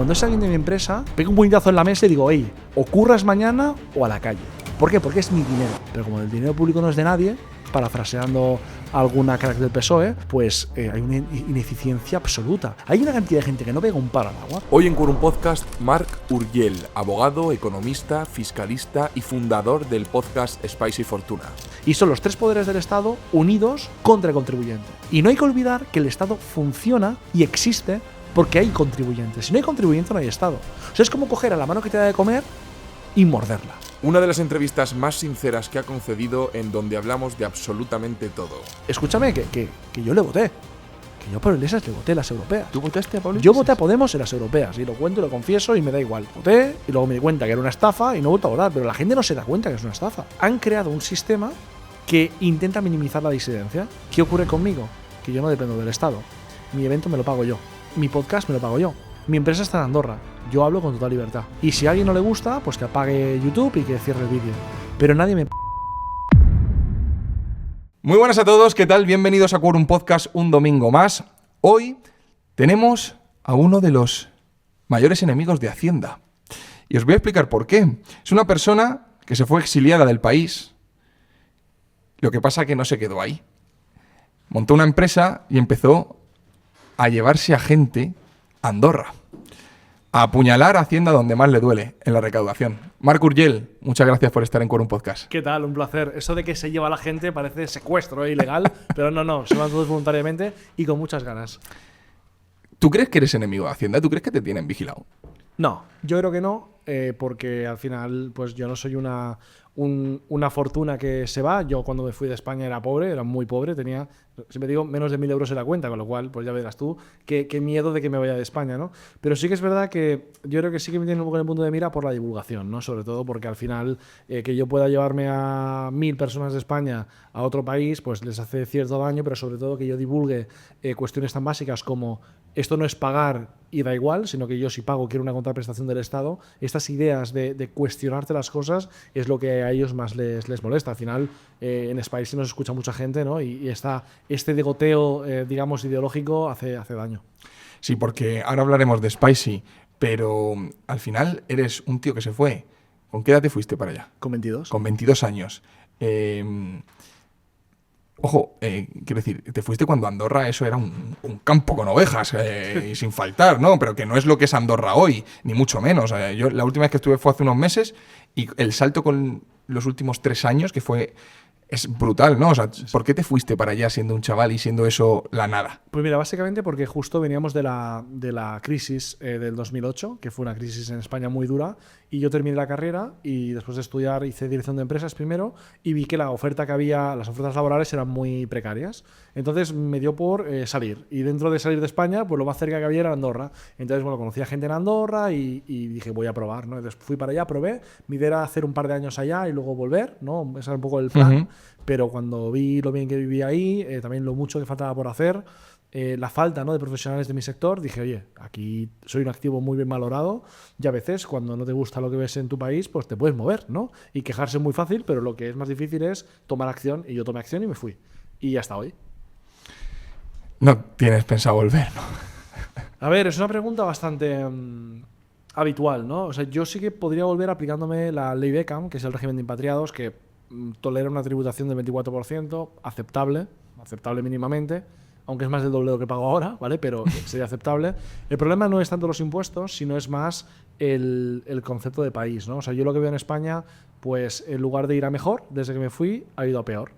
Cuando es alguien de mi empresa, pego un puñetazo en la mesa y digo, hey, o curras mañana o a la calle. ¿Por qué? Porque es mi dinero. Pero como el dinero público no es de nadie, parafraseando alguna crack del PSOE, pues hay una ineficiencia absoluta. Hay una cantidad de gente que no pega un palo al agua. Hoy en Quorum Podcast, Marc Urgell, abogado, economista, fiscalista y fundador del podcast Spicy Fortuna. Y son los tres poderes del Estado unidos contra el contribuyente. Y no hay que olvidar que el Estado funciona y existe porque hay contribuyentes. Si no hay contribuyente, no hay Estado. O sea, es como coger a la mano que te da de comer y morderla. Una de las entrevistas más sinceras que ha concedido, en donde hablamos de absolutamente todo. Escúchame, que yo le voté. Que yo a Pablo Iglesias le voté las europeas. ¿Tú votaste a Pablo Yo Iglesias? voté a Podemos en las europeas. Y lo cuento y lo confieso y me da igual. Voté y luego me di cuenta que era una estafa y no he vuelto a votar. Pero la gente no se da cuenta que es una estafa. Han creado un sistema que intenta minimizar la disidencia. ¿Qué ocurre conmigo? Que yo no dependo del Estado. Mi evento me lo pago yo. Mi podcast me lo pago yo. Mi empresa está en Andorra. Yo hablo con total libertad. Y si a alguien no le gusta, pues que apague YouTube y que cierre el vídeo. Pero nadie me... Muy buenas a todos, ¿qué tal? Bienvenidos a Quorum Podcast un domingo más. Hoy tenemos a uno de los mayores enemigos de Hacienda. Y os voy a explicar por qué. Es una persona que se fue exiliada del país. Lo que pasa es que no se quedó ahí. Montó una empresa y empezó a llevarse a gente a Andorra. A apuñalar a Hacienda donde más le duele, en la recaudación. Marc Urgell, muchas gracias por estar en Quorum Podcast. ¿Qué tal? Un placer. Eso de que se lleva a la gente parece secuestro, ilegal, pero no, se van todos voluntariamente y con muchas ganas. ¿Tú crees que eres enemigo de Hacienda? ¿Tú crees que te tienen vigilado? No, yo creo que no, porque al final pues yo no soy una fortuna que se va. Yo cuando me fui de España era pobre, era muy pobre, tenía, siempre digo, menos de 1.000 euros en la cuenta, con lo cual, pues ya verás tú, qué miedo de que me vaya de España, ¿no? Pero sí que es verdad que yo creo que sí que me tiene un poco en el punto de mira por la divulgación, ¿no? Sobre todo porque al final que yo pueda llevarme a 1.000 personas de España a otro país, pues les hace cierto daño, pero sobre todo que yo divulgue cuestiones tan básicas como esto no es pagar y da igual, sino que yo si pago quiero una contraprestación del Estado. Estas ideas de cuestionarte las cosas es lo que a ellos más les molesta. Al final, en Spicy nos escucha mucha gente, ¿no? Y este degoteo, digamos, ideológico hace daño. Sí, porque ahora hablaremos de Spicy, pero al final eres un tío que se fue. ¿Con qué edad te fuiste para allá? ¿Con 22? Con 22 años. Ojo, quiero decir, te fuiste cuando Andorra eso era un campo con ovejas y sin faltar, ¿no? Pero que no es lo que es Andorra hoy, ni mucho menos. Yo la última vez que estuve fue hace unos meses y el salto con los últimos 3 años es brutal, ¿no? O sea, ¿por qué te fuiste para allá siendo un chaval y siendo eso la nada? Pues mira, básicamente porque justo veníamos de la crisis del 2008, que fue una crisis en España muy dura, y yo terminé la carrera y después de estudiar hice dirección de empresas primero y vi que la oferta que había, las ofertas laborales eran muy precarias. Entonces me dio por salir. Y dentro de salir de España, pues lo más cerca que había era Andorra. Entonces, bueno, conocí a gente en Andorra y dije, voy a probar, ¿no? Entonces fui para allá, probé. Mi idea era hacer un par de años allá y luego volver, ¿no? Ese era un poco el plan. Uh-huh. Pero cuando vi lo bien que vivía ahí, también lo mucho que faltaba por hacer, la falta, ¿no?, de profesionales de mi sector, dije, oye, aquí soy un activo muy bien valorado y a veces cuando no te gusta lo que ves en tu país, pues te puedes mover, ¿no? Y quejarse es muy fácil, pero lo que es más difícil es tomar acción, y yo tomé acción y me fui. Y hasta hoy. No tienes pensado volver, ¿no? A ver, es una pregunta bastante habitual, ¿no? O sea, yo sí que podría volver aplicándome la ley Beckham, que es el régimen de impatriados, que tolera una tributación del 24%, aceptable mínimamente, aunque es más del doble de lo que pago ahora, ¿vale? Pero sería aceptable. El problema no es tanto los impuestos, sino es más el concepto de país, ¿no? O sea, yo lo que veo en España, pues en lugar de ir a mejor, desde que me fui, ha ido a peor.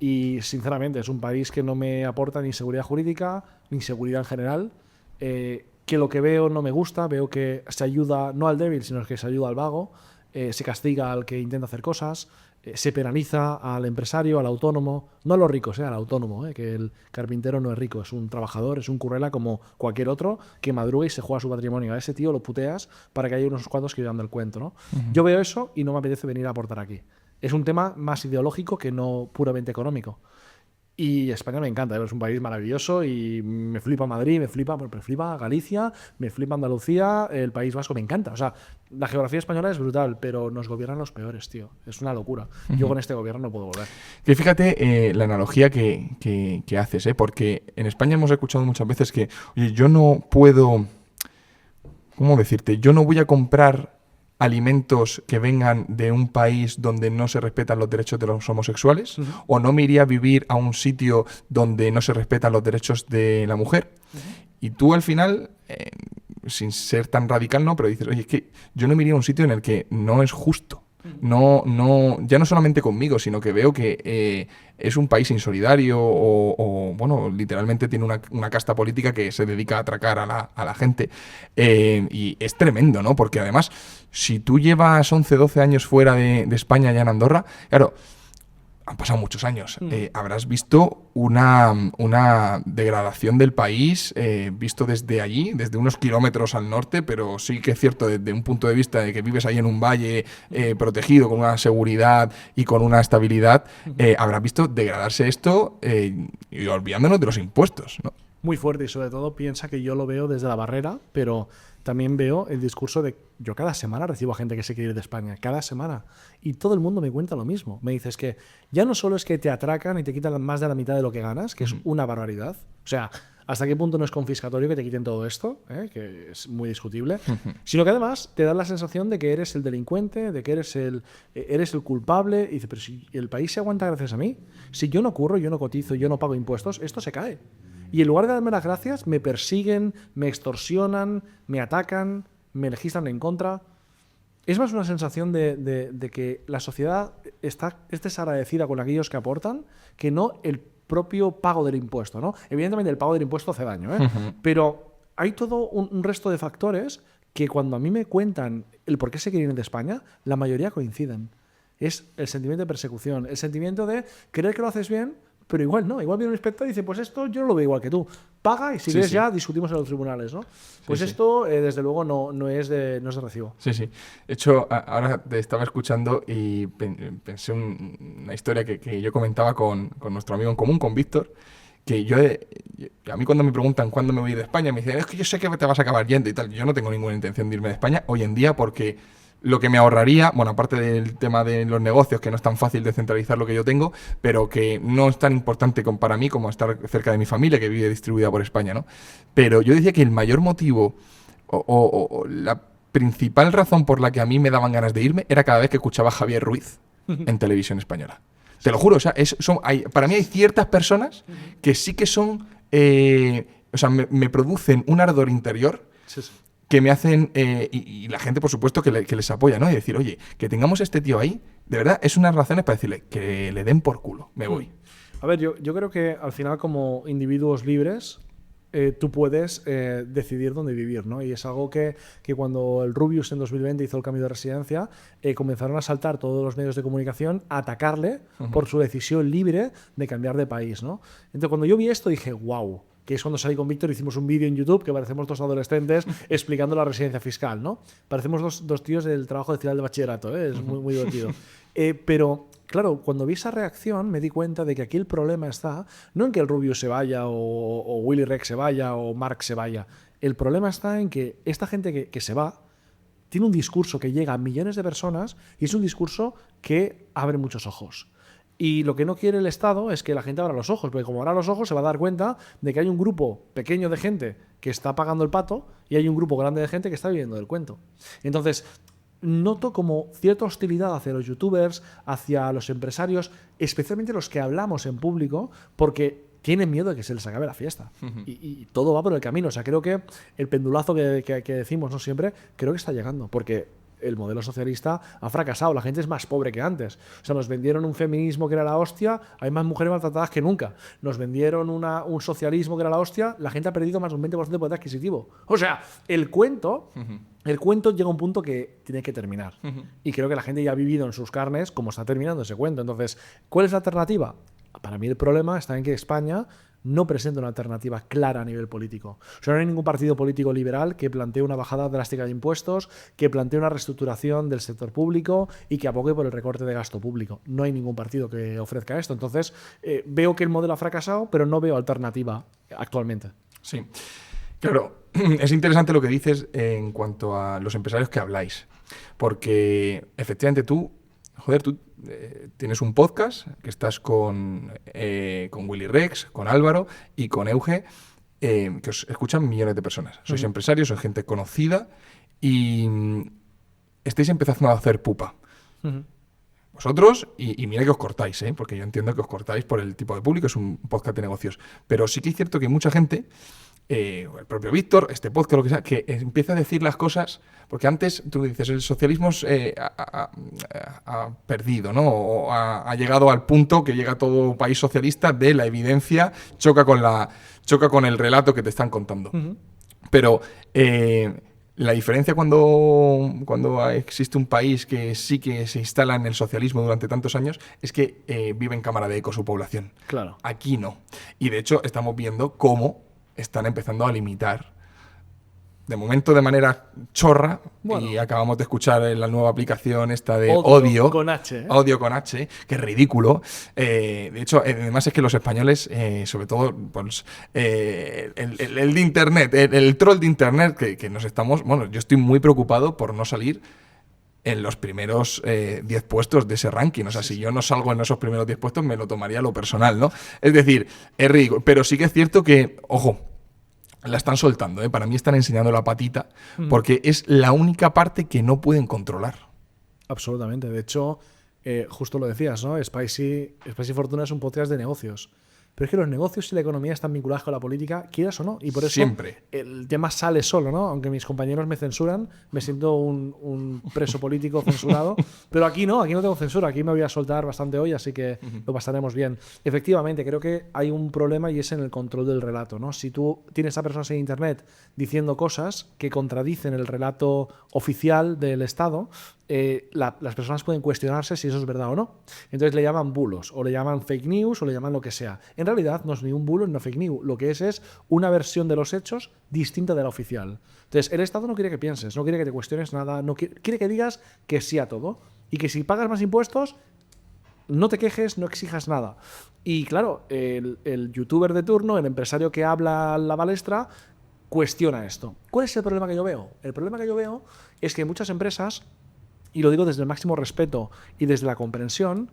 Y sinceramente es un país que no me aporta ni seguridad jurídica, ni seguridad en general, que lo que veo no me gusta. Veo que se ayuda no al débil, sino que se ayuda al vago, se castiga al que intenta hacer cosas, se penaliza al empresario, al autónomo, no a los ricos, al autónomo, que el carpintero no es rico, es un trabajador, es un currela como cualquier otro que madruga y se juega su patrimonio. A ese tío lo puteas para que haya unos cuantos que llevan del cuento, ¿no? Uh-huh. Yo veo eso y no me apetece venir a aportar aquí. Es un tema más ideológico que no puramente económico. Y España me encanta, es un país maravilloso y me flipa Madrid, me flipa Galicia, me flipa Andalucía, el País Vasco, me encanta. O sea, la geografía española es brutal, pero nos gobiernan los peores, tío. Es una locura. Uh-huh. Yo con este gobierno no puedo volver. Que fíjate la analogía que haces, porque en España hemos escuchado muchas veces que, oye, yo no puedo ¿cómo decirte? Yo no voy a comprar alimentos que vengan de un país donde no se respetan los derechos de los homosexuales, o no me iría a vivir a un sitio donde no se respetan los derechos de la mujer. Y tú al final, sin ser tan radical, no, pero dices, oye, es que yo no me iría a un sitio en el que no es justo. Ya no solamente conmigo, sino que veo que es un país insolidario bueno, literalmente tiene una casta política que se dedica a atracar a la gente. Y es tremendo, ¿no? Porque además, si tú llevas 11, 12 años fuera de España, ya en Andorra, claro, han pasado muchos años. Habrás visto una degradación del país, visto desde allí, desde unos kilómetros al norte, pero sí que es cierto desde un punto de vista de que vives ahí en un valle protegido, con una seguridad y con una estabilidad, habrás visto degradarse esto y olvidándonos de los impuestos, ¿no? Muy fuerte, y sobre todo piensa que yo lo veo desde la barrera, pero también veo el discurso de... Yo cada semana recibo a gente que se quiere ir de España, cada semana. Y todo el mundo me cuenta lo mismo. Me dices que ya no solo es que te atracan y te quitan más de la mitad de lo que ganas, que es una barbaridad. O sea, ¿hasta qué punto no es confiscatorio que te quiten todo esto? Que es muy discutible. Sino que además te da la sensación de que eres el delincuente, de que eres el culpable. Y dices, pero si el país se aguanta gracias a mí. Si yo no curro, yo no cotizo, yo no pago impuestos, esto se cae. Y en lugar de darme las gracias, me persiguen, me extorsionan, me atacan, me legislan en contra. Es más una sensación de que la sociedad es desagradecida con aquellos que aportan que no el propio pago del impuesto, ¿no? Evidentemente el pago del impuesto hace daño, pero hay todo un resto de factores que cuando a mí me cuentan el por qué se quieren ir de España, la mayoría coinciden. Es el sentimiento de persecución, el sentimiento de creer que lo haces bien, pero igual no, igual viene un inspector y dice, pues esto yo no lo veo igual que tú, paga y si quieres ya discutimos en los tribunales, ¿no? Pues esto desde luego no es de recibo. Sí. De hecho, ahora te estaba escuchando y pensé una historia que yo comentaba con nuestro amigo en común, con Víctor, que a mí cuando me preguntan cuándo me voy a ir de España, me dicen, es que yo sé que te vas a acabar yendo y tal. Yo no tengo ninguna intención de irme de España hoy en día porque lo que me ahorraría, bueno, aparte del tema de los negocios, que no es tan fácil descentralizar lo que yo tengo, pero que no es tan importante para mí como estar cerca de mi familia, que vive distribuida por España, ¿no? Pero yo decía que el mayor motivo o la principal razón por la que a mí me daban ganas de irme era cada vez que escuchaba a Javier Ruiz en televisión española. Te lo juro, o sea, para mí hay ciertas personas que sí que son, o sea, me producen un ardor interior. Sí. Que me hacen, y la gente por supuesto que les apoya, ¿no? Y decir, oye, que tengamos este tío ahí, de verdad, es unas razones para decirle que le den por culo, me voy. A ver, yo creo que al final como individuos libres, tú puedes decidir dónde vivir, ¿no? Y es algo que cuando el Rubius en 2020 hizo el cambio de residencia, comenzaron a saltar todos los medios de comunicación a atacarle por su decisión libre de cambiar de país, ¿no? Entonces cuando yo vi esto dije, wow, que es cuando salí con Víctor, hicimos un vídeo en YouTube que parecemos dos adolescentes explicando la residencia fiscal, ¿no? Parecemos dos tíos del trabajo de final de bachillerato, es muy, muy divertido. Pero, claro, cuando vi esa reacción me di cuenta de que aquí el problema está no en que el Rubio se vaya o Willy Rex se vaya o Mark se vaya. El problema está en que esta gente que se va tiene un discurso que llega a millones de personas y es un discurso que abre muchos ojos. Y lo que no quiere el Estado es que la gente abra los ojos, porque como abra los ojos se va a dar cuenta de que hay un grupo pequeño de gente que está pagando el pato y hay un grupo grande de gente que está viviendo del cuento. Entonces, noto como cierta hostilidad hacia los youtubers, hacia los empresarios, especialmente los que hablamos en público, porque tienen miedo de que se les acabe la fiesta. Y todo va por el camino. O sea, creo que el pendulazo que decimos, ¿no? Siempre, creo que está llegando, porque el modelo socialista ha fracasado, la gente es más pobre que antes. O sea, nos vendieron un feminismo que era la hostia, hay más mujeres maltratadas que nunca. Nos vendieron un socialismo que era la hostia, la gente ha perdido más de un 20% de poder adquisitivo. O sea, el cuento llega a un punto que tiene que terminar. Y creo que la gente ya ha vivido en sus carnes cómo está terminando ese cuento. Entonces, ¿cuál es la alternativa? Para mí el problema está en que España no presenta una alternativa clara a nivel político. O sea, no hay ningún partido político liberal que plantee una bajada drástica de impuestos, que plantee una reestructuración del sector público y que abogue por el recorte de gasto público. No hay ningún partido que ofrezca esto. Entonces, veo que el modelo ha fracasado, pero no veo alternativa actualmente. Sí, claro, es interesante lo que dices en cuanto a los empresarios que habláis, porque efectivamente tú tienes un podcast que estás con Willy Rex, con Álvaro y con Euge, que os escuchan millones de personas. Sois empresarios, sois gente conocida y estáis empezando a hacer pupa. Vosotros, y mira que os cortáis, porque yo entiendo que os cortáis por el tipo de público, es un podcast de negocios. Pero sí que es cierto que hay mucha gente, el propio Víctor, este podcast, lo que sea, que empieza a decir las cosas, porque antes tú dices, el socialismo ha perdido, ¿no? O ha llegado al punto que llega todo país socialista de la evidencia, choca con el relato que te están contando. Pero la diferencia cuando existe un país que sí que se instala en el socialismo durante tantos años es que vive en cámara de eco su población. Claro. Aquí no. Y de hecho estamos viendo cómo están empezando a limitar, de momento de manera chorra, y acabamos de escuchar en la nueva aplicación esta de Odio con H, Odio con H, que es ridículo. De hecho, además es que los españoles, sobre todo pues, el de Internet, el troll de Internet, que nos estamos... Bueno, yo estoy muy preocupado por no salir en los primeros 10 puestos de ese ranking. O sea, si yo no salgo en esos primeros 10 puestos, me lo tomaría a lo personal, ¿no? Es decir, es ridículo. Pero sí que es cierto que, ojo, la están soltando, ¿eh? Para mí están enseñando la patita, porque es la única parte que no pueden controlar. Absolutamente. De hecho, justo lo decías, ¿no? Spicy Fortuna es un podcast de negocios. Pero es que los negocios y la economía están vinculados con la política, quieras o no. Y por eso siempre el tema sale solo, ¿no? Aunque mis compañeros me censuran, me siento un preso político censurado. Pero aquí no tengo censura. Aquí me voy a soltar bastante hoy, así que lo pasaremos bien. Efectivamente, creo que hay un problema y es en el control del relato, ¿no? Si tú tienes a personas en Internet diciendo cosas que contradicen el relato oficial del Estado, las personas pueden cuestionarse si eso es verdad o no. Entonces le llaman bulos, o le llaman fake news, o le llaman lo que sea. En realidad no es ni un bulo ni una fake news. Lo que es una versión de los hechos distinta de la oficial. Entonces el Estado no quiere que pienses, no quiere que te cuestiones nada, quiere que digas que sí a todo. Y que si pagas más impuestos, no te quejes, no exijas nada. Y claro, el youtuber de turno, el empresario que habla a la palestra, cuestiona esto. ¿Cuál es el problema que yo veo? El problema que yo veo es que muchas empresas, y lo digo desde el máximo respeto y desde la comprensión,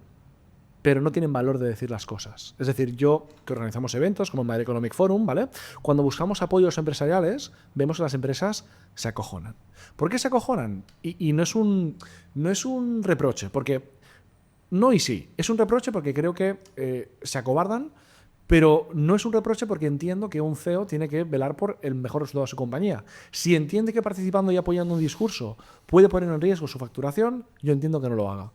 pero no tienen valor de decir las cosas. Es decir, yo, que organizamos eventos como el Madrid Economic Forum, ¿vale? Cuando buscamos apoyos empresariales, vemos que las empresas se acojonan. ¿Por qué se acojonan? Y no es un reproche, porque... No y sí. Es un reproche porque creo que se acobardan, pero no es un reproche porque entiendo que un CEO tiene que velar por el mejor resultado de su compañía. Si entiende que participando y apoyando un discurso puede poner en riesgo su facturación, yo entiendo que no lo haga.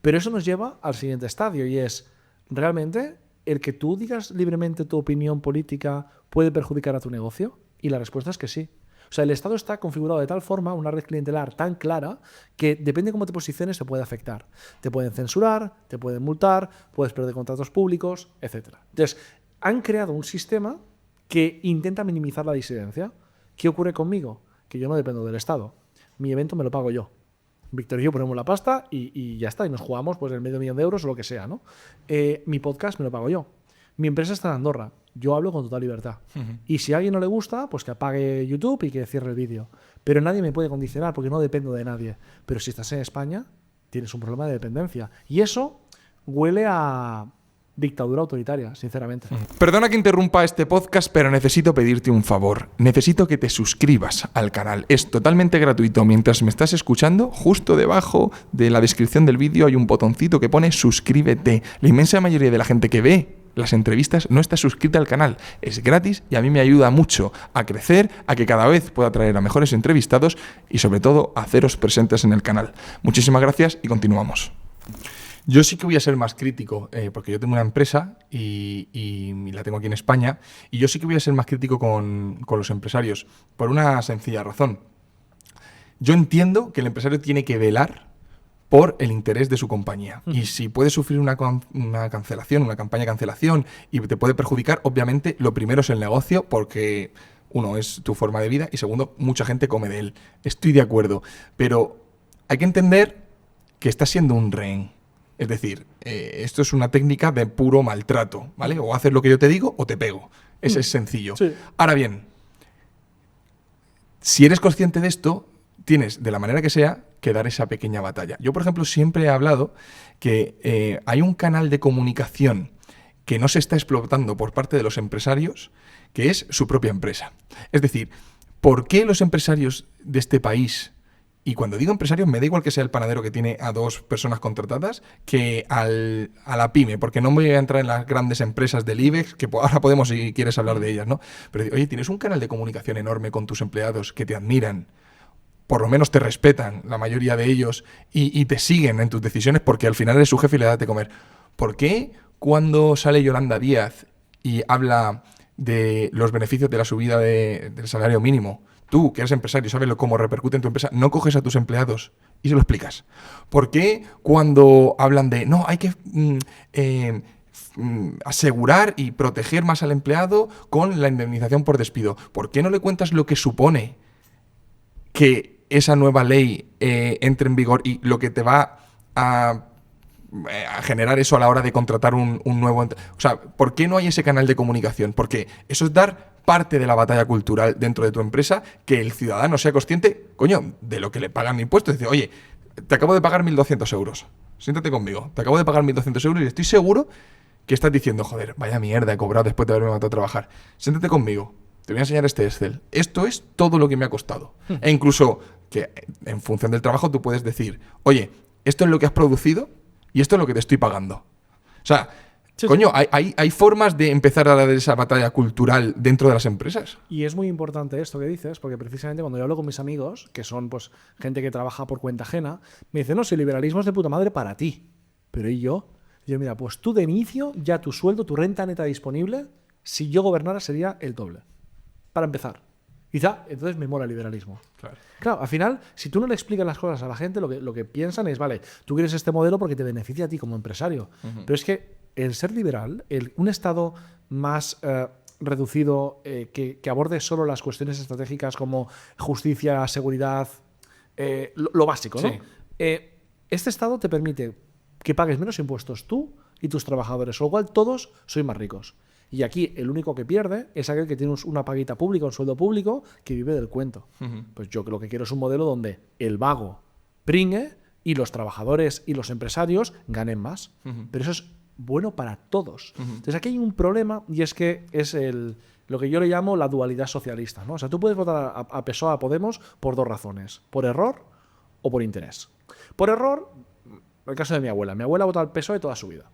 Pero eso nos lleva al siguiente estadio y es, ¿realmente el que tú digas libremente tu opinión política puede perjudicar a tu negocio? Y la respuesta es que sí. O sea, el Estado está configurado de tal forma, una red clientelar tan clara, que depende de cómo te posiciones te puede afectar. Te pueden censurar, te pueden multar, puedes perder contratos públicos, etc. Entonces, han creado un sistema que intenta minimizar la disidencia. ¿Qué ocurre conmigo? Que yo no dependo del Estado. Mi evento me lo pago yo. Víctor y yo ponemos la pasta y ya está. Y nos jugamos pues el $500,000 de euros o lo que sea, ¿no? Mi podcast me lo pago yo. Mi empresa está en Andorra. Yo hablo con total libertad. Y si a alguien no le gusta, pues que apague YouTube y que cierre el vídeo. Pero nadie me puede condicionar porque no dependo de nadie. Pero si estás en España, tienes un problema de dependencia. Y eso huele a dictadura autoritaria, sinceramente. Perdona que interrumpa este podcast, pero necesito pedirte un favor. Necesito que te suscribas al canal. Es totalmente gratuito. Mientras me estás escuchando, justo debajo de la descripción del vídeo hay un botoncito que pone suscríbete. La inmensa mayoría de la gente que ve las entrevistas no está suscrita al canal. Es gratis y a mí me ayuda mucho a crecer, a que cada vez pueda traer a mejores entrevistados y sobre todo a haceros presentes en el canal. Muchísimas gracias y continuamos. Yo sí que voy a ser más crítico, porque yo tengo una empresa y la tengo aquí en España, y yo sí que voy a ser más crítico con los empresarios, por una sencilla razón. Yo entiendo que el empresario tiene que velar por el interés de su compañía. Y si puede sufrir una cancelación, una campaña de cancelación, y te puede perjudicar, obviamente, lo primero es el negocio, porque uno, es tu forma de vida, y segundo, mucha gente come de él. Estoy de acuerdo, pero hay que entender que estás siendo un rehén. Es decir, esto es una técnica de puro maltrato, ¿vale? O haces lo que yo te digo o te pego. Ese es sencillo. Sí. Ahora bien, si eres consciente de esto, tienes, de la manera que sea, que dar esa pequeña batalla. Yo, por ejemplo, siempre he hablado que hay un canal de comunicación que no se está explotando por parte de los empresarios, que es su propia empresa. Es decir, ¿por qué los empresarios de este país, y cuando digo empresarios me da igual que sea el panadero que tiene a 2 personas contratadas, que a la pyme, porque no me voy a entrar en las grandes empresas del IBEX, que ahora podemos si quieres hablar de ellas, ¿no? Pero oye, tienes un canal de comunicación enorme con tus empleados que te admiran, por lo menos te respetan, la mayoría de ellos, y te siguen en tus decisiones porque al final eres su jefe y le das de comer. ¿Por qué cuando sale Yolanda Díaz y habla de los beneficios de la subida del salario mínimo, tú, que eres empresario, sabes cómo repercute en tu empresa, no coges a tus empleados y se lo explicas? ¿Por qué cuando hablan de, no, hay que asegurar y proteger más al empleado con la indemnización por despido? ¿Por qué no le cuentas lo que supone que esa nueva ley entre en vigor y lo que te va a generar eso a la hora de contratar un nuevo... O sea, ¿por qué no hay ese canal de comunicación? Porque eso es dar parte de la batalla cultural dentro de tu empresa, que el ciudadano sea consciente, coño, de lo que le pagan impuestos. Es decir, oye, te acabo de pagar 1.200 euros. Siéntate conmigo. Te acabo de pagar 1.200 euros y estoy seguro que estás diciendo, joder, vaya mierda he cobrado después de haberme matado a trabajar. Siéntate conmigo. Te voy a enseñar este Excel. Esto es todo lo que me ha costado. E incluso que en función del trabajo tú puedes decir, oye, esto es lo que has producido y esto es lo que te estoy pagando. O sea, sí, coño, sí. Hay formas de empezar a dar esa batalla cultural dentro de las empresas. Y es muy importante esto que dices, porque precisamente cuando yo hablo con mis amigos, que son pues gente que trabaja por cuenta ajena, me dicen, no, si el liberalismo es de puta madre para ti. Pero ¿y yo? Y yo, mira, pues tú de inicio, ya tu sueldo, tu renta neta disponible, si yo gobernara sería el doble. Para empezar. Quizá, entonces me mola el liberalismo. Claro, al final, si tú no le explicas las cosas a la gente, lo que piensan es, vale, tú quieres este modelo porque te beneficia a ti como empresario. Pero es que el ser liberal, un Estado más reducido, que aborde solo las cuestiones estratégicas como justicia, seguridad, lo básico, ¿no? Sí. Este Estado te permite que pagues menos impuestos tú y tus trabajadores, con lo cual todos sois más ricos. Y aquí el único que pierde es aquel que tiene una paguita pública, un sueldo público, que vive del cuento. Pues yo lo que quiero es un modelo donde el vago pringue y los trabajadores y los empresarios ganen más. Pero eso es bueno para todos. Entonces aquí hay un problema, y es que es lo que yo le llamo la dualidad socialista, ¿no? O sea, tú puedes votar a PSOE, a Podemos, por 2 razones: por error o por interés. Por error, el caso de mi abuela. Mi abuela ha votado al PSOE toda su vida.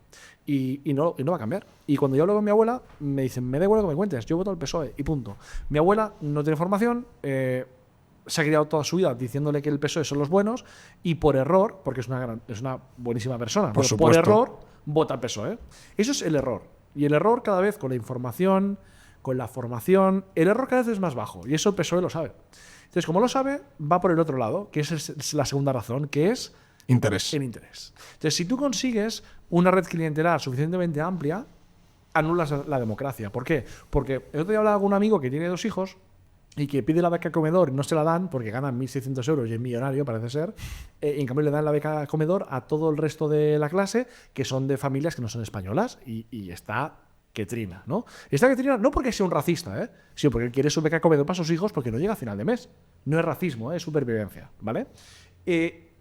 Y no va a cambiar. Y cuando yo hablo con mi abuela, me dicen, me da igual lo que me cuentes, yo voto al PSOE y punto. Mi abuela no tiene formación, se ha criado toda su vida diciéndole que el PSOE son los buenos, y por error, porque es una buenísima persona, por error vota al PSOE. Eso es el error. Y el error cada vez con la información, con la formación, el error cada vez es más bajo. Y eso el PSOE lo sabe. Entonces, como lo sabe, va por el otro lado, que es la segunda razón, que es interés. El interés. Entonces, si tú consigues una red clientelar suficientemente amplia, anulas la democracia. ¿Por qué? Porque el otro día hablaba con un amigo que tiene 2 hijos y que pide la beca comedor y no se la dan porque ganan 1.600 euros y es millonario, parece ser. Y en cambio le dan la beca comedor a todo el resto de la clase, que son de familias que no son españolas, y está que trina, ¿no? Y está que trina no porque sea un racista, sino porque quiere su beca comedor para sus hijos porque no llega a final de mes. No es racismo, es supervivencia, ¿vale?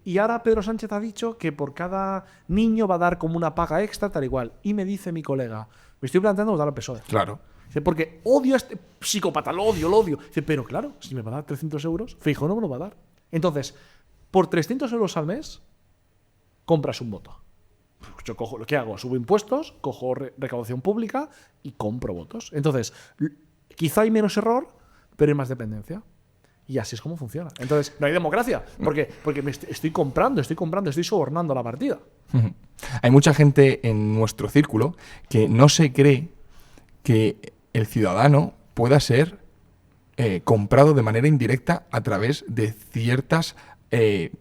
Y ahora Pedro Sánchez ha dicho que por cada niño va a dar como una paga extra, tal igual. Y me dice mi colega, me estoy planteando votar al PSOE. Claro. Dice, porque odio a este psicópata, lo odio. Dice, pero claro, si me va a dar 300 euros, Feijóo no me lo va a dar. Entonces, por 300 euros al mes, compras un voto. Yo cojo, ¿qué hago? Subo impuestos, cojo recaudación pública y compro votos. Entonces, quizá hay menos error, pero hay más dependencia. Y así es como funciona. Entonces, no hay democracia. Porque me estoy comprando, estoy sobornando la partida. Hay mucha gente en nuestro círculo que no se cree que el ciudadano pueda ser comprado de manera indirecta a través de ciertas,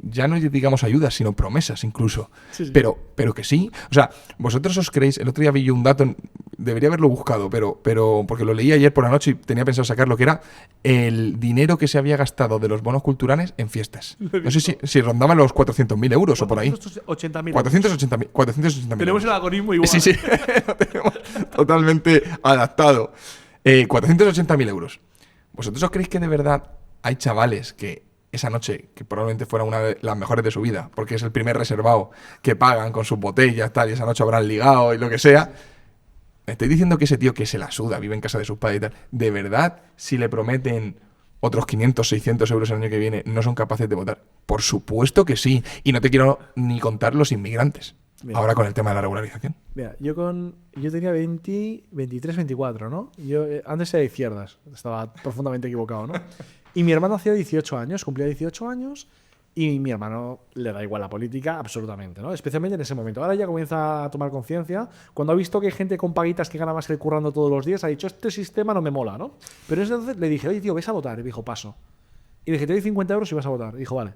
ya no digamos ayudas, sino promesas incluso. Sí. Pero que sí. O sea, vosotros os creéis, el otro día vi yo un dato, debería haberlo buscado, pero porque lo leí ayer por la noche y tenía pensado sacarlo, que era el dinero que se había gastado de los bonos culturales en fiestas. No sé si rondaban los 400.000 euros o por ahí. 480.000. 480.000. Tenemos el algoritmo igual. Sí, lo tenemos totalmente adaptado. 480.000 euros. ¿Vosotros os creéis que de verdad hay chavales que esa noche, que probablemente fuera una de las mejores de su vida, porque es el primer reservado, que pagan con sus botellas, tal, y esa noche habrán ligado y lo que sea, ¿Me estáis diciendo que ese tío que se la suda, vive en casa de sus padres y tal, de verdad, si le prometen otros 500, 600 euros el año que viene, no son capaces de votar? Por supuesto que sí. Y no te quiero ni contar los inmigrantes. Mira. Ahora con el tema de la regularización. Mira, yo tenía 23, 24, ¿no? Yo antes era de izquierdas, estaba profundamente equivocado, ¿no? Y mi hermano hacía 18 años, cumplía 18 años, y mi hermano le da igual la política absolutamente, ¿no? Especialmente en ese momento. Ahora ya comienza a tomar conciencia. Cuando ha visto que hay gente con paguitas que gana más que él currando todos los días, ha dicho, este sistema no me mola, ¿no? Pero entonces le dije, oye, tío, ¿ves a votar? Y me dijo, paso. Y le dije, te doy 50 euros y vas a votar. Y dijo, vale,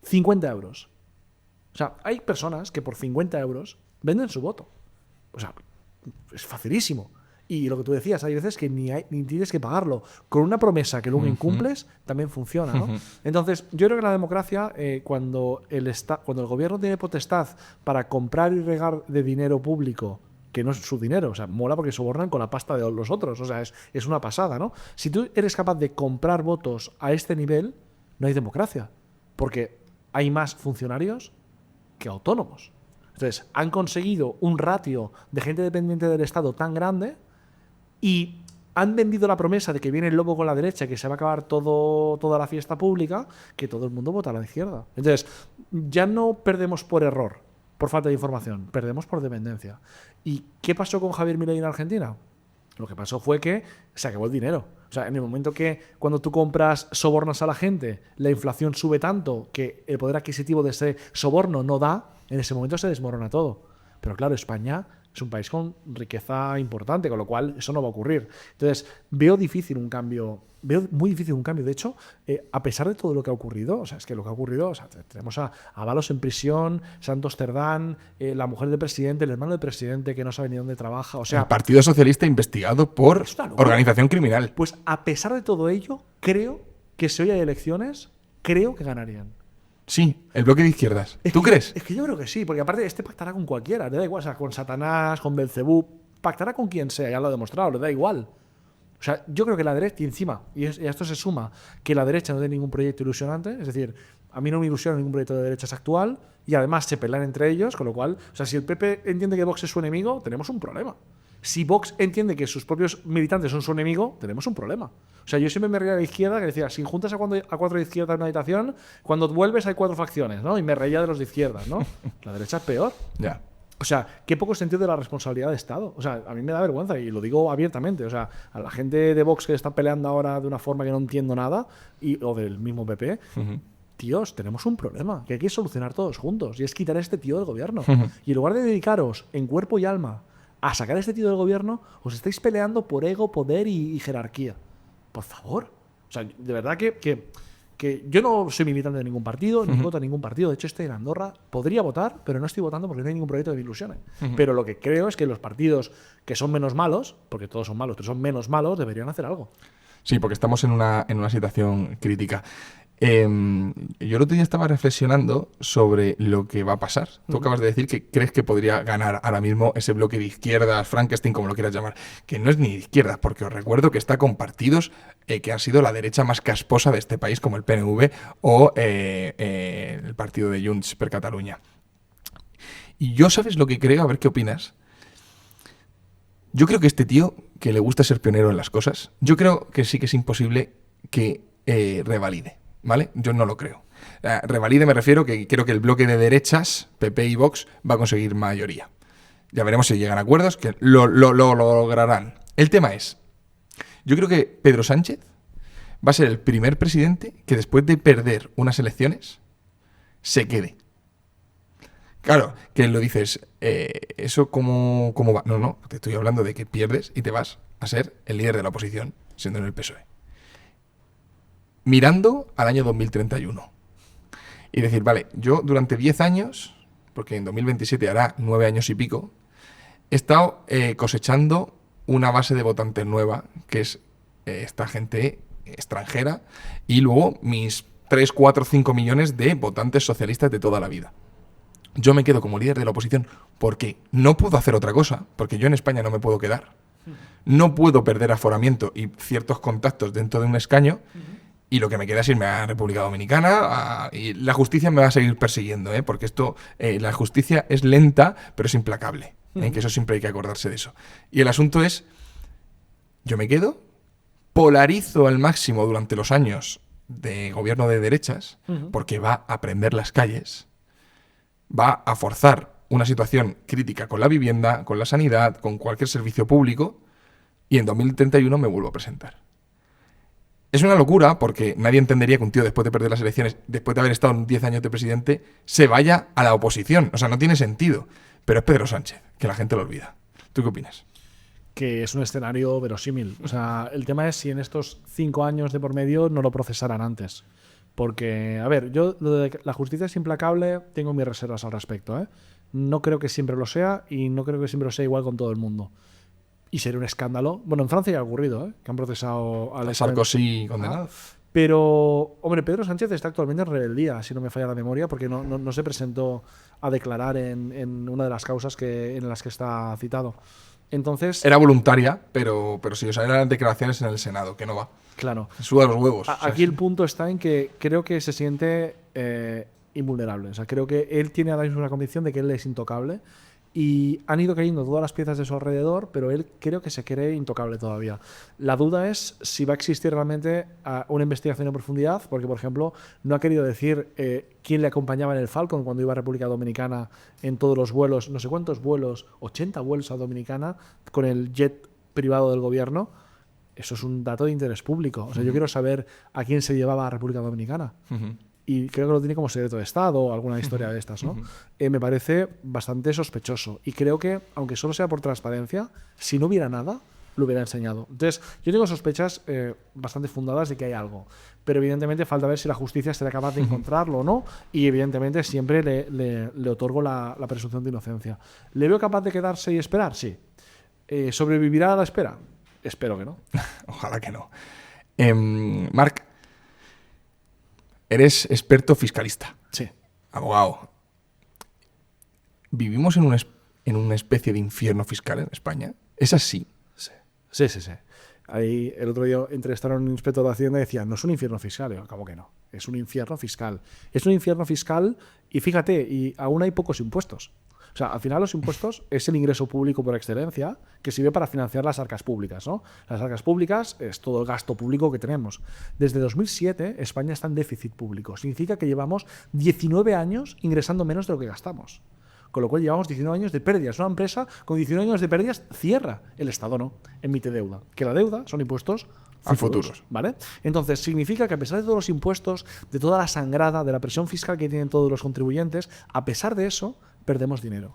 50 euros. O sea, hay personas que por 50 euros venden su voto. O sea, es facilísimo. Y lo que tú decías, hay veces que ni tienes que pagarlo. Con una promesa que luego incumples, también funciona, ¿no? Entonces, yo creo que la democracia, cuando el gobierno tiene potestad para comprar y regar de dinero público, que no es su dinero, o sea, mola porque sobornan con la pasta de los otros, o sea, es una pasada, ¿no? Si tú eres capaz de comprar votos a este nivel, no hay democracia. Porque hay más funcionarios que autónomos. Entonces, han conseguido un ratio de gente dependiente del Estado tan grande y han vendido la promesa de que viene el lobo con la derecha y que se va a acabar toda la fiesta pública, que todo el mundo vota a la izquierda. Entonces, ya no perdemos por error, por falta de información, perdemos por dependencia. ¿Y qué pasó con Javier Milei en Argentina? Lo que pasó fue que se acabó el dinero. O sea, en el momento que cuando tú compras, sobornas a la gente, la inflación sube tanto que el poder adquisitivo de ese soborno no da, en ese momento se desmorona todo. Pero claro, España es un país con riqueza importante, con lo cual eso no va a ocurrir. Entonces, veo muy difícil un cambio. De hecho, a pesar de todo lo que ha ocurrido, o sea, es que lo que ha ocurrido, o sea, tenemos a Avalos en prisión, Santos Cerdán, la mujer del presidente, el hermano del presidente que no sabe ni dónde trabaja, o sea... El Partido Socialista investigado por organización criminal. Pues a pesar de todo ello, creo que si hoy hay elecciones, creo que ganarían. Sí, el bloque de izquierdas. ¿Tú crees? Es que yo creo que sí, porque aparte pactará con cualquiera, le da igual, o sea, con Satanás, con Belcebú, pactará con quien sea, ya lo ha demostrado, le da igual. O sea, yo creo que la derecha, y encima, y a esto se suma, que la derecha no tiene ningún proyecto ilusionante, es decir, a mí no me ilusiona ningún proyecto de derechas actual, y además se pelean entre ellos, con lo cual, o sea, si el PP entiende que Vox es su enemigo, tenemos un problema. Si Vox entiende que sus propios militantes son su enemigo, tenemos un problema. O sea, yo siempre me reía de la izquierda, que decía, si juntas a cuatro de izquierda en una habitación, cuando vuelves hay 4 facciones, ¿no? Y me reía de los de izquierda, ¿no? La derecha es peor. Ya. O sea, qué poco sentido de la responsabilidad de Estado. O sea, a mí me da vergüenza y lo digo abiertamente. O sea, a la gente de Vox que está peleando ahora de una forma que no entiendo nada, o del mismo PP, tíos, tenemos un problema que hay que solucionar todos juntos y es quitar a este tío del gobierno. Y en lugar de dedicaros en cuerpo y alma a sacar a este tío del gobierno, os estáis peleando por ego, poder y jerarquía. Por favor. O sea, de verdad que yo no soy militante de ningún partido, ni voto a ningún partido. De hecho, estoy en Andorra. Podría votar, pero no estoy votando porque no hay ningún proyecto que me ilusione. Pero lo que creo es que los partidos que son menos malos, porque todos son malos, pero son menos malos, deberían hacer algo. Sí, porque estamos en una situación crítica. Yo el otro día estaba reflexionando sobre lo que va a pasar. Tú acabas de decir que crees que podría ganar ahora mismo ese bloque de izquierdas, Frankenstein, como lo quieras llamar, que no es ni de izquierdas, porque os recuerdo que está con partidos que han sido la derecha más casposa de este país, como el PNV o el partido de Junts per Catalunya. Y yo, ¿sabes lo que creo? A ver qué opinas. Yo creo que este tío, que le gusta ser pionero en las cosas, yo creo que sí que es imposible que revalide. ¿Vale? Yo no lo creo. Revalide me refiero que creo que el bloque de derechas, PP y Vox, va a conseguir mayoría. Ya veremos si llegan a acuerdos, que lo lograrán. El tema es, yo creo que Pedro Sánchez va a ser el primer presidente que después de perder unas elecciones se quede. Claro, que lo dices, ¿eso cómo va? No, te estoy hablando de que pierdes y te vas a ser el líder de la oposición, siendo en el PSOE. Mirando al año 2031 y decir, vale, yo durante 10 años, porque en 2027 hará 9 años y pico, he estado cosechando una base de votantes nueva, que es esta gente extranjera, y luego mis 3, 4, 5 millones de votantes socialistas de toda la vida. Yo me quedo como líder de la oposición porque no puedo hacer otra cosa, porque yo en España no me puedo quedar. No puedo perder aforamiento y ciertos contactos dentro de un escaño. Y lo que me queda es irme a República Dominicana y la justicia me va a seguir persiguiendo, porque esto, la justicia es lenta, pero es implacable. Que eso siempre hay que acordarse de eso. Y el asunto es, yo me quedo, polarizo al máximo durante los años de gobierno de derechas, porque va a prender las calles, va a forzar una situación crítica con la vivienda, con la sanidad, con cualquier servicio público, y en 2031 me vuelvo a presentar. Es una locura porque nadie entendería que un tío, después de perder las elecciones, después de haber estado 10 años de presidente, se vaya a la oposición. O sea, no tiene sentido. Pero es Pedro Sánchez, que la gente lo olvida. ¿Tú qué opinas? Que es un escenario verosímil. O sea, el tema es si en estos 5 años de por medio no lo procesaran antes. Porque, a ver, yo lo de la justicia es implacable, tengo mis reservas al respecto, ¿eh? No creo que siempre lo sea y no creo que siempre lo sea igual con todo el mundo. Y sería un escándalo. Bueno, en Francia ya ha ocurrido, ¿eh? Que han procesado al Sarkozy condenado. Pero, hombre, Pedro Sánchez está actualmente en rebeldía, si no me falla la memoria, porque no se presentó a declarar en una de las causas en las que está citado. Entonces, era voluntaria, pero sí, o sea, eran declaraciones en el Senado, que no va. Claro. Suda los huevos. Aquí el punto está en que creo que se siente invulnerable. O sea, creo que él tiene ahora mismo una convicción de que él es intocable. Y han ido cayendo todas las piezas de su alrededor, pero él creo que se cree intocable todavía. La duda es si va a existir realmente una investigación en profundidad, porque, por ejemplo, no ha querido decir quién le acompañaba en el Falcon cuando iba a República Dominicana en todos los vuelos, no sé cuántos vuelos, 80 vuelos a Dominicana con el jet privado del gobierno. Eso es un dato de interés público. O sea, yo quiero saber a quién se llevaba a República Dominicana. Y creo que lo tiene como secreto de Estado o alguna historia de estas, ¿no? Me parece bastante sospechoso. Y creo que, aunque solo sea por transparencia, si no hubiera nada, lo hubiera enseñado. Entonces, yo tengo sospechas bastante fundadas de que hay algo. Pero evidentemente falta ver si la justicia será capaz de encontrarlo o no. Y evidentemente siempre le otorgo la presunción de inocencia. ¿Le veo capaz de quedarse y esperar? Sí. ¿Sobrevivirá a la espera? Espero que no. Ojalá que no. Marc, eres experto fiscalista. Sí. Abogado. ¿Vivimos en una especie de infierno fiscal en España? ¿Es así? Sí. Ahí el otro día entrevistaron a un inspector de Hacienda y decía, no es un infierno fiscal. Y yo, ¿cómo que no? Es un infierno fiscal. Es un infierno fiscal y fíjate, y aún hay pocos impuestos. O sea, al final los impuestos es el ingreso público por excelencia que sirve para financiar las arcas públicas, ¿no? Las arcas públicas es todo el gasto público que tenemos. Desde 2007 España está en déficit público. Significa que llevamos 19 años ingresando menos de lo que gastamos. Con lo cual llevamos 19 años de pérdidas. Una empresa con 19 años de pérdidas cierra. El Estado no, emite deuda. Que la deuda son impuestos futuros, ¿vale? Entonces, significa que a pesar de todos los impuestos, de toda la sangrada, de la presión fiscal que tienen todos los contribuyentes, a pesar de eso, perdemos dinero.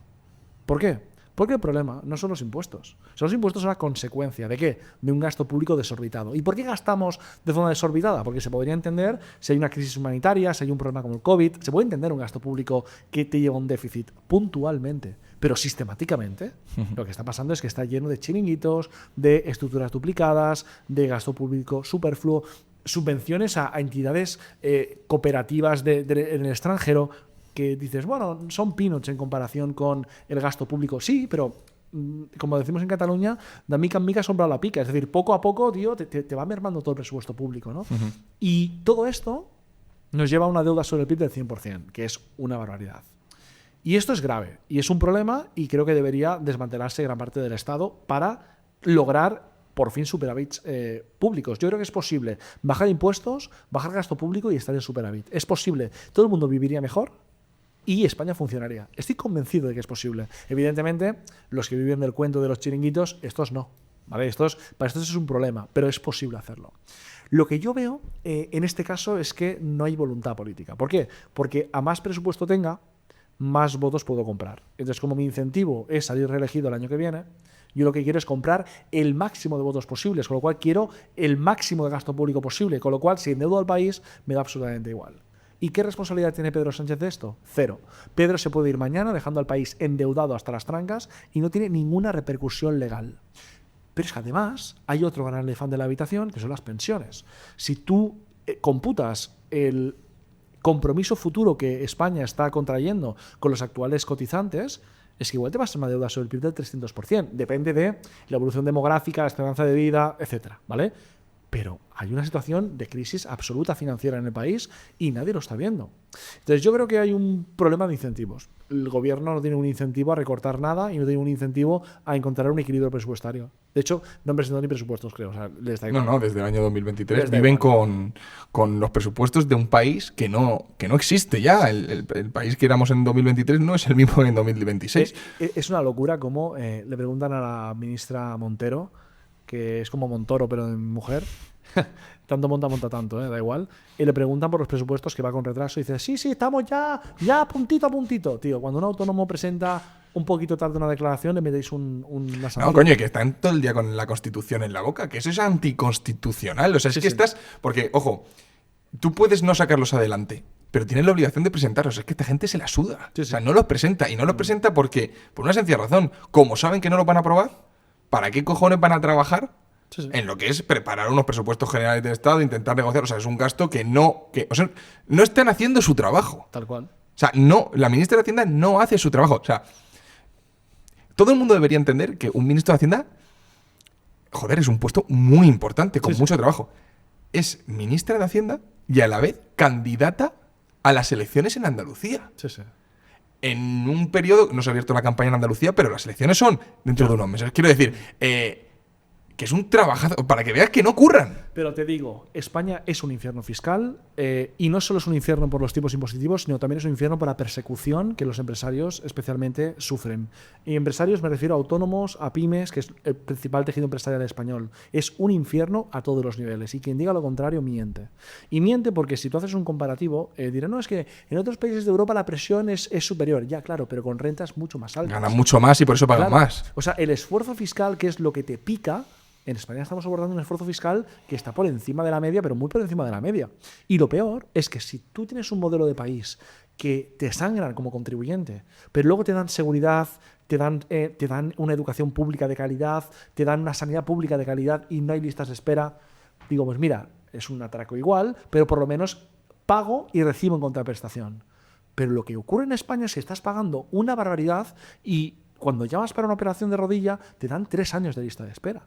¿Por qué? Porque el problema no son los impuestos. Los impuestos son una consecuencia ¿de qué? De un gasto público desorbitado. ¿Y por qué gastamos de forma desorbitada? Porque se podría entender si hay una crisis humanitaria, si hay un problema como el COVID, se puede entender un gasto público que te lleva a un déficit puntualmente, pero sistemáticamente lo que está pasando es que está lleno de chiringuitos, de estructuras duplicadas, de gasto público superfluo, subvenciones a entidades cooperativas en el extranjero, que dices, bueno, son peanuts en comparación con el gasto público. Sí, pero como decimos en Cataluña, de mica en mica sombra la pica. Es decir, poco a poco, tío, te va mermando todo el presupuesto público, ¿no? Y todo esto nos lleva a una deuda sobre el PIB del 100%, que es una barbaridad. Y esto es grave, y es un problema, y creo que debería desmantelarse gran parte del Estado para lograr por fin superávits públicos. Yo creo que es posible bajar impuestos, bajar gasto público y estar en superávit. Es posible. Todo el mundo viviría mejor y España funcionaría. Estoy convencido de que es posible. Evidentemente, los que viven del cuento de los chiringuitos, estos no, ¿vale? Para estos es un problema, pero es posible hacerlo. Lo que yo veo en este caso es que no hay voluntad política. ¿Por qué? Porque a más presupuesto tenga, más votos puedo comprar. Entonces, como mi incentivo es salir reelegido el año que viene, yo lo que quiero es comprar el máximo de votos posibles, con lo cual quiero el máximo de gasto público posible, con lo cual si endeudo al país me da absolutamente igual. ¿Y qué responsabilidad tiene Pedro Sánchez de esto? Cero. Pedro se puede ir mañana dejando al país endeudado hasta las trancas y no tiene ninguna repercusión legal. Pero es que además hay otro gran elefante de la habitación, que son las pensiones. Si tú computas el compromiso futuro que España está contrayendo con los actuales cotizantes, es que igual te vas a una deuda sobre el PIB del 300%. Depende de la evolución demográfica, la esperanza de vida, etcétera, ¿vale? pero hay una situación de crisis absoluta financiera en el país y nadie lo está viendo. Entonces yo creo que hay un problema de incentivos. El gobierno no tiene un incentivo a recortar nada y no tiene un incentivo a encontrar un equilibrio presupuestario. De hecho, no han presentado ni presupuestos, creo. O sea, les da igual. No, desde el año 2023 Les da viven igual. con los presupuestos de un país que no existe ya. El país que éramos en 2023 no es el mismo que en 2026. Es una locura como le preguntan a la ministra Montero, que es como Montoro pero en mujer. Tanto monta tanto, da igual. Y le preguntan por los presupuestos, que va con retraso, y dice, sí, estamos ya puntito a puntito. Tío, cuando un autónomo presenta un poquito tarde una declaración, le metéis una sanción. No, coño, que están todo el día con la Constitución en la boca, que eso es anticonstitucional. O sea, es que estás... Porque, ojo, tú puedes no sacarlos adelante, pero tienes la obligación de presentarlos. Es que esta gente se la suda. Sí. O sea, no los presenta. Y no los presenta porque, por una sencilla razón, como saben que no los van a aprobar, ¿para qué cojones van a trabajar en lo que es preparar unos presupuestos generales del Estado, intentar negociar? O sea, es un gasto no están haciendo su trabajo. Tal cual. O sea, la ministra de Hacienda no hace su trabajo. O sea, todo el mundo debería entender que un ministro de Hacienda, joder, es un puesto muy importante, con mucho trabajo. Es ministra de Hacienda y a la vez candidata a las elecciones en Andalucía. Sí. En un periodo, no se ha abierto la campaña en Andalucía, pero las elecciones son dentro de unos meses. Quiero decir, que es un trabajazo, para que veas que no curran. Pero te digo, España es un infierno fiscal y no solo es un infierno por los tipos impositivos, sino también es un infierno por la persecución que los empresarios especialmente sufren. Y empresarios me refiero a autónomos, a pymes, que es el principal tejido empresarial español. Es un infierno a todos los niveles y quien diga lo contrario miente. Y miente porque si tú haces un comparativo, dirán, no, es que en otros países de Europa la presión es superior. Ya, claro, pero con rentas mucho más altas. Ganan mucho más y por eso pagan más. O sea, el esfuerzo fiscal, que es lo que te pica. En España estamos abordando un esfuerzo fiscal que está por encima de la media, pero muy por encima de la media. Y lo peor es que si tú tienes un modelo de país que te sangran como contribuyente, pero luego te dan seguridad, te dan una educación pública de calidad, te dan una sanidad pública de calidad y no hay listas de espera, digo, pues mira, es un atraco igual, pero por lo menos pago y recibo en contraprestación. Pero lo que ocurre en España es que estás pagando una barbaridad y cuando llamas para una operación de rodilla te dan 3 años de lista de espera.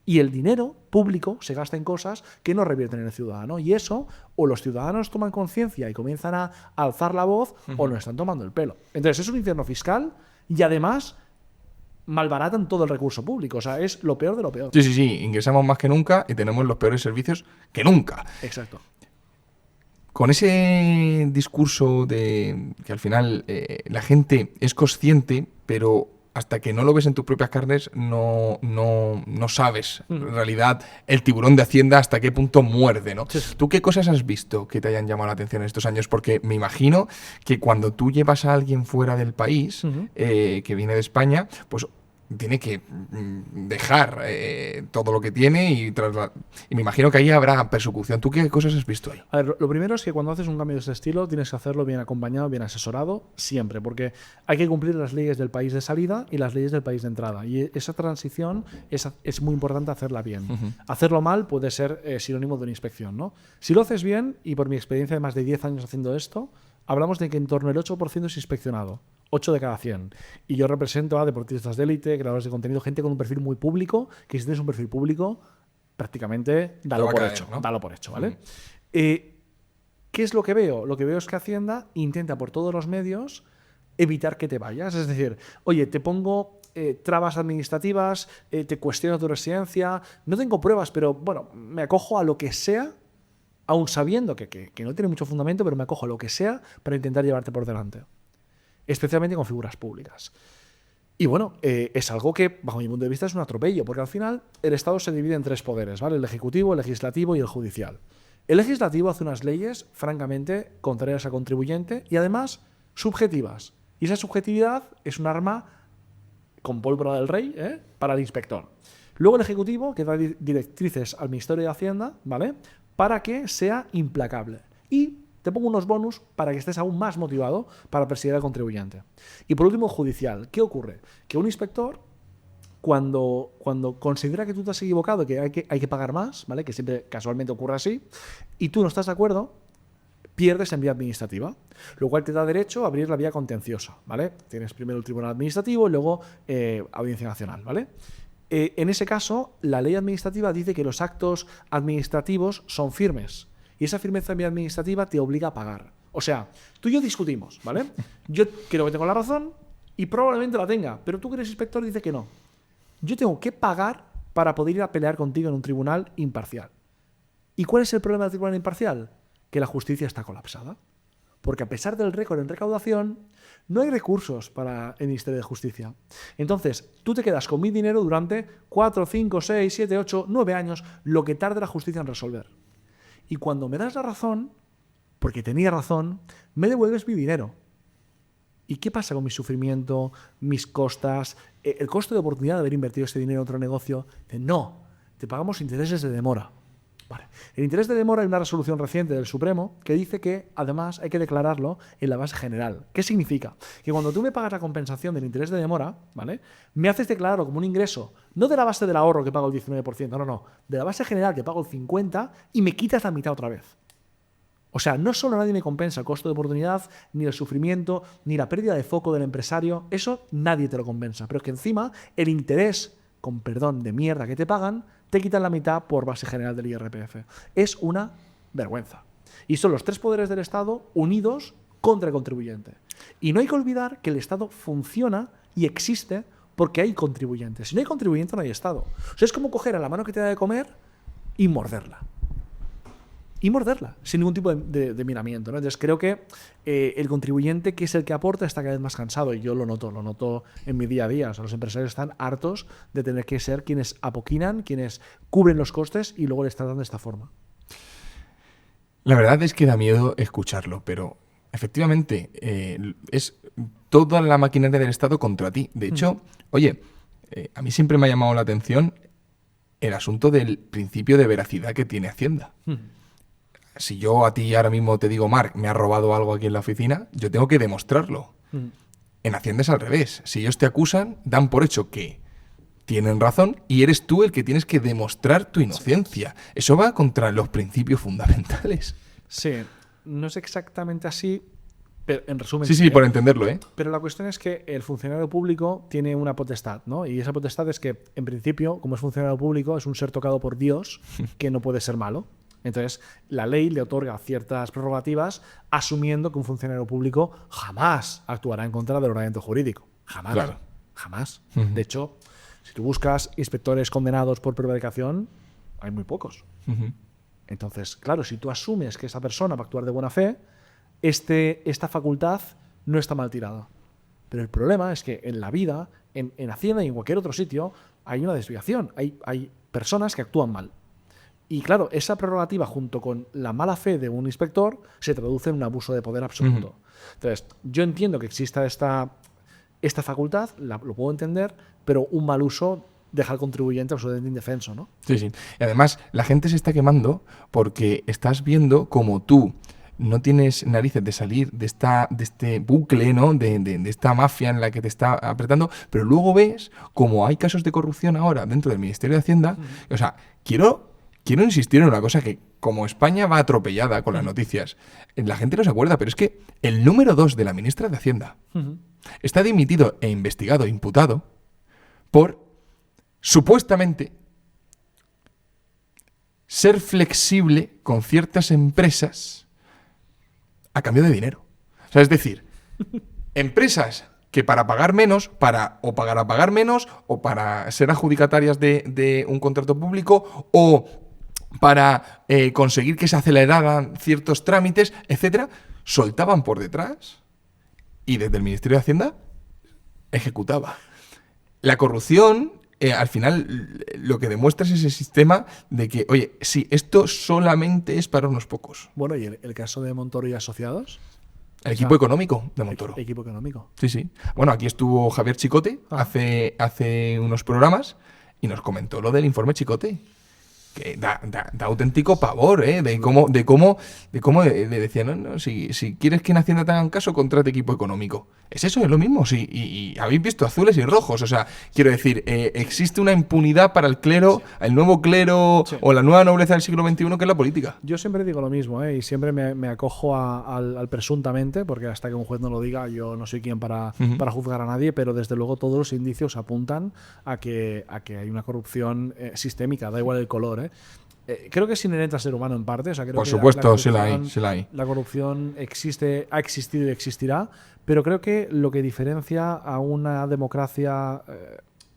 Y el dinero público se gasta en cosas que no revierten en el ciudadano. Y eso, o los ciudadanos toman conciencia y comienzan a alzar la voz, o no están tomando el pelo. Entonces es un infierno fiscal y además malbaratan todo el recurso público. O sea, es lo peor de lo peor. Sí. Ingresamos más que nunca y tenemos los peores servicios que nunca. Exacto. Con ese discurso de que al final la gente es consciente, pero hasta que no lo ves en tus propias carnes, no sabes en realidad el tiburón de Hacienda hasta qué punto muerde, ¿no? Sí. ¿Tú qué cosas has visto que te hayan llamado la atención en estos años? Porque me imagino que cuando tú llevas a alguien fuera del país, que viene de España, pues tiene que dejar todo lo que tiene y me imagino que ahí habrá persecución. ¿Tú qué cosas has visto ahí? A ver, lo primero es que cuando haces un cambio de ese estilo tienes que hacerlo bien acompañado, bien asesorado, siempre, porque hay que cumplir las leyes del país de salida y las leyes del país de entrada. Y esa transición es muy importante hacerla bien. Hacerlo mal puede ser sinónimo de una inspección, ¿no? Si lo haces bien, y por mi experiencia de más de 10 años haciendo esto, hablamos de que en torno al 8% es inspeccionado. 8 de cada 100. Y yo represento a deportistas de élite, creadores de contenido, gente con un perfil muy público, que si tienes un perfil público, prácticamente dalo por hecho, ¿no? Dalo por hecho, ¿vale? ¿Qué es lo que veo? Lo que veo es que Hacienda intenta por todos los medios evitar que te vayas. Es decir, oye, te pongo trabas administrativas, te cuestiono tu residencia, no tengo pruebas, pero bueno, me acojo a lo que sea, aun sabiendo que no tiene mucho fundamento, pero me acojo a lo que sea para intentar llevarte por delante. Especialmente con figuras públicas. Y bueno, es algo que, bajo mi punto de vista, es un atropello, porque al final el Estado se divide en 3 poderes, ¿vale? El ejecutivo, el legislativo y el judicial. El legislativo hace unas leyes, francamente, contrarias al contribuyente y además subjetivas. Y esa subjetividad es un arma con pólvora del rey, para el inspector. Luego el ejecutivo, que da directrices al Ministerio de Hacienda, ¿vale? Para que sea implacable. Y te pongo unos bonus para que estés aún más motivado para perseguir al contribuyente. Y por último, judicial. ¿Qué ocurre? Que un inspector, cuando considera que tú te has equivocado, que hay que pagar más, ¿vale? Que siempre casualmente ocurre así, y tú no estás de acuerdo, pierdes en vía administrativa, lo cual te da derecho a abrir la vía contenciosa, ¿vale? Tienes primero el tribunal administrativo y luego Audiencia Nacional, ¿vale? En ese caso, la ley administrativa dice que los actos administrativos son firmes. Y esa firmeza administrativa te obliga a pagar. O sea, tú y yo discutimos, ¿vale? Yo creo que tengo la razón y probablemente la tenga, pero tú que eres inspector dices que no. Yo tengo que pagar para poder ir a pelear contigo en un tribunal imparcial. ¿Y cuál es el problema del tribunal imparcial? Que la justicia está colapsada. Porque a pesar del récord en recaudación, no hay recursos para el Ministerio de Justicia. Entonces, tú te quedas con mi dinero durante 4, 5, 6, 7, 8, 9 años, lo que tarde la justicia en resolver. Y cuando me das la razón, porque tenía razón, me devuelves mi dinero. ¿Y qué pasa con mi sufrimiento, mis costas, el costo de oportunidad de haber invertido ese dinero en otro negocio? No, te pagamos intereses de demora. Vale. El interés de demora hay una resolución reciente del Supremo que dice que, además, hay que declararlo en la base general. ¿Qué significa? Que cuando tú me pagas la compensación del interés de demora, ¿vale?, me haces declararlo como un ingreso, no de la base del ahorro que pago el 19%, no, de la base general que pago el 50% y me quitas la mitad otra vez. O sea, no solo nadie me compensa el costo de oportunidad, ni el sufrimiento, ni la pérdida de foco del empresario, eso nadie te lo compensa. Pero es que encima el interés, con perdón, de mierda que te pagan, te quitan la mitad por base general del IRPF. Es una vergüenza. Y son los tres poderes del Estado unidos contra el contribuyente. Y no hay que olvidar que el Estado funciona y existe porque hay contribuyentes. Si no hay contribuyente, no hay Estado. O sea, es como coger a la mano que te da de comer y morderla. Sin ningún tipo de miramiento, ¿no? Entonces creo que el contribuyente, que es el que aporta, está cada vez más cansado, y yo lo noto en mi día a día. O sea, los empresarios están hartos de tener que ser quienes apoquinan, quienes cubren los costes y luego les tratan de esta forma. La verdad es que da miedo escucharlo, pero efectivamente es toda la maquinaria del Estado contra ti. De hecho, oye, a mí siempre me ha llamado la atención el asunto del principio de veracidad que tiene Hacienda. Si yo a ti ahora mismo te digo, Marc, me ha robado algo aquí en la oficina, yo tengo que demostrarlo. En Hacienda es al revés. Si ellos te acusan, dan por hecho que tienen razón y eres tú el que tienes que demostrar tu inocencia. Eso va contra los principios fundamentales. Sí, no es exactamente así, pero en resumen... Sí, por entenderlo, ¿eh? Pero la cuestión es que el funcionario público tiene una potestad, ¿no? Y esa potestad es que, en principio, como es funcionario público, es un ser tocado por Dios que no puede ser malo. Entonces, la ley le otorga ciertas prerrogativas asumiendo que un funcionario público jamás actuará en contra del ordenamiento jurídico. Jamás. Claro. Jamás. De hecho, si tú buscas inspectores condenados por prevaricación, hay muy pocos. Entonces, claro, si tú asumes que esa persona va a actuar de buena fe, esta facultad no está mal tirada. Pero el problema es que en la vida, en Hacienda y en cualquier otro sitio, hay una desviación. Hay personas que actúan mal. Y claro, esa prerrogativa junto con la mala fe de un inspector se traduce en un abuso de poder absoluto. Entonces, yo entiendo que exista esta facultad, lo puedo entender, pero un mal uso deja al contribuyente absolutamente indefenso, ¿no? Sí. Y además, la gente se está quemando porque estás viendo como tú no tienes narices de salir de este bucle, ¿no? De esta mafia en la que te está apretando, pero luego ves como hay casos de corrupción ahora dentro del Ministerio de Hacienda. O sea, quiero insistir en una cosa que, como España va atropellada con las noticias, la gente no se acuerda, pero es que el número 2 de la ministra de Hacienda está dimitido e investigado, imputado, por supuestamente ser flexible con ciertas empresas a cambio de dinero. O sea, es decir, empresas que para pagar menos, o pagar menos, o para ser adjudicatarias de un contrato público, o para conseguir que se aceleraran ciertos trámites, etcétera, soltaban por detrás y desde el Ministerio de Hacienda ejecutaba. La corrupción, al final, lo que demuestra es ese sistema de que, oye, sí, esto solamente es para unos pocos. Bueno, ¿y el caso de Montoro y Asociados? El equipo económico de Montoro. El equipo económico. Sí. Bueno, aquí estuvo Javier Chicote hace unos programas y nos comentó lo del informe Chicote. que da auténtico pavor, ¿eh? De cómo le decían, no, si quieres que en Hacienda te hagan caso, contrate equipo económico. Es eso, es lo mismo. Sí, y habéis visto azules y rojos. O sea, quiero decir, existe una impunidad para el clero, el nuevo clero o la nueva nobleza del siglo XXI, que es la política. Yo siempre digo lo mismo, y siempre me acojo al presuntamente, porque hasta que un juez no lo diga, yo no soy quien para juzgar a nadie, pero desde luego todos los indicios apuntan a que hay una corrupción sistémica, da igual el color. Creo que es inherente al ser humano en parte. O sea, creo Por que supuesto, sí la hay. La corrupción ha existido y existirá, pero creo que lo que diferencia a una democracia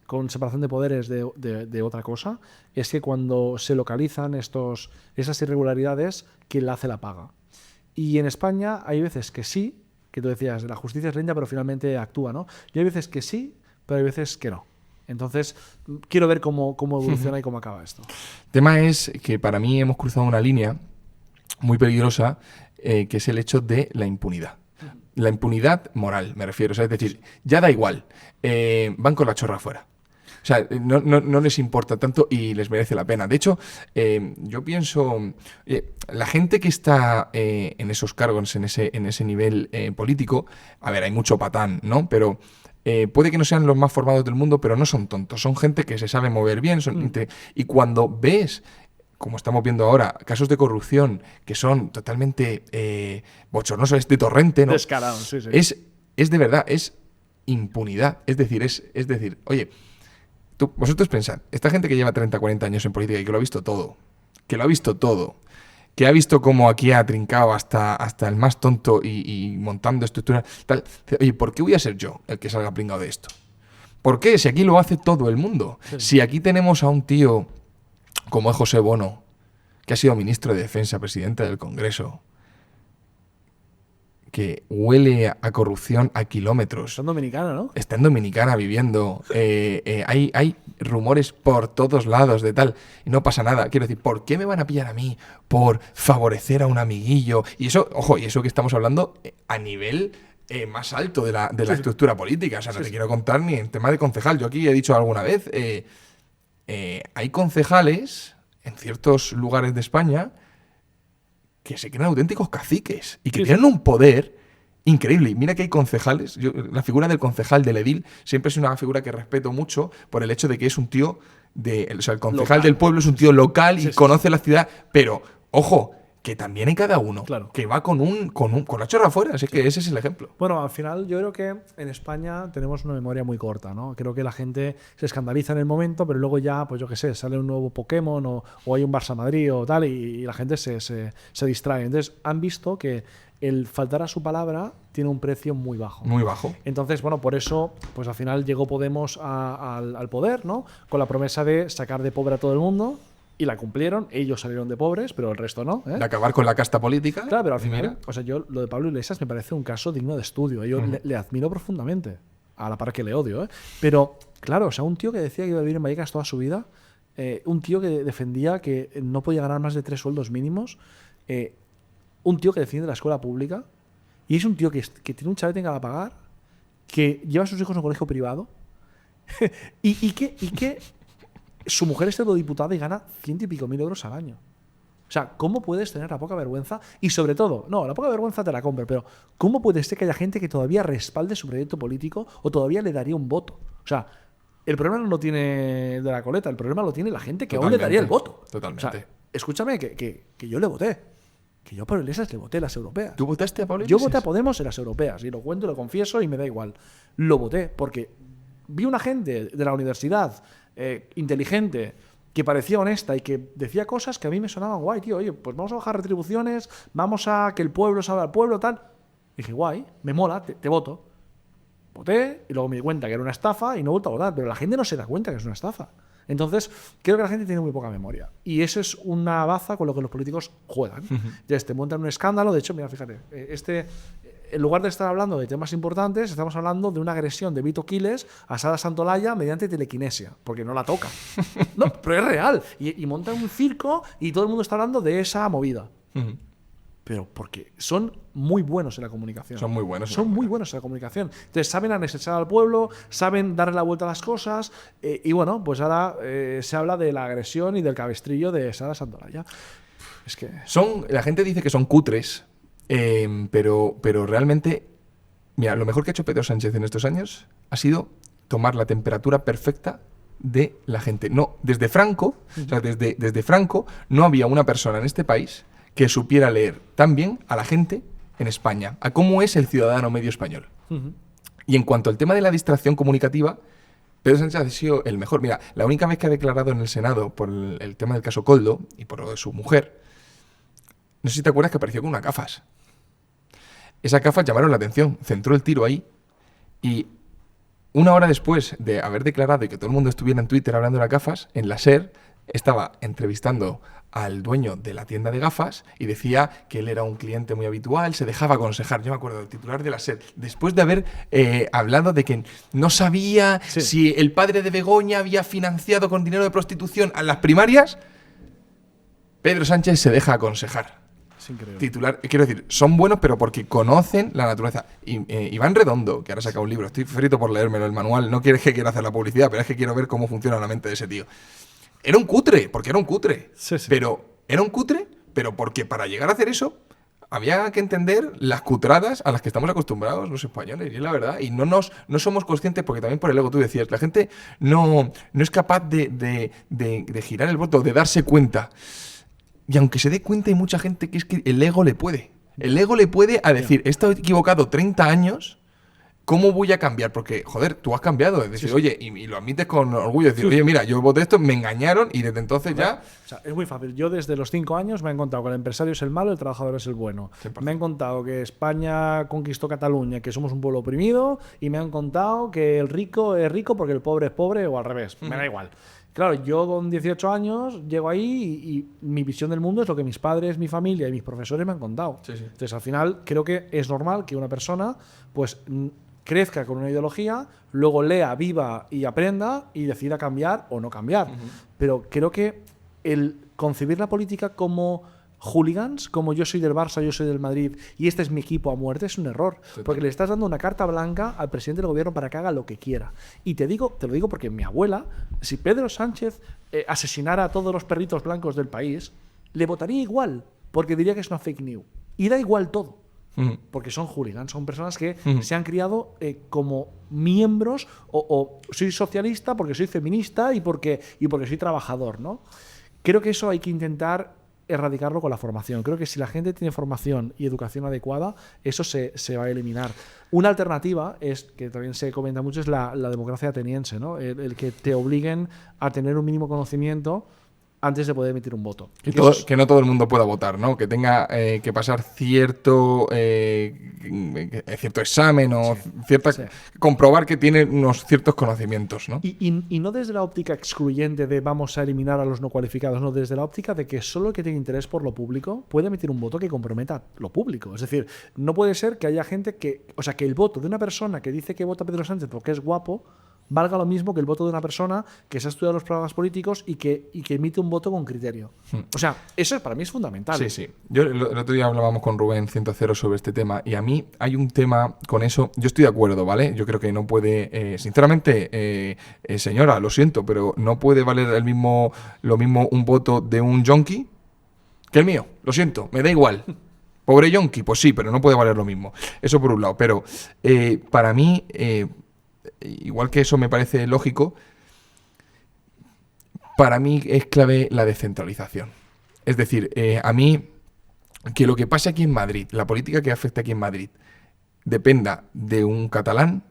con separación de poderes de otra cosa es que cuando se localizan esas irregularidades, quien la hace la paga. Y en España hay veces que sí, que tú decías, la justicia es lenta pero finalmente actúa, ¿no? Y hay veces que sí, pero hay veces que no. Entonces, quiero ver cómo evoluciona y cómo acaba esto. El tema es que para mí hemos cruzado una línea muy peligrosa, que es el hecho de la impunidad. La impunidad moral, me refiero. O sea, es decir, ya da igual. Van con la chorra afuera. O sea, no les importa tanto y les merece la pena. De hecho, yo pienso, la gente que está en esos cargos, en ese nivel político, a ver, hay mucho patán, ¿no? Pero puede que no sean los más formados del mundo, pero no son tontos. Son gente que se sabe mover bien. Y cuando ves, como estamos viendo ahora, casos de corrupción que son totalmente bochornosos, es de torrente, ¿no? Descarado, sí. Es de verdad, es impunidad. Es decir, oye, vosotros pensad, esta gente que lleva 30, 40 años en política y que lo ha visto todo, que ha visto cómo aquí ha trincado hasta el más tonto y montando estructuras, tal. Oye, ¿por qué voy a ser yo el que salga pringado de esto? ¿Por qué? Si aquí lo hace todo el mundo. Sí. Si aquí tenemos a un tío como es José Bono, que ha sido ministro de Defensa, presidente del Congreso, que huele a corrupción a kilómetros. Está en Dominicana, ¿no? Está en Dominicana viviendo. Hay rumores por todos lados de tal. Y no pasa nada. Quiero decir, ¿por qué me van a pillar a mí por favorecer a un amiguillo? Y eso, ojo, y eso que estamos hablando a nivel más alto de la estructura política. O sea, no te quiero contar ni en tema de concejal. Yo aquí he dicho alguna vez, hay concejales en ciertos lugares de España que se creen auténticos caciques y que tienen un poder increíble. Y mira que hay concejales. La figura del concejal, del edil, siempre es una figura que respeto mucho por el hecho de que es un tío o sea, el concejal local del pueblo es un tío local y conoce la ciudad. Pero, ojo, que también hay cada uno que va con la chorra afuera. Así que ese es el ejemplo. Bueno, al final yo creo que en España tenemos una memoria muy corta, ¿no? Creo que la gente se escandaliza en el momento, pero luego ya, pues yo qué sé, sale un nuevo Pokémon o hay un Barça-Madrid o tal y la gente se distrae. Entonces han visto que el faltar a su palabra tiene un precio muy bajo. Muy bajo. Entonces, bueno, por eso, pues al final llegó Podemos al poder, ¿no? Con la promesa de sacar de pobre a todo el mundo. Y la cumplieron, ellos salieron de pobres, pero el resto no. De acabar con la casta política. Claro, pero al final, o sea, yo lo de Pablo Iglesias me parece un caso digno de estudio. Yo le admiro profundamente, a la par que le odio, ¿eh? Pero, claro, o sea, un tío que decía que iba a vivir en Vallecas toda su vida, un tío que defendía que no podía ganar más de 3 sueldos mínimos, un tío que defiende la escuela pública, y es un tío que tiene un chalet en cada pagar, que lleva a sus hijos a un colegio privado, y que su mujer es eurodiputada y gana 100 y pico mil euros al año. O sea, ¿cómo puedes tener la poca vergüenza? Y sobre todo, no, la poca vergüenza te la compro, pero ¿cómo puede ser que haya gente que todavía respalde su proyecto político o todavía le daría un voto? O sea, el problema no lo tiene de la coleta, el problema lo tiene la gente que aún le daría el voto. Totalmente. O sea, escúchame, que yo le voté. Que yo a Pablo Iglesias le voté las europeas. ¿Tú votaste a Pablo Iglesias? Yo voté a Podemos en las europeas, y lo cuento, lo confieso y me da igual. Lo voté porque vi una gente de la universidad inteligente, que parecía honesta y que decía cosas que a mí me sonaban guay, tío. Oye, pues vamos a bajar retribuciones, vamos a que el pueblo salga al pueblo, tal. Y dije, guay, me mola, te voto. Voté y luego me di cuenta que era una estafa y no he vuelto a votar, pero la gente no se da cuenta que es una estafa. Entonces, creo que la gente tiene muy poca memoria. Y eso es una baza con lo que los políticos juegan. Entonces, te montan un escándalo. De hecho, mira, fíjate, en lugar de estar hablando de temas importantes, estamos hablando de una agresión de Vito Quiles a Sara Santolaya mediante telequinesia, porque no la toca. No, pero es real. Y montan un circo y todo el mundo está hablando de esa movida. pero porque son muy buenos en la comunicación. Son muy buenos. Son muy buenos en la comunicación. Entonces saben anexar al pueblo, saben darle la vuelta a las cosas, y bueno, pues ahora se habla de la agresión y del cabestrillo de Sara Santolaya. Es que... La gente dice que son cutres, pero realmente, mira, lo mejor que ha hecho Pedro Sánchez en estos años ha sido tomar la temperatura perfecta de la gente. No, desde Franco, o sea, desde Franco no había una persona en este país que supiera leer tan bien a la gente en España, a cómo es el ciudadano medio español. Y en cuanto al tema de la distracción comunicativa, Pedro Sánchez ha sido el mejor. Mira, la única vez que ha declarado en el Senado por el tema del caso Koldo y por lo de su mujer, no sé si te acuerdas que apareció con unas gafas. Esas gafas llamaron la atención, centró el tiro ahí, y una hora después de haber declarado y que todo el mundo estuviera en Twitter hablando de las gafas, en la SER estaba entrevistando al dueño de la tienda de gafas y decía que él era un cliente muy habitual, se dejaba aconsejar. Yo me acuerdo del titular de la SER, después de haber hablado de que no sabía si el padre de Begoña había financiado con dinero de prostitución a las primarias, Pedro Sánchez se deja aconsejar. Es increíble. Titular, quiero decir, son buenos pero porque conocen la naturaleza. Iván Redondo, que ahora saca un libro, estoy frito por leérmelo, el manual, no quieres que quiera hacer la publicidad, pero es que quiero ver cómo funciona la mente de ese tío. Era un cutre, porque era un cutre. Sí. Pero era un cutre, pero porque para llegar a hacer eso había que entender las cutradas a las que estamos acostumbrados los españoles, y es la verdad. Y no somos conscientes, porque también por el ego tú decías, la gente no es capaz de girar el voto, de darse cuenta. Y aunque se dé cuenta, hay mucha gente que es que el ego le puede. El ego le puede a decir, he estado equivocado 30 años, ¿cómo voy a cambiar? Porque, joder, tú has cambiado. Es decir, oye, y lo admites con orgullo. Es decir, oye, mira, yo voté esto, me engañaron y desde entonces ya... O sea, es muy fácil. Yo desde los 5 años me han contado que el empresario es el malo, el trabajador es el bueno. 100%. Me han contado que España conquistó Cataluña, que somos un pueblo oprimido, y me han contado que el rico es rico porque el pobre es pobre, o al revés. Me da igual. Claro, yo con 18 años llego ahí y mi visión del mundo es lo que mis padres, mi familia y mis profesores me han contado. Sí. Entonces, al final, creo que es normal que una persona, pues, crezca con una ideología, luego lea, viva y aprenda y decida cambiar o no cambiar. Pero creo que el concebir la política como hooligans, como yo soy del Barça, yo soy del Madrid y este es mi equipo a muerte, es un error. Porque le estás dando una carta blanca al presidente del gobierno para que haga lo que quiera. Y te lo digo porque mi abuela, si Pedro Sánchez asesinara a todos los perritos blancos del país, le votaría igual, porque diría que es una fake news. Y da igual todo. Porque son hooligans, son personas que se han criado como miembros, o soy socialista porque soy feminista y porque soy trabajador, ¿no? Creo que eso hay que intentar erradicarlo con la formación. Creo que si la gente tiene formación y educación adecuada, eso se va a eliminar. Una alternativa es, que también se comenta mucho, es la democracia ateniense, ¿no? El que te obliguen a tener un mínimo conocimiento antes de poder emitir un voto. Que no todo el mundo pueda votar, ¿no? Que tenga que pasar cierto examen o comprobar que tiene unos ciertos conocimientos, ¿no? Y no desde la óptica excluyente de vamos a eliminar a los no cualificados, no, desde la óptica de que solo el que tenga interés por lo público puede emitir un voto que comprometa lo público. Es decir, no puede ser que haya gente que el voto de una persona que dice que vota a Pedro Sánchez porque es guapo valga lo mismo que el voto de una persona que se ha estudiado los programas políticos y que emite un voto con criterio. O sea, eso para mí es fundamental. Sí. Yo el otro día hablábamos con Rubén 100 sobre este tema, y a mí hay un tema con eso. Yo estoy de acuerdo, ¿vale? Yo creo que no puede, sinceramente, señora, lo siento, pero no puede valer lo mismo un voto de un yonki que el mío. Lo siento, me da igual. Pobre yonki, pues sí, pero no puede valer lo mismo. Eso por un lado. Pero para mí... igual que eso me parece lógico, para mí es clave la descentralización. Es decir, a mí, que lo que pase aquí en Madrid, la política que afecte aquí en Madrid, dependa de un catalán,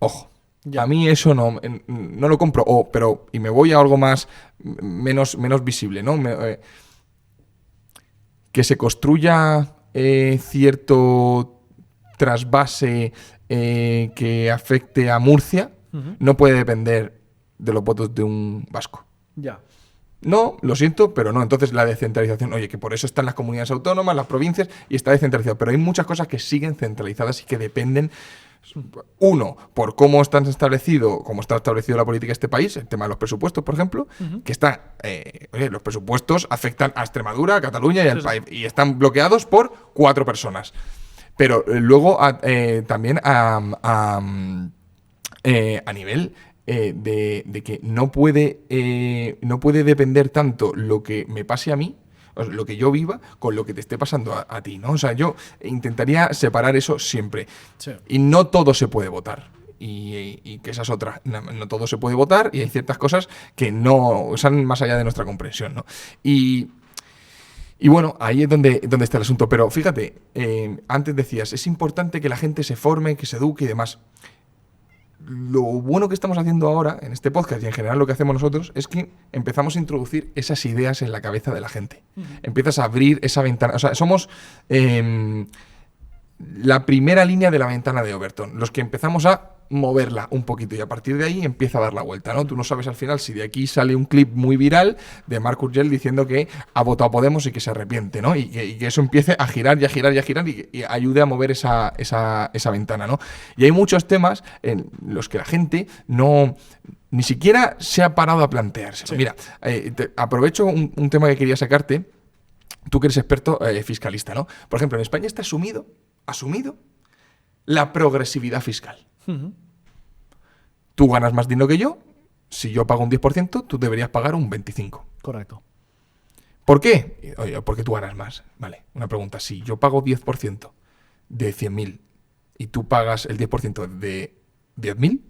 ojo. Ya. A mí eso no lo compro. Y me voy a algo menos visible, ¿no? Que se construya cierto trasvase que afecte a Murcia, no puede depender de los votos de un vasco. Ya. No, lo siento, pero no. Entonces la descentralización, oye, que por eso están las comunidades autónomas, las provincias, y está descentralizado. Pero hay muchas cosas que siguen centralizadas y que dependen Uno, por cómo está establecido la política de este país, el tema de los presupuestos, por ejemplo, que los presupuestos afectan a Extremadura, a Cataluña y al país, y están bloqueados por 4 personas. Pero luego también a nivel de que no puede depender tanto lo que me pase a mí, o lo que yo viva, con lo que te esté pasando a ti, ¿no? O sea, yo intentaría separar eso siempre. Sí. Y no todo se puede votar. Y que esa es otra. No todo se puede votar y hay ciertas cosas que no están más allá de nuestra comprensión, ¿no? Y bueno, ahí es donde está el asunto. Pero fíjate, antes decías, es importante que la gente se forme, que se eduque y demás. Lo bueno que estamos haciendo ahora en este podcast y en general lo que hacemos nosotros es que empezamos a introducir esas ideas en la cabeza de la gente. Empiezas a abrir esa ventana. O sea, somos la primera línea de la ventana de Overton. Los que empezamos a moverla un poquito y a partir de ahí empieza a dar la vuelta, ¿no? Tú no sabes al final si de aquí sale un clip muy viral de Marc Urgell diciendo que ha votado a Podemos y que se arrepiente, ¿no? Y que eso empiece a girar y a girar y a girar y ayude a mover esa ventana, ¿no? Y hay muchos temas en los que la gente ni siquiera se ha parado a planteárselo. Sí. Mira, aprovecho un tema que quería sacarte. Tú que eres experto fiscalista, ¿no? Por ejemplo, en España está asumido la progresividad fiscal. Tú ganas más dinero que yo. Si yo pago un 10%, tú deberías pagar un 25%. Correcto. ¿Por qué? Oye, porque tú ganas más. Vale, una pregunta. Si yo pago 10% de 100.000 y tú pagas el 10% de 10.000,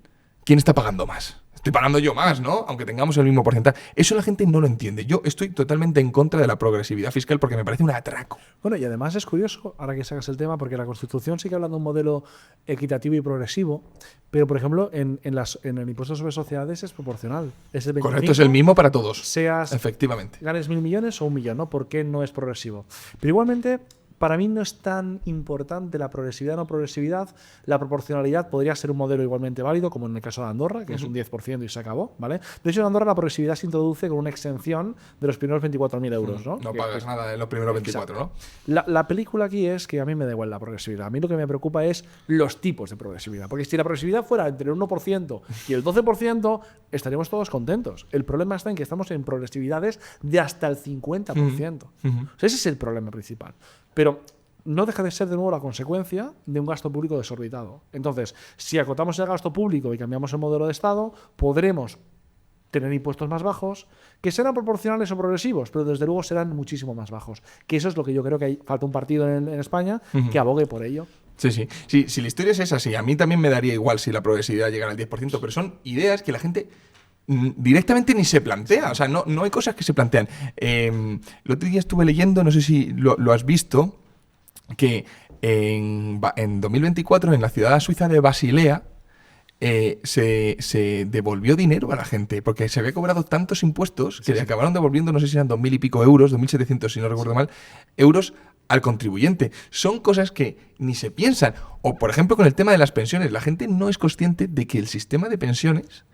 ¿quién está pagando más? Estoy pagando yo más, ¿no? Aunque tengamos el mismo porcentaje. Eso la gente no lo entiende. Yo estoy totalmente en contra de la progresividad fiscal porque me parece un atraco. Bueno, y además es curioso, ahora que sacas el tema, porque la Constitución sigue hablando de un modelo equitativo y progresivo, pero, por ejemplo, en el impuesto sobre sociedades es proporcional. Es el 25, correcto, es el mismo para todos. Seas, efectivamente. Ganes 1.000 millones o 1 millón, ¿no? ¿Por qué no es progresivo? Pero igualmente, para mí no es tan importante la progresividad o no progresividad. La proporcionalidad podría ser un modelo igualmente válido, como en el caso de Andorra, que es un 10% y se acabó, ¿vale? De hecho, en Andorra la progresividad se introduce con una exención de los primeros 24.000 euros, ¿no? No pagas nada en los primeros 24, exacto, ¿no? La película aquí es que a mí me da igual la progresividad. A mí lo que me preocupa es los tipos de progresividad. Porque si la progresividad fuera entre el 1% y el 12%, estaríamos todos contentos. El problema está en que estamos en progresividades de hasta el 50%. O sea, ese es el problema principal. Pero no deja de ser de nuevo la consecuencia de un gasto público desorbitado. Entonces, si acotamos el gasto público y cambiamos el modelo de Estado, podremos tener impuestos más bajos, que serán proporcionales o progresivos, pero desde luego serán muchísimo más bajos. Que eso es lo que yo creo que falta un partido en España que abogue por ello. Sí. Si la historia es esa, sí, a mí también me daría igual si la progresividad llegara al 10%, pero son ideas que la gente directamente ni se plantea. O sea, no hay cosas que se plantean. El otro día estuve leyendo, no sé si lo has visto, que en 2024 en la ciudad suiza de Basilea se devolvió dinero a la gente porque se había cobrado tantos impuestos que le acabaron devolviendo, no sé si eran 2.000 y pico euros, 2.700 si no recuerdo mal, euros al contribuyente. Son cosas que ni se piensan. O por ejemplo con el tema de las pensiones, la gente no es consciente de que el sistema de pensiones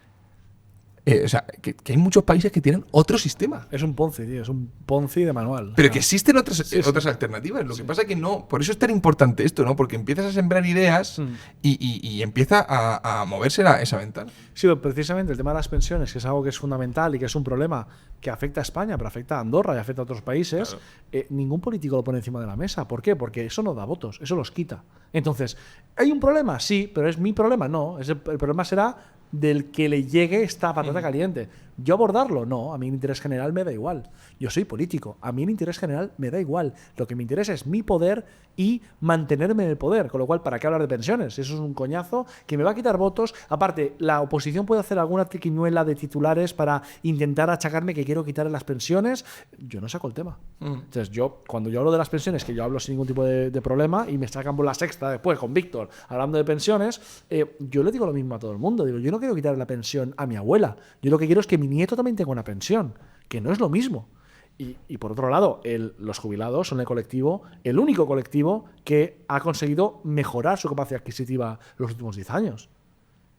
que hay muchos países que tienen otro sistema. Es un Ponzi, tío, es un Ponzi de manual. Pero que existen otras alternativas. Lo que pasa es que no. Por eso es tan importante esto, ¿no? Porque empiezas a sembrar ideas y empieza a moverse esa ventana. Sí, pero precisamente el tema de las pensiones, que es algo que es fundamental y que es un problema que afecta a España, pero afecta a Andorra y afecta a otros países, claro. Ningún político lo pone encima de la mesa. ¿Por qué? Porque eso no da votos, eso los quita. Entonces, ¿hay un problema? Sí, pero es mi problema, no. El problema será del que le llegue esta patata caliente. ¿Yo abordarlo? No, a mí el interés general me da igual. Yo soy político, a mí el interés general me da igual. Lo que me interesa es mi poder y mantenerme en el poder. Con lo cual, ¿para qué hablar de pensiones? Eso es un coñazo que me va a quitar votos. Aparte, la oposición puede hacer alguna triquiñuela de titulares para intentar achacarme que quiero quitarle las pensiones. Yo no saco el tema. Entonces, cuando yo hablo de las pensiones, que yo hablo sin ningún tipo de problema, y me sacan por la sexta después con Víctor hablando de pensiones, yo le digo lo mismo a todo el mundo. Digo, yo no quiero quitarle la pensión a mi abuela. Yo lo que quiero es que mi nieto también tenga una pensión, que no es lo mismo. Y por otro lado, los jubilados son el único colectivo que ha conseguido mejorar su capacidad adquisitiva los últimos 10 años.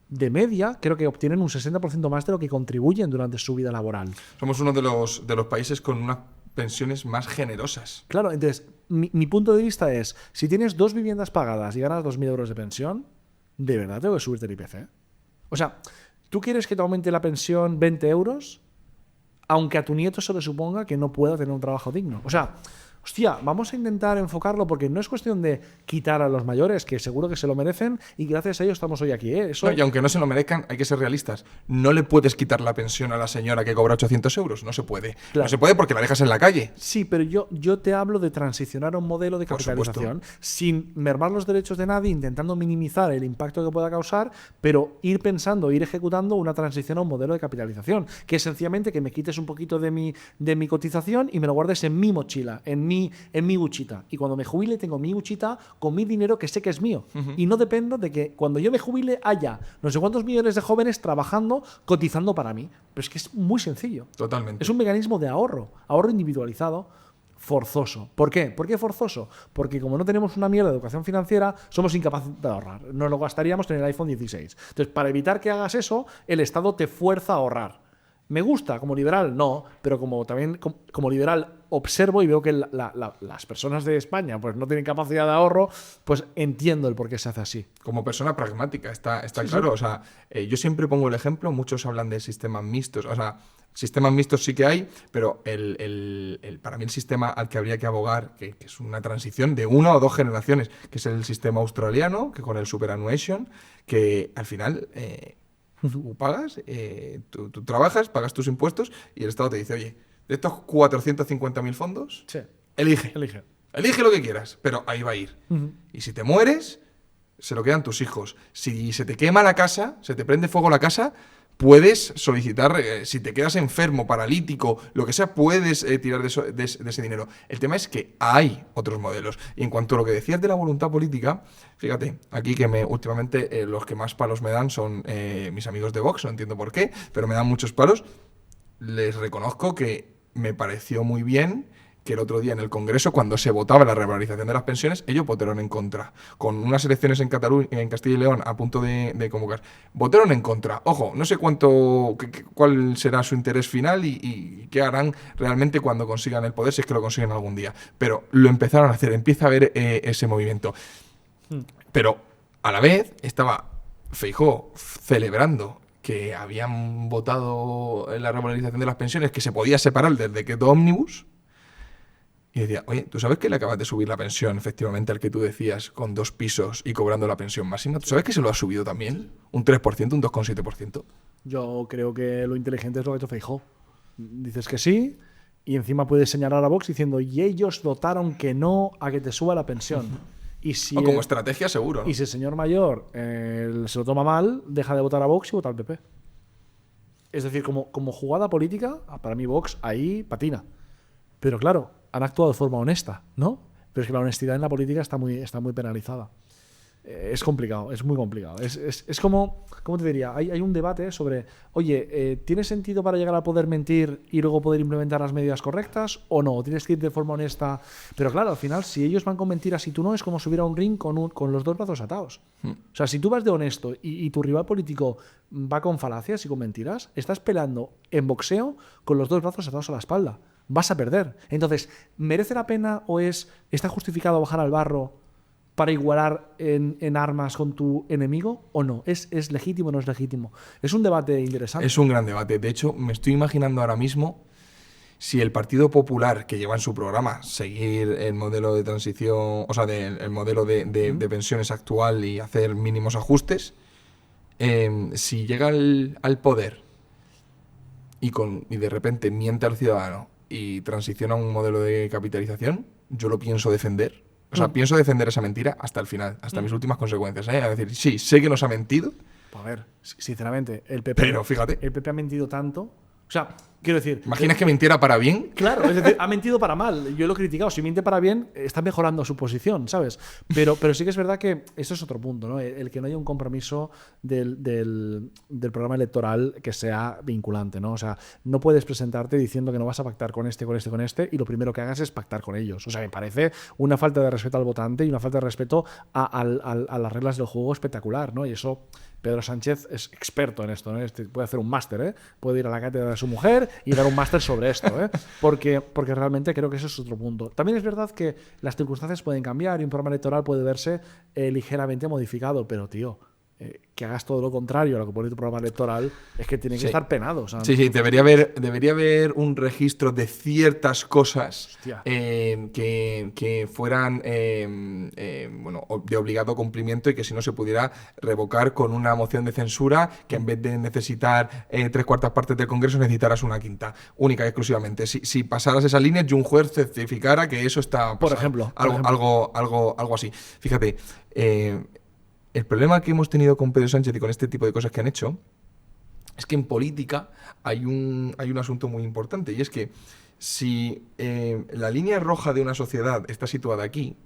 De media, creo que obtienen un 60% más de lo que contribuyen durante su vida laboral. Somos uno de los países con unas pensiones más generosas. Claro, entonces, mi punto de vista es, si tienes 2 viviendas pagadas y ganas 2.000 euros de pensión, ¿de verdad tengo que subirte el IPC? O sea, ¿tú quieres que te aumente la pensión 20 euros aunque a tu nieto se le suponga que no pueda tener un trabajo digno? O sea, hostia, vamos a intentar enfocarlo porque no es cuestión de quitar a los mayores, que seguro que se lo merecen y gracias a ellos estamos hoy aquí. Eso... No, y aunque no se lo merezcan, hay que ser realistas. No le puedes quitar la pensión a la señora que cobra 800 euros. No se puede. Claro. No se puede porque la dejas en la calle. Sí, pero yo te hablo de transicionar a un modelo de Por capitalización sin mermar los derechos de nadie, intentando minimizar el impacto que pueda causar, pero ir pensando, ir ejecutando una transición a un modelo de capitalización, que es sencillamente que me quites un poquito de mi cotización y me lo guardes en mi mochila, en mi huchita. Y cuando me jubile tengo mi huchita con mi dinero que sé que es mío. Y no dependo de que cuando yo me jubile haya no sé cuántos millones de jóvenes trabajando, cotizando para mí. Pero es que es muy sencillo. Totalmente. Es un mecanismo de ahorro individualizado, forzoso. ¿Por qué? ¿Por qué forzoso? Porque como no tenemos una mierda de educación financiera, somos incapaces de ahorrar. Nos lo gastaríamos en el iPhone 16. Entonces, para evitar que hagas eso, el Estado te fuerza a ahorrar. ¿Me gusta como liberal? No, pero como liberal observo y veo que las personas de España pues no tienen capacidad de ahorro, pues entiendo el por qué se hace así. Como persona pragmática, está claro. Sí. O sea, yo siempre pongo el ejemplo, muchos hablan de sistemas mixtos. O sea, sistemas mixtos sí que hay, pero para mí el sistema al que habría que abogar, que es una transición de 1 o 2 generaciones, que es el sistema australiano, que con el superannuation, que al final... Tú pagas, tú trabajas, pagas tus impuestos y el Estado te dice, oye, de estos 450.000 fondos, sí. Elige lo que quieras, pero ahí va a ir. Y si te mueres, se lo quedan tus hijos. Si se te quema la casa, se te prende fuego la casa, puedes solicitar, si te quedas enfermo, paralítico, lo que sea, puedes tirar de ese dinero. El tema es que hay otros modelos. Y en cuanto a lo que decías de la voluntad política, fíjate, aquí que últimamente los que más palos me dan son mis amigos de Vox, no entiendo por qué, pero me dan muchos palos. Les reconozco que me pareció muy bien que el otro día en el Congreso, cuando se votaba la revalorización de las pensiones, ellos votaron en contra. Con unas elecciones en Castilla y León a punto de convocar. Votaron en contra. Ojo, no sé cuál será su interés final y qué harán realmente cuando consigan el poder, si es que lo consiguen algún día. Pero lo empezaron a hacer, empieza a haber ese movimiento. Pero a la vez estaba Feijóo celebrando que habían votado la revalorización de las pensiones, que se podía separar del decreto ómnibus. Y decía, oye, ¿tú sabes que le acabas de subir la pensión efectivamente al que tú decías con 2 pisos y cobrando la pensión máxima? ¿Tú sabes que se lo ha subido también? Un 3%, un 2,7%. Yo creo que lo inteligente es lo que te Feijóo. Dices que sí y encima puedes señalar a Vox diciendo y ellos votaron que no a que te suba la pensión. Y si como estrategia seguro, ¿no? Y si el señor mayor se lo toma mal, deja de votar a Vox y vota al PP. Es decir, como jugada política, para mí Vox ahí patina. Pero claro, han actuado de forma honesta, ¿no? Pero es que la honestidad en la política está muy penalizada. Es complicado, es muy complicado. Es como, ¿cómo te diría? Hay un debate sobre, oye, ¿tiene sentido para llegar a poder mentir y luego poder implementar las medidas correctas o no? ¿Tienes que ir de forma honesta? Pero claro, al final, si ellos van con mentiras y tú no, es como subir a un ring con los 2 brazos atados. O sea, si tú vas de honesto y tu rival político va con falacias y con mentiras, estás peleando en boxeo con los 2 brazos atados a la espalda. Vas a perder. Entonces, ¿merece la pena o está justificado bajar al barro para igualar en armas con tu enemigo o no? ¿Es legítimo o no es legítimo? Es un debate interesante. Es un gran debate. De hecho, me estoy imaginando ahora mismo si el Partido Popular, que lleva en su programa seguir el modelo de transición, o sea, el modelo de pensiones actual y hacer mínimos ajustes, si llega al poder y de repente miente al ciudadano y transiciona a un modelo de capitalización, yo lo pienso defender. O sea, pienso defender esa mentira hasta el final, hasta mis últimas consecuencias. Es decir, sí, sé que nos ha mentido. A ver, sinceramente, el PP, pero fíjate, el PP ha mentido tanto. O sea, quiero decir... ¿Imaginas que mintiera para bien? Claro, es decir, ha mentido para mal. Yo lo he criticado. Si miente para bien, está mejorando su posición, ¿sabes? Pero sí que es verdad que eso es otro punto, ¿no? El que no haya un compromiso del programa electoral que sea vinculante, ¿no? O sea, no puedes presentarte diciendo que no vas a pactar con este y lo primero que hagas es pactar con ellos. O sea, me parece una falta de respeto al votante y una falta de respeto a las reglas del juego espectacular, ¿no? Y eso... Pedro Sánchez es experto en esto, ¿no? Puede hacer un máster, ¿eh? Puede ir a la cátedra de su mujer y dar un máster sobre esto, ¿eh? Porque realmente creo que eso es otro punto. También es verdad que las circunstancias pueden cambiar y un programa electoral puede verse ligeramente modificado, pero, tío, que hagas todo lo contrario a lo que pone tu programa electoral, es que tiene que estar penado. O sea, Sí, debería haber un registro de ciertas cosas que fueran de obligado cumplimiento y que si no se pudiera revocar con una moción de censura que en vez de necesitar 3/4 partes del Congreso necesitaras una quinta, única y exclusivamente. Si pasaras esa línea y un juez certificara que eso está pasando. Por ejemplo. Algo así. Fíjate, el problema que hemos tenido con Pedro Sánchez y con este tipo de cosas que han hecho es que en política hay un asunto muy importante, y es que si la línea roja de una sociedad está situada aquí,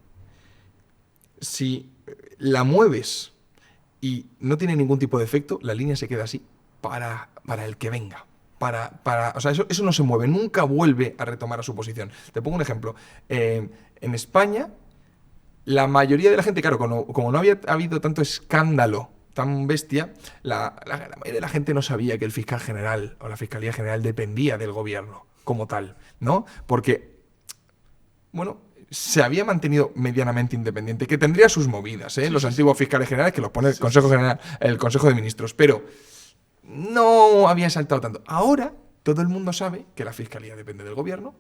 si la mueves y no tiene ningún tipo de efecto, la línea se queda así para el que venga. O sea, eso no se mueve, nunca vuelve a retomar a su posición. Te pongo un ejemplo. En España, la mayoría de la gente, claro, como no había habido tanto escándalo tan bestia, la mayoría de la gente no sabía que el fiscal general o la Fiscalía General dependía del gobierno como tal, ¿no? Porque, bueno, se había mantenido medianamente independiente, que tendría sus movidas, los antiguos fiscales generales, que los pone el Consejo General, el Consejo de Ministros, pero no había saltado tanto. Ahora todo el mundo sabe que la Fiscalía depende del gobierno.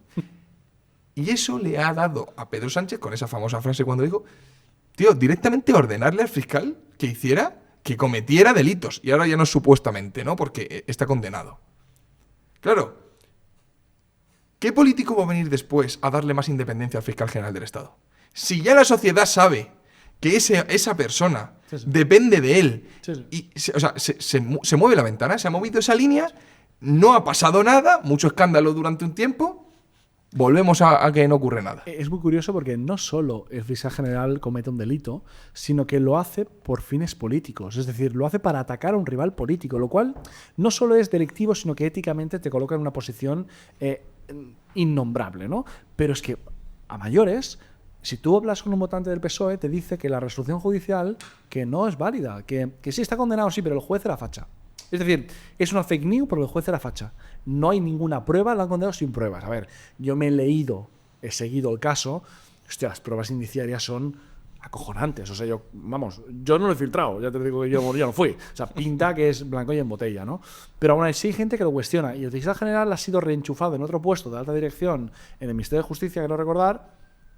Y eso le ha dado a Pedro Sánchez, con esa famosa frase cuando dijo, tío, directamente ordenarle al fiscal que cometiera delitos. Y ahora ya no supuestamente, ¿no? Porque está condenado. Claro, ¿qué político va a venir después a darle más independencia al fiscal general del Estado? Si ya la sociedad sabe que esa persona depende de él, y se mueve la ventana, se ha movido esa línea, no ha pasado nada, mucho escándalo durante un tiempo, volvemos a que no ocurre nada. Es muy curioso porque no solo el fiscal general comete un delito, sino que lo hace por fines políticos. Es decir, lo hace para atacar a un rival político, lo cual no solo es delictivo, sino que éticamente te coloca en una posición innombrable, ¿no? Pero es que, a mayores, si tú hablas con un votante del PSOE, te dice que la resolución judicial que no es válida, que sí está condenado, sí, pero el juez era facha. Es decir, es una fake news porque el juez era facha. No hay ninguna prueba, lo han condenado sin pruebas. A ver, yo me he seguido el caso. Hostia, las pruebas indiciarias son acojonantes. O sea, yo no lo he filtrado, ya te digo que yo no fui. O sea, pinta que es blanco y en botella, ¿no? Pero aún así hay gente que lo cuestiona. Y el fiscal general ha sido reenchufado en otro puesto de alta dirección en el Ministerio de Justicia, quiero recordar,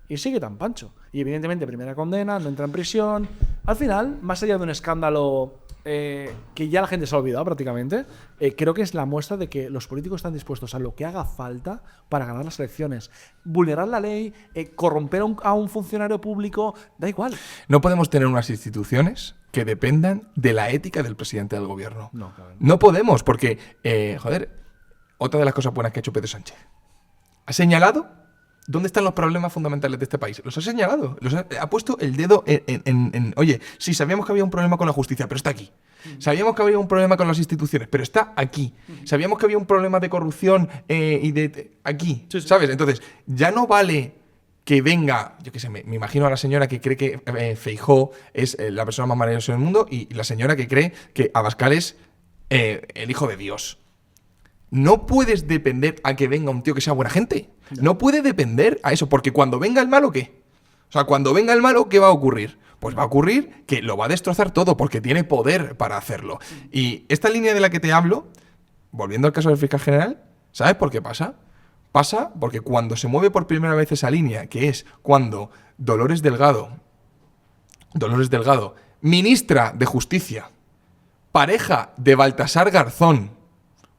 y sigue tan pancho. Y evidentemente, primera condena, no entra en prisión. Al final, más allá de un escándalo que ya la gente se ha olvidado prácticamente, creo que es la muestra de que los políticos están dispuestos a lo que haga falta para ganar las elecciones. Vulnerar la ley, corromper a un funcionario público, da igual. No podemos tener unas instituciones que dependan de la ética del presidente del gobierno. No, claro. No podemos, porque, otra de las cosas buenas que ha hecho Pedro Sánchez. Ha señalado dónde están los problemas fundamentales de este país. Los ha señalado. Ha puesto el dedo oye, sí, sabíamos que había un problema con la justicia, pero está aquí. Sabíamos que había un problema con las instituciones, pero está aquí. Sabíamos que había un problema de corrupción aquí, ¿sabes? Entonces, ya no vale que venga, yo qué sé, me imagino a la señora que cree que Feijóo es la persona más maravillosa del mundo y la señora que cree que Abascal es el hijo de Dios. No puedes depender a que venga un tío que sea buena gente. No puede depender a eso, porque cuando venga el malo, ¿qué? O sea, cuando venga el malo, ¿qué va a ocurrir? Pues va a ocurrir que lo va a destrozar todo, porque tiene poder para hacerlo. Y esta línea de la que te hablo, volviendo al caso del fiscal general, ¿sabes por qué pasa? Pasa porque cuando se mueve por primera vez esa línea, que es cuando Dolores Delgado, ministra de Justicia, pareja de Baltasar Garzón,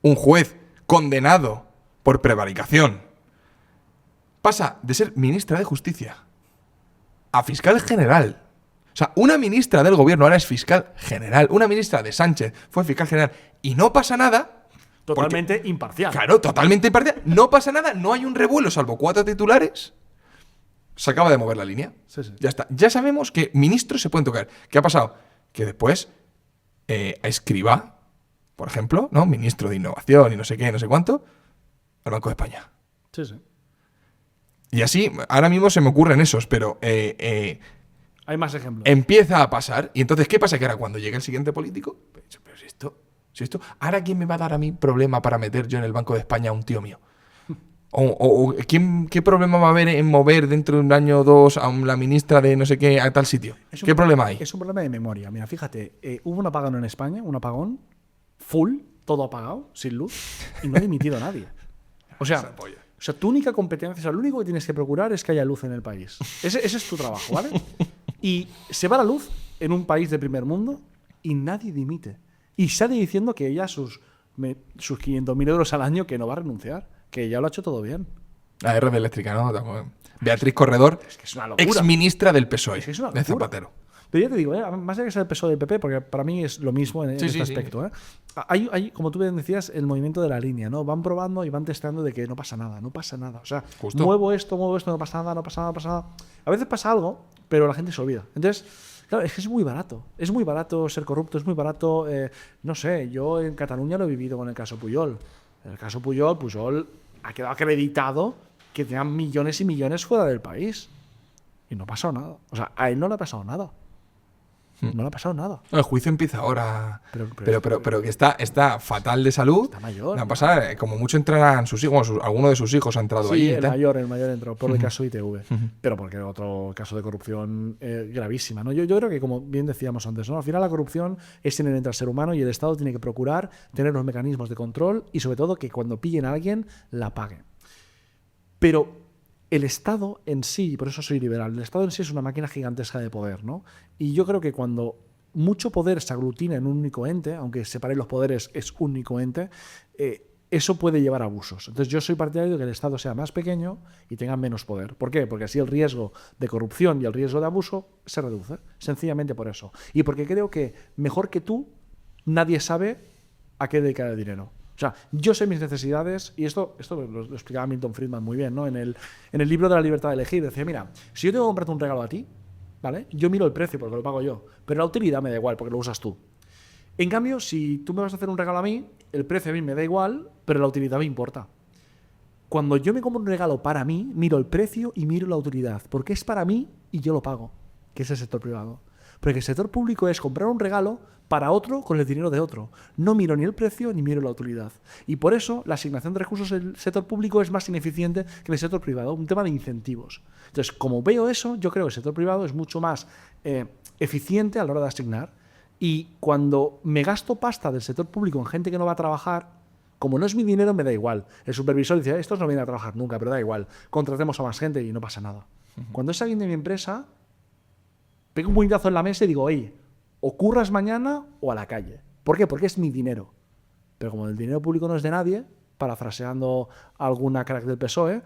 un juez condenado por prevaricación, pasa de ser ministra de Justicia a fiscal general. O sea, una ministra del gobierno ahora es fiscal general. Una ministra de Sánchez fue fiscal general y no pasa nada. Totalmente imparcial. Claro, totalmente imparcial. No pasa nada, no hay un revuelo salvo 4 titulares. Se acaba de mover la línea. Sí. Ya está. Ya sabemos que ministros se pueden tocar. ¿Qué ha pasado? Que después a Escrivá, por ejemplo, ¿no? Ministro de Innovación y no sé qué, no sé cuánto, al Banco de España. Sí. Y así, ahora mismo se me ocurren esos, pero hay más ejemplos. Empieza a pasar. Y entonces, ¿qué pasa? Que ahora cuando llega el siguiente político, pero si esto, ¿ahora quién me va a dar a mí problema para meter yo en el Banco de España a un tío mío? ¿Qué problema va a haber en mover dentro de un año o dos a la ministra de no sé qué a tal sitio? ¿Qué problema hay? Es un problema de memoria. Mira, fíjate, hubo un apagón en España, un apagón full, todo apagado, sin luz, y no ha dimitido a nadie. O sea, tu única competencia, o sea, lo único que tienes que procurar es que haya luz en el país. Ese es tu trabajo, ¿vale? Y se va la luz en un país de primer mundo y nadie dimite. Y sale diciendo que ella sus 500.000 euros al año que no va a renunciar, que ya lo ha hecho todo bien. La red eléctrica, ¿no? Beatriz Corredor, Es que es una locura. exministra del PSOE, Es que es una de locura. Zapatero. Pero ya te digo, más allá que sea el PSOE del PP, porque para mí es lo mismo en este aspecto. Hay, como tú bien decías, el movimiento de la línea, ¿no? Van probando y van testando de que no pasa nada, no pasa nada. O sea, Justo. muevo esto, no pasa nada, no pasa nada, no pasa nada. A veces pasa algo, pero la gente se olvida. Entonces, claro, es que es muy barato. Es muy barato ser corrupto, es muy barato. No sé, yo en Cataluña lo he vivido con el caso Pujol. En el caso Pujol ha quedado acreditado que tenían millones y millones fuera del país. Y no ha pasado nada. O sea, a él no le ha pasado nada. No le ha pasado nada. El juicio empieza ahora. Pero Pero que está fatal de salud. Está mayor, Va a ¿no? pasar, como mucho entrarán sus hijos, alguno de sus hijos ha entrado allí. Sí, y tal. el mayor entró por el caso ITV. Pero porque era otro caso de corrupción gravísima, ¿no? Yo creo que, como bien decíamos antes, ¿no? Al final la corrupción es inherente al ser humano y el Estado tiene que procurar tener los mecanismos de control y, sobre todo, que cuando pillen a alguien, la pague. Pero el Estado en sí, y por eso soy liberal, el Estado en sí es una máquina gigantesca de poder, ¿no? Y yo creo que cuando mucho poder se aglutina en un único ente, aunque separen los poderes es un único ente, eso puede llevar a abusos. Entonces yo soy partidario de que el Estado sea más pequeño y tenga menos poder. ¿Por qué? Porque así el riesgo de corrupción y el riesgo de abuso se reduce. Sencillamente por eso. Y porque creo que mejor que tú, nadie sabe a qué dedicar el dinero. O sea, yo sé mis necesidades, y esto lo explicaba Milton Friedman muy bien, ¿no? En el libro de la libertad de elegir. Decía, mira, si yo tengo que comprarte un regalo a ti, ¿vale? Yo miro el precio porque lo pago yo, pero la utilidad me da igual porque lo usas tú. En cambio, si tú me vas a hacer un regalo a mí, el precio a mí me da igual, pero la utilidad me importa. Cuando yo me compro un regalo para mí, miro el precio y miro la utilidad, porque es para mí y yo lo pago, que es el sector privado. Porque el sector público es comprar un regalo para otro con el dinero de otro. No miro ni el precio ni miro la utilidad. Y por eso la asignación de recursos del sector público es más ineficiente que el sector privado, un tema de incentivos. Entonces, como veo eso, yo creo que el sector privado es mucho más eficiente a la hora de asignar. Y cuando me gasto pasta del sector público en gente que no va a trabajar, como no es mi dinero, me da igual. El supervisor dice, estos no vienen a trabajar nunca, pero da igual. Contratemos a más gente y no pasa nada. Cuando es alguien de mi empresa, pego un puñetazo en la mesa y digo, oye, o curras mañana o a la calle. ¿Por qué? Porque es mi dinero. Pero como el dinero público no es de nadie, parafraseando alguna crack del PSOE,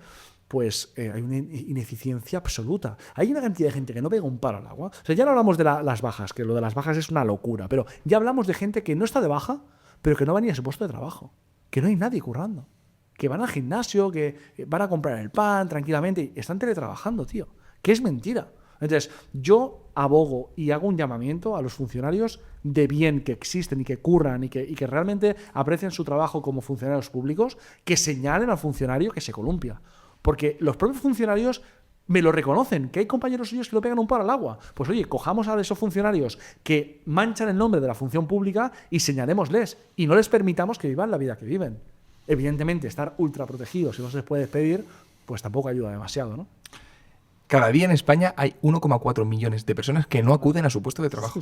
pues hay una ineficiencia absoluta. Hay una cantidad de gente que no pega un palo al agua. O sea, ya no hablamos de las bajas, que lo de las bajas es una locura, pero ya hablamos de gente que no está de baja, pero que no va ni a su puesto de trabajo. Que no hay nadie currando. Que van al gimnasio, que van a comprar el pan tranquilamente y están teletrabajando, tío. Que es mentira. Entonces, yo abogo y hago un llamamiento a los funcionarios de bien que existen y que curran y que realmente aprecian su trabajo como funcionarios públicos, que señalen al funcionario que se columpia. Porque los propios funcionarios me lo reconocen, que hay compañeros suyos que lo pegan un palo al agua. Pues oye, cojamos a esos funcionarios que manchan el nombre de la función pública y señalémosles y no les permitamos que vivan la vida que viven. Evidentemente, estar ultra protegidos y no se les puede despedir, pues tampoco ayuda demasiado, ¿no? Cada día en España hay 1,4 millones de personas que no acuden a su puesto de trabajo.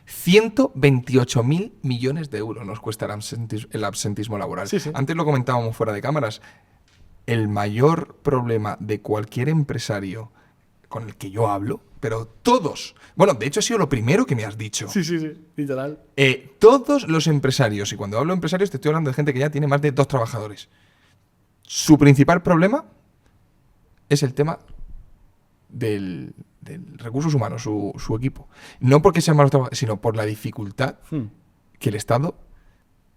128.000 millones de euros nos cuesta el absentismo laboral. Sí, sí. Antes lo comentábamos fuera de cámaras. El mayor problema de cualquier empresario con el que yo hablo, pero todos, bueno, de hecho ha sido lo primero que me has dicho. Sí, literal. Todos los empresarios, y cuando hablo de empresarios te estoy hablando de gente que ya tiene más de 2 trabajadores. Su principal problema es el tema del recursos humanos, su equipo. No porque sean malos trabajadores, sino por la dificultad que el Estado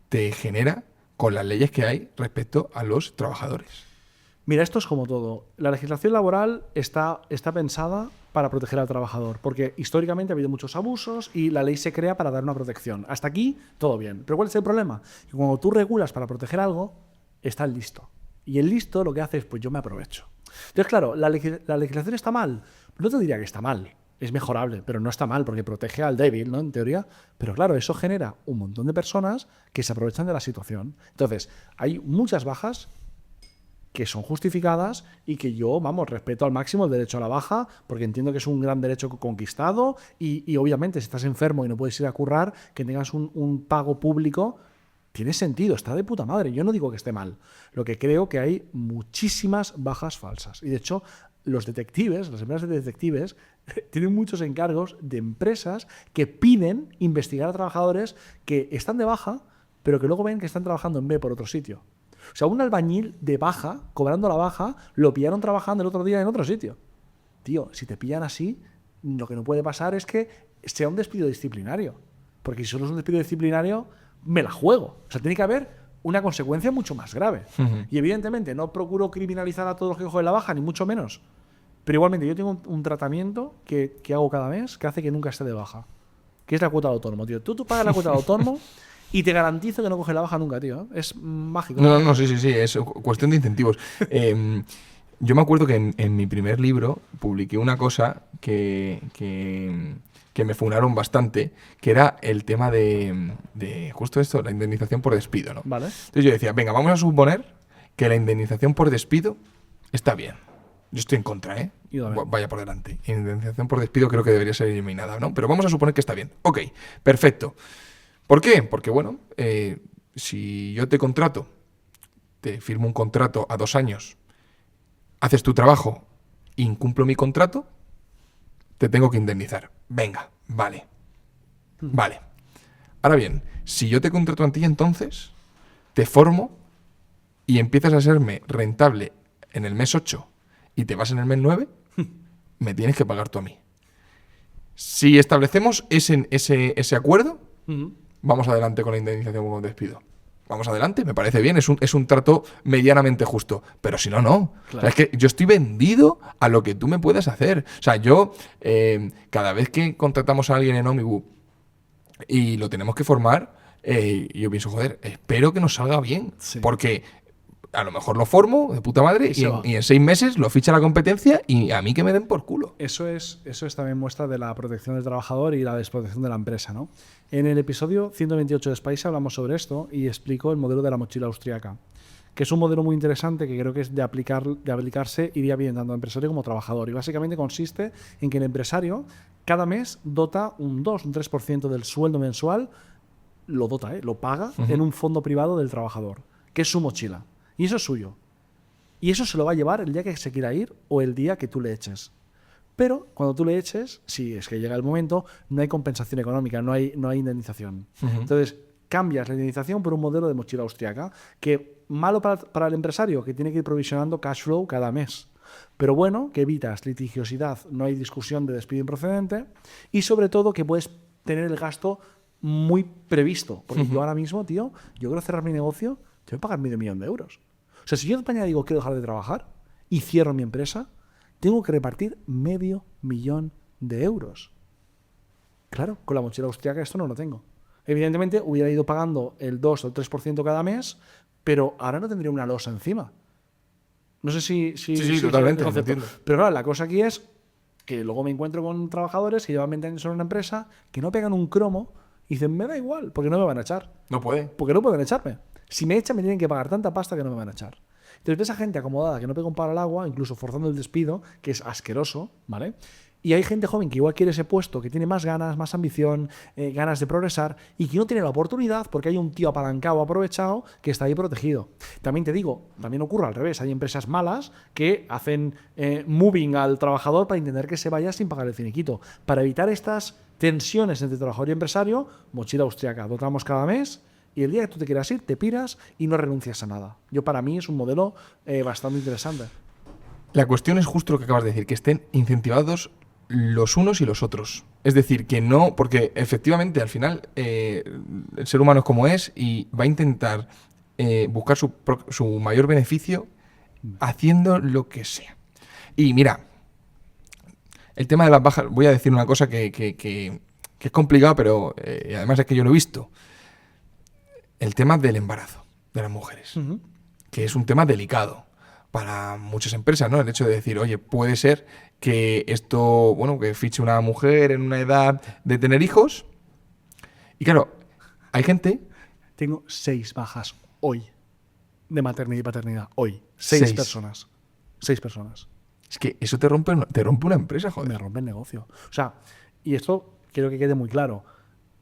te genera con las leyes que hay respecto a los trabajadores. Mira, esto es como todo. La legislación laboral está pensada para proteger al trabajador, porque históricamente ha habido muchos abusos y la ley se crea para dar una protección. Hasta aquí, todo bien. Pero ¿cuál es el problema? Que cuando tú regulas para proteger algo, está el listo. Y el listo lo que hace es, pues yo me aprovecho. Entonces, claro, ¿la legislación está mal? No te diría que está mal. Es mejorable, pero no está mal porque protege al débil, ¿no? En teoría. Pero claro, eso genera un montón de personas que se aprovechan de la situación. Entonces, hay muchas bajas que son justificadas y que yo, vamos, respeto al máximo el derecho a la baja, porque entiendo que es un gran derecho conquistado y obviamente si estás enfermo y no puedes ir a currar, que tengas un pago público, tiene sentido, está de puta madre. Yo no digo que esté mal. Lo que creo que hay muchísimas bajas falsas. Y de hecho, los detectives, las empresas de detectives, tienen muchos encargos de empresas que piden investigar a trabajadores que están de baja, pero que luego ven que están trabajando en B por otro sitio. O sea, un albañil de baja, cobrando la baja, lo pillaron trabajando el otro día en otro sitio. Tío, si te pillan así, lo que no puede pasar es que sea un despido disciplinario. Porque si solo es un despido disciplinario, me la juego. O sea, tiene que haber una consecuencia mucho más grave. Y evidentemente no procuro criminalizar a todos los que cogen la baja, ni mucho menos. Pero igualmente yo tengo un tratamiento que hago cada mes que hace que nunca esté de baja. Que es la cuota de autónomo, tío. Tú pagas la cuota de autónomo y te garantizo que no coges la baja nunca, tío. Es mágico. No, sí. Es cuestión de incentivos. Yo me acuerdo que en mi primer libro publiqué una cosa que me funaron bastante, que era el tema de justo esto, la indemnización por despido, ¿no? Vale. Entonces yo decía, venga, vamos a suponer que la indemnización por despido está bien. Yo estoy en contra, ¿eh? Vaya por delante. Indemnización por despido creo que debería ser eliminada, ¿no? Pero vamos a suponer que está bien. Ok, perfecto. ¿Por qué? Porque, bueno, si yo te contrato, te firmo un contrato a 2 años, haces tu trabajo, incumplo mi contrato, te tengo que indemnizar. Venga, vale. Vale. Ahora bien, si yo te contrato a ti entonces, te formo y empiezas a serme rentable en el mes 8 y te vas en el mes 9, me tienes que pagar tú a mí. Si establecemos ese acuerdo, vamos adelante con la indemnización por despido. Vamos adelante, me parece bien, es un trato medianamente justo. Pero si no, no. Claro. O sea, es que yo estoy vendido a lo que tú me puedes hacer. O sea, yo, cada vez que contratamos a alguien en Omibu y lo tenemos que formar, yo pienso, joder, espero que nos salga bien. Sí. Porque a lo mejor lo formo de puta madre y en 6 meses lo ficha la competencia y a mí que me den por culo. Eso es también muestra de la protección del trabajador y la desprotección de la empresa, ¿no? En el episodio 128 de Spice hablamos sobre esto y explico el modelo de la mochila austriaca, que es un modelo muy interesante que creo que es de aplicarse iría bien tanto empresario como trabajador. Y básicamente consiste en que el empresario cada mes dota un 2, un 3% del sueldo mensual, lo paga en un fondo privado del trabajador, que es su mochila. Y eso es suyo. Y eso se lo va a llevar el día que se quiera ir o el día que tú le eches. Pero cuando tú le eches, si es que llega el momento, no hay compensación económica, no hay indemnización. Entonces, cambias la indemnización por un modelo de mochila austriaca, que malo para el empresario, que tiene que ir provisionando cash flow cada mes. Pero bueno, que evitas litigiosidad, no hay discusión de despido improcedente y sobre todo que puedes tener el gasto muy previsto. Porque yo ahora mismo, tío, yo quiero cerrar mi negocio, te voy a pagar $500,000 euros. O sea, si yo en España digo quiero dejar de trabajar y cierro mi empresa, tengo que repartir $500,000 euros. Claro, con la mochila austriaca esto no lo tengo. Evidentemente hubiera ido pagando el 2 o el 3% cada mes, pero ahora no tendría una losa encima. No sé si totalmente. Pero claro, la cosa aquí es que luego me encuentro con trabajadores que llevan 20 años en una empresa que no pegan un cromo y dicen, me da igual, porque no me van a echar. No puede. Porque no pueden echarme. Si me echan, me tienen que pagar tanta pasta que no me van a echar. Entonces, esa gente acomodada que no pega un palo al agua, incluso forzando el despido, que es asqueroso, ¿vale? Y hay gente joven que igual quiere ese puesto, que tiene más ganas, más ambición, ganas de progresar y que no tiene la oportunidad porque hay un tío apalancado, aprovechado, que está ahí protegido. También te digo, también ocurre al revés. Hay empresas malas que hacen moving al trabajador para intentar que se vaya sin pagar el finiquito. Para evitar estas tensiones entre trabajador y empresario, mochila austriaca. Dotamos cada mes y el día que tú te quieras ir, te piras y no renuncias a nada. Para mí es un modelo bastante interesante. La cuestión es justo lo que acabas de decir, que estén incentivados los unos y los otros. Es decir, que no, porque efectivamente al final el ser humano es como es y va a intentar buscar su mayor beneficio haciendo lo que sea. Y mira, el tema de las bajas, voy a decir una cosa que es complicado, pero además es que yo lo he visto. El tema del embarazo de las mujeres, que es un tema delicado para muchas empresas, ¿no? El hecho de decir, oye, puede ser que esto, bueno, que fiche una mujer en una edad de tener hijos. Y claro, hay gente... Tengo 6 bajas hoy. de maternidad y paternidad. Hoy. 6 personas. 6 personas. Es que eso te rompe una empresa, joder. Me rompe el negocio. O sea, y esto quiero que quede muy claro.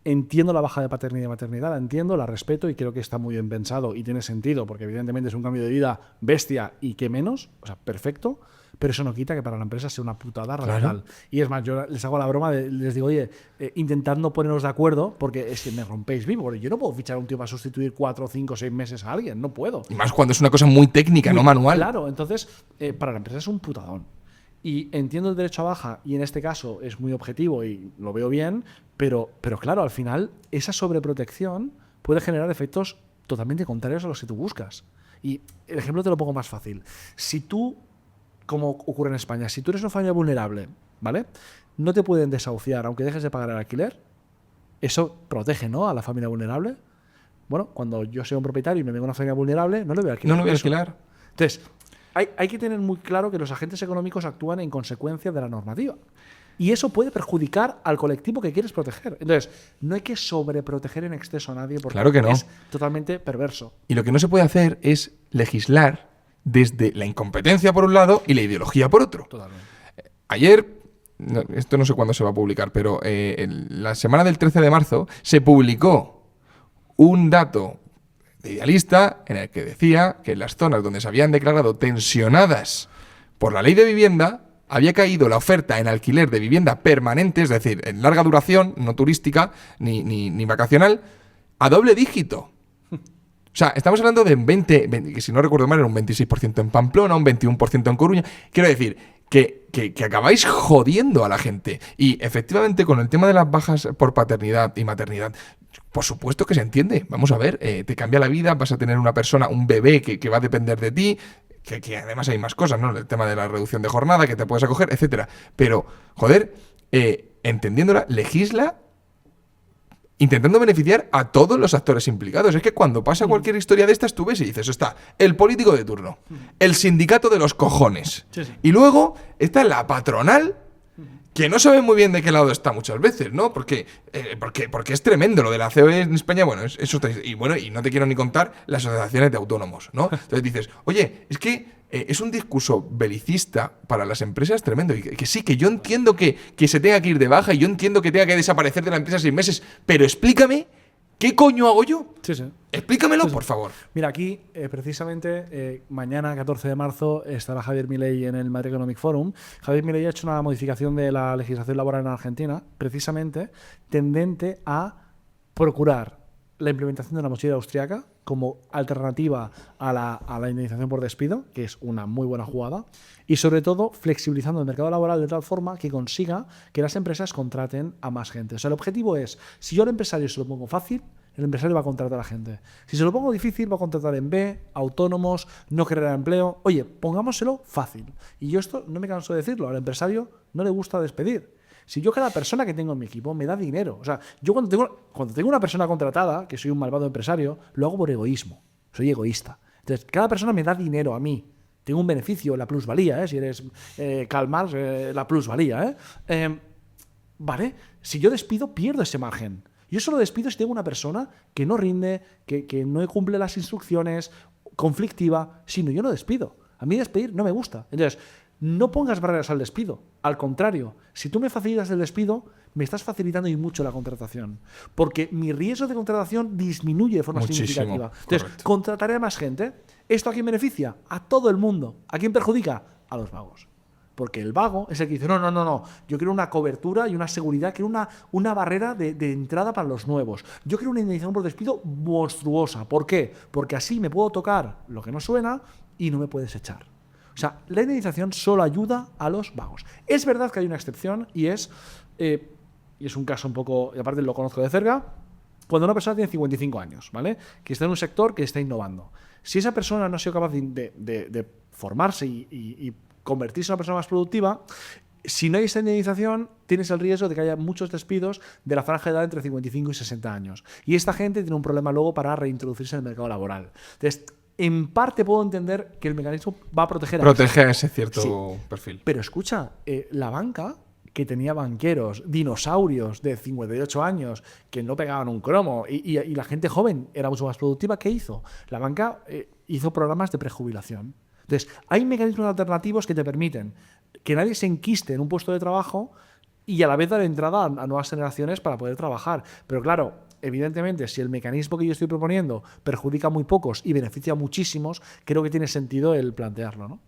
Entiendo la baja de paternidad y maternidad, la entiendo, la respeto y creo que está muy bien pensado y tiene sentido, porque evidentemente es un cambio de vida bestia y qué menos, o sea, perfecto, pero eso no quita que para la empresa sea una putada radical. Claro. Y es más, yo les hago la broma, les digo, oye, intentad no poneros de acuerdo porque es que me rompéis vivo, porque yo no puedo fichar a un tío para sustituir 4, 5, 6 meses a alguien, no puedo. Y más cuando es una cosa muy técnica, no manual. Claro, entonces, para la empresa es un putadón. Y entiendo el derecho a baja y en este caso es muy objetivo y lo veo bien, pero claro, al final esa sobreprotección puede generar efectos totalmente contrarios a los que tú buscas. Y el ejemplo te lo pongo más fácil. Si tú, como ocurre en España, si tú eres una familia vulnerable, ¿vale? No te pueden desahuciar aunque dejes de pagar el alquiler. Eso protege, ¿no?, a la familia vulnerable. Bueno, cuando yo sea un propietario y me venga una familia vulnerable, no le voy a alquilar. No lo voy a alquilar. Entonces, hay que tener muy claro que los agentes económicos actúan en consecuencia de la normativa. Y eso puede perjudicar al colectivo que quieres proteger. Entonces, no hay que sobreproteger en exceso a nadie porque claro que no. Es totalmente perverso. Y lo que no se puede hacer es legislar desde la incompetencia por un lado y la ideología por otro. Totalmente. Ayer, esto no sé cuándo se va a publicar, pero la semana del 13 de marzo se publicó un dato de Idealista en el que decía que en las zonas donde se habían declarado tensionadas por la ley de vivienda había caído la oferta en alquiler de vivienda permanente, es decir, en larga duración, no turística ni vacacional, a doble dígito. O sea, estamos hablando de 20, que si no recuerdo mal era un 26% en Pamplona, un 21% en Coruña. Quiero decir que acabáis jodiendo a la gente. Y efectivamente con el tema de las bajas por paternidad y maternidad, por supuesto que se entiende. Vamos a ver, te cambia la vida, vas a tener una persona, un bebé que va a depender de ti, que además hay más cosas, ¿no? El tema de la reducción de jornada, que te puedes acoger, etcétera. Pero, joder, entendiéndola, legisla intentando beneficiar a todos los actores implicados. Es que cuando pasa cualquier historia de estas, tú ves y dices, está el político de turno, el sindicato de los cojones, sí. Y luego está la patronal, que no sabe muy bien de qué lado está muchas veces, ¿no? Porque es tremendo lo de la COE en España, bueno, eso y no te quiero ni contar las asociaciones de autónomos, ¿no? Entonces dices, oye, es que es un discurso belicista para las empresas tremendo, y que sí, que yo entiendo que se tenga que ir de baja y yo entiendo que tenga que desaparecer de la empresa 6 meses, pero explícame, ¿qué coño hago yo? Sí, sí. Explícamelo, sí, sí. Por favor. Mira, aquí, precisamente, mañana, 14 de marzo, estará Javier Milei en el Madrid Economic Forum. Javier Milei ha hecho una modificación de la legislación laboral en Argentina, precisamente tendente a procurar la implementación de una mochila austriaca como alternativa a la indemnización por despido, que es una muy buena jugada, y sobre todo flexibilizando el mercado laboral de tal forma que consiga que las empresas contraten a más gente. O sea, el objetivo es, si yo al empresario se lo pongo fácil, el empresario va a contratar a gente. Si se lo pongo difícil, va a contratar en B, autónomos, no generar empleo. Oye, pongámoselo fácil. Y yo esto no me canso de decirlo, al empresario no le gusta despedir. Si yo cada persona que tengo en mi equipo me da dinero. O sea, yo cuando tengo una persona contratada, que soy un malvado empresario, lo hago por egoísmo. Soy egoísta. Entonces, cada persona me da dinero a mí. Tengo un beneficio, la plusvalía, si eres Karl Marx, la plusvalía. ¿Vale? Si yo despido, pierdo ese margen. Yo solo despido si tengo una persona que no rinde, que no cumple las instrucciones, conflictiva. Si no, yo no despido. A mí despedir no me gusta. Entonces, no pongas barreras al despido. Al contrario, si tú me facilitas el despido, me estás facilitando y mucho la contratación. Porque mi riesgo de contratación disminuye de forma significativa. Entonces, correcto. Contrataré a más gente. ¿Esto a quién beneficia? A todo el mundo. ¿A quién perjudica? A los vagos. Porque el vago es el que dice, no, yo quiero una cobertura y una seguridad, quiero una barrera de entrada para los nuevos. Yo quiero una indemnización por despido monstruosa. ¿Por qué? Porque así me puedo tocar lo que no suena y no me puedes echar. O sea, la indemnización solo ayuda a los vagos. Es verdad que hay una excepción y es un caso un poco, y aparte lo conozco de cerca, cuando una persona tiene 55 años, ¿vale? Que está en un sector que está innovando. Si esa persona no ha sido capaz de formarse y convertirse en una persona más productiva, si no hay esta indemnización, tienes el riesgo de que haya muchos despidos de la franja de edad entre 55 y 60 años. Y esta gente tiene un problema luego para reintroducirse en el mercado laboral. Entonces, en parte puedo entender que el mecanismo va a proteger a ese cierto perfil. Pero escucha, la banca, que tenía banqueros, dinosaurios de 58 años que no pegaban un cromo y la gente joven era mucho más productiva. ¿Qué hizo? La banca hizo programas de prejubilación. Entonces, hay mecanismos alternativos que te permiten que nadie se enquiste en un puesto de trabajo y a la vez dar entrada a nuevas generaciones para poder trabajar. Pero claro, evidentemente, si el mecanismo que yo estoy proponiendo perjudica a muy pocos y beneficia a muchísimos, creo que tiene sentido el plantearlo, ¿no?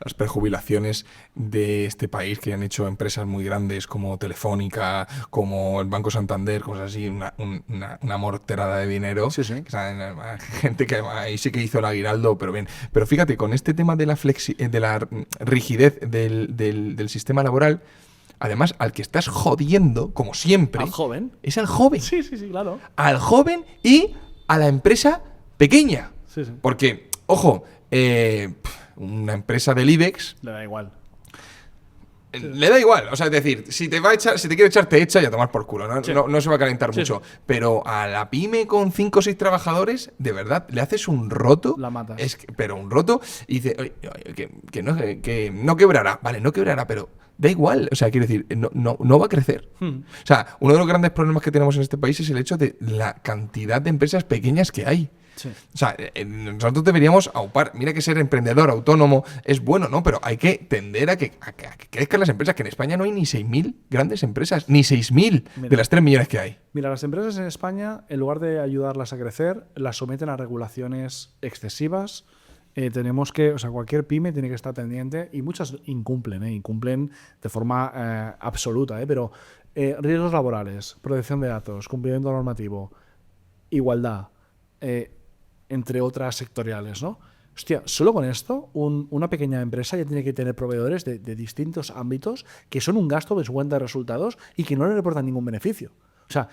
Las prejubilaciones de este país que han hecho empresas muy grandes como Telefónica, como el Banco Santander, cosas así, una morterada de dinero. Sí. O sea, gente que ahí sí que hizo el aguinaldo, pero bien. Pero fíjate, con este tema de la rigidez del sistema laboral, además, al que estás jodiendo, como siempre, ¿Al joven? es al joven. Sí, claro. Al joven y a la empresa pequeña. Sí. Porque, ojo, una empresa del IBEX Le da igual. le da igual. O sea, es decir, si te quiere echar, te echa y a tomar por culo. No, Sí. no se va a calentar Sí. mucho. Pero a la pyme con 5 o 6 trabajadores, de verdad, le haces un roto. La matas. Pero un roto. Y dice, oye, que no quebrará. Vale, no quebrará, pero da igual. O sea, quiero decir, no va a crecer. O sea, uno de los grandes problemas que tenemos en este país es el hecho de la cantidad de empresas pequeñas que hay. Sí. O sea, nosotros deberíamos aupar. Mira que ser emprendedor, autónomo, es bueno, ¿no? Pero hay que tender a que crezcan las empresas, que en España no hay ni 6.000 grandes empresas, ni 6.000 de las 3 millones que hay. Mira, las empresas en España, en lugar de ayudarlas a crecer, las someten a regulaciones excesivas. Tenemos que, o sea, cualquier pyme tiene que estar pendiente, y muchas incumplen de forma absoluta, pero riesgos laborales, protección de datos, cumplimiento normativo, igualdad, entre otras sectoriales, ¿no? Hostia, solo con esto, una pequeña empresa ya tiene que tener proveedores de distintos ámbitos que son un gasto de su cuenta de resultados y que no le reportan ningún beneficio. O sea,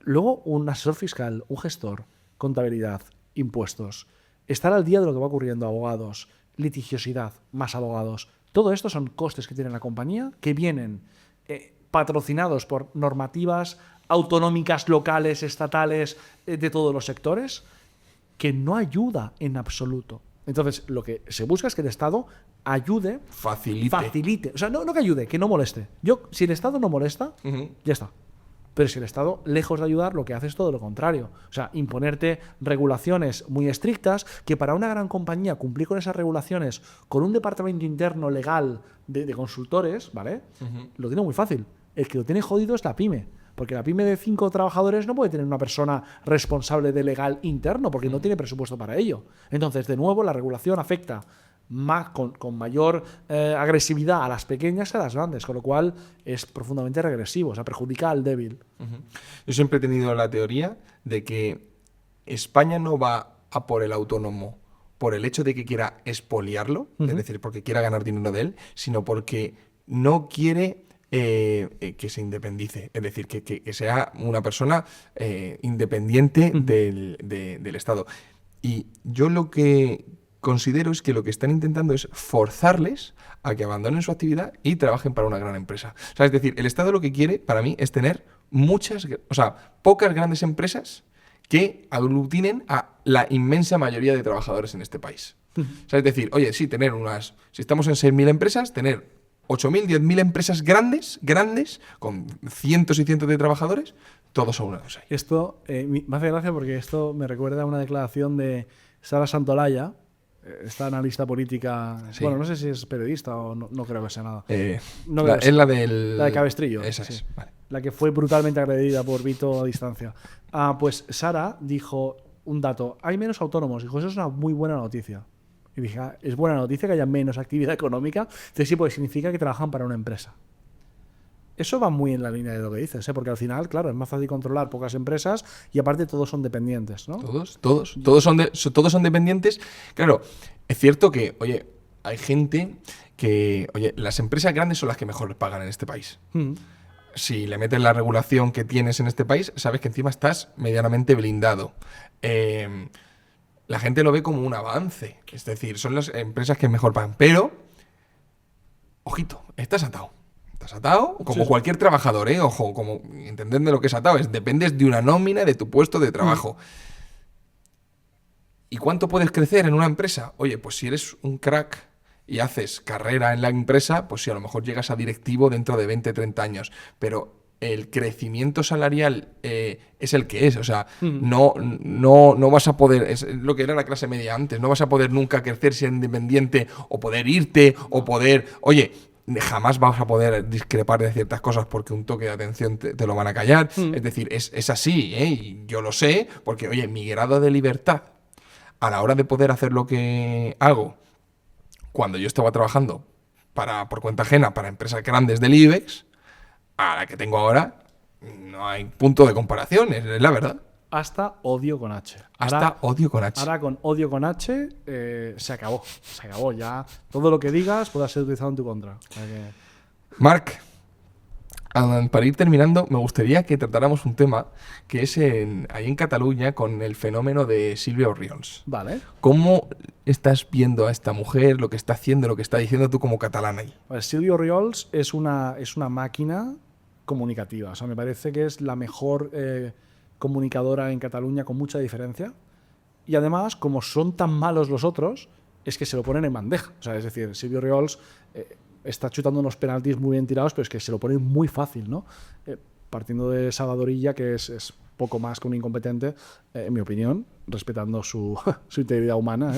luego un asesor fiscal, un gestor, contabilidad, impuestos, estar al día de lo que va ocurriendo, abogados, litigiosidad, más abogados. Todo esto son costes que tiene la compañía que vienen patrocinados por normativas autonómicas, locales, estatales, de todos los sectores, que no ayuda en absoluto. Entonces, lo que se busca es que el Estado ayude, facilite. O sea, no que ayude, que no moleste. Si el Estado no molesta, ya está. Pero si el Estado, lejos de ayudar, lo que hace es todo lo contrario. O sea, imponerte regulaciones muy estrictas, que para una gran compañía cumplir con esas regulaciones, con un departamento interno legal de consultores, ¿vale? Lo tiene muy fácil. El que lo tiene jodido es la pyme. Porque la pyme de 5 trabajadores no puede tener una persona responsable de legal interno, porque no tiene presupuesto para ello. Entonces, de nuevo, la regulación afecta con mayor agresividad a las pequeñas que a las grandes, con lo cual es profundamente regresivo, o sea, perjudica al débil. Yo siempre he tenido la teoría de que España no va a por el autónomo por el hecho de que quiera expoliarlo, es decir, porque quiera ganar dinero de él, sino porque no quiere que se independice, es decir, que sea una persona independiente del Estado. Y yo lo que considero es que lo que están intentando es forzarles a que abandonen su actividad y trabajen para una gran empresa. O sea, es decir, el Estado lo que quiere, para mí, es tener pocas grandes empresas que aglutinen a la inmensa mayoría de trabajadores en este país. O sea, es decir, oye, sí, si estamos en 6.000 empresas, tener 8.000, 10.000 empresas grandes, con cientos y cientos de trabajadores, todos aunados ahí. Esto me hace gracia porque esto me recuerda a una declaración de Sara Santolaya, esta analista política. Sí. Bueno, no sé si es periodista o no creo que sea nada. Es la de Cabestrillo. Esa sí. es, vale. La que fue brutalmente agredida por Vito a distancia. Pues Sara dijo un dato: hay menos autónomos. Dijo, eso es una muy buena noticia. Y dije, es buena noticia que haya menos actividad económica. Entonces sí, pues significa que trabajan para una empresa. Eso va muy en la línea de lo que dices, porque al final, claro, es más fácil controlar pocas empresas y aparte todos son dependientes, ¿no? Todos son dependientes. Claro, es cierto que, oye, hay gente que, oye, las empresas grandes son las que mejor pagan en este país. Si le metes la regulación que tienes en este país, sabes que encima estás medianamente blindado. La gente lo ve como un avance. Es decir, son las empresas que mejor pagan. Pero, ojito, estás atado. Estás atado como cualquier trabajador, ¿eh? Ojo, como entendedme lo que es atado. Dependes de una nómina de tu puesto de trabajo. ¿Y cuánto puedes crecer en una empresa? Oye, pues si eres un crack y haces carrera en la empresa, pues sí, a lo mejor llegas a directivo dentro de 20, 30 años, pero el crecimiento salarial es el que es, o sea, no vas a poder, es lo que era la clase media antes, no vas a poder nunca crecer siendo independiente o poder irte o poder, oye, jamás vas a poder discrepar de ciertas cosas porque un toque de atención te lo van a callar, es decir, es así, y yo lo sé, porque, oye, mi grado de libertad a la hora de poder hacer lo que hago, cuando yo estaba trabajando por cuenta ajena para empresas grandes del IBEX, a la que tengo ahora, no hay punto de comparación, es la verdad. Hasta odio con H. Hasta odio con H. Ahora con odio con H se acabó. Se acabó ya. Todo lo que digas podrá ser utilizado en tu contra. O sea que... Marc, para ir terminando, me gustaría que tratáramos un tema que es ahí en Cataluña con el fenómeno de Sílvia Orriols. Vale. ¿Cómo estás viendo a esta mujer, lo que está haciendo, lo que está diciendo tú como catalán ahí? Pues Sílvia Orriols es una máquina comunicativa. O sea, me parece que es la mejor comunicadora en Cataluña con mucha diferencia. Y además, como son tan malos los otros, es que se lo ponen en bandeja. O sea, es decir, Sílvia Orriols está chutando unos penaltis muy bien tirados, pero es que se lo ponen muy fácil, ¿no? Partiendo de Salvador Illa, que es poco más que un incompetente, en mi opinión, respetando su integridad humana,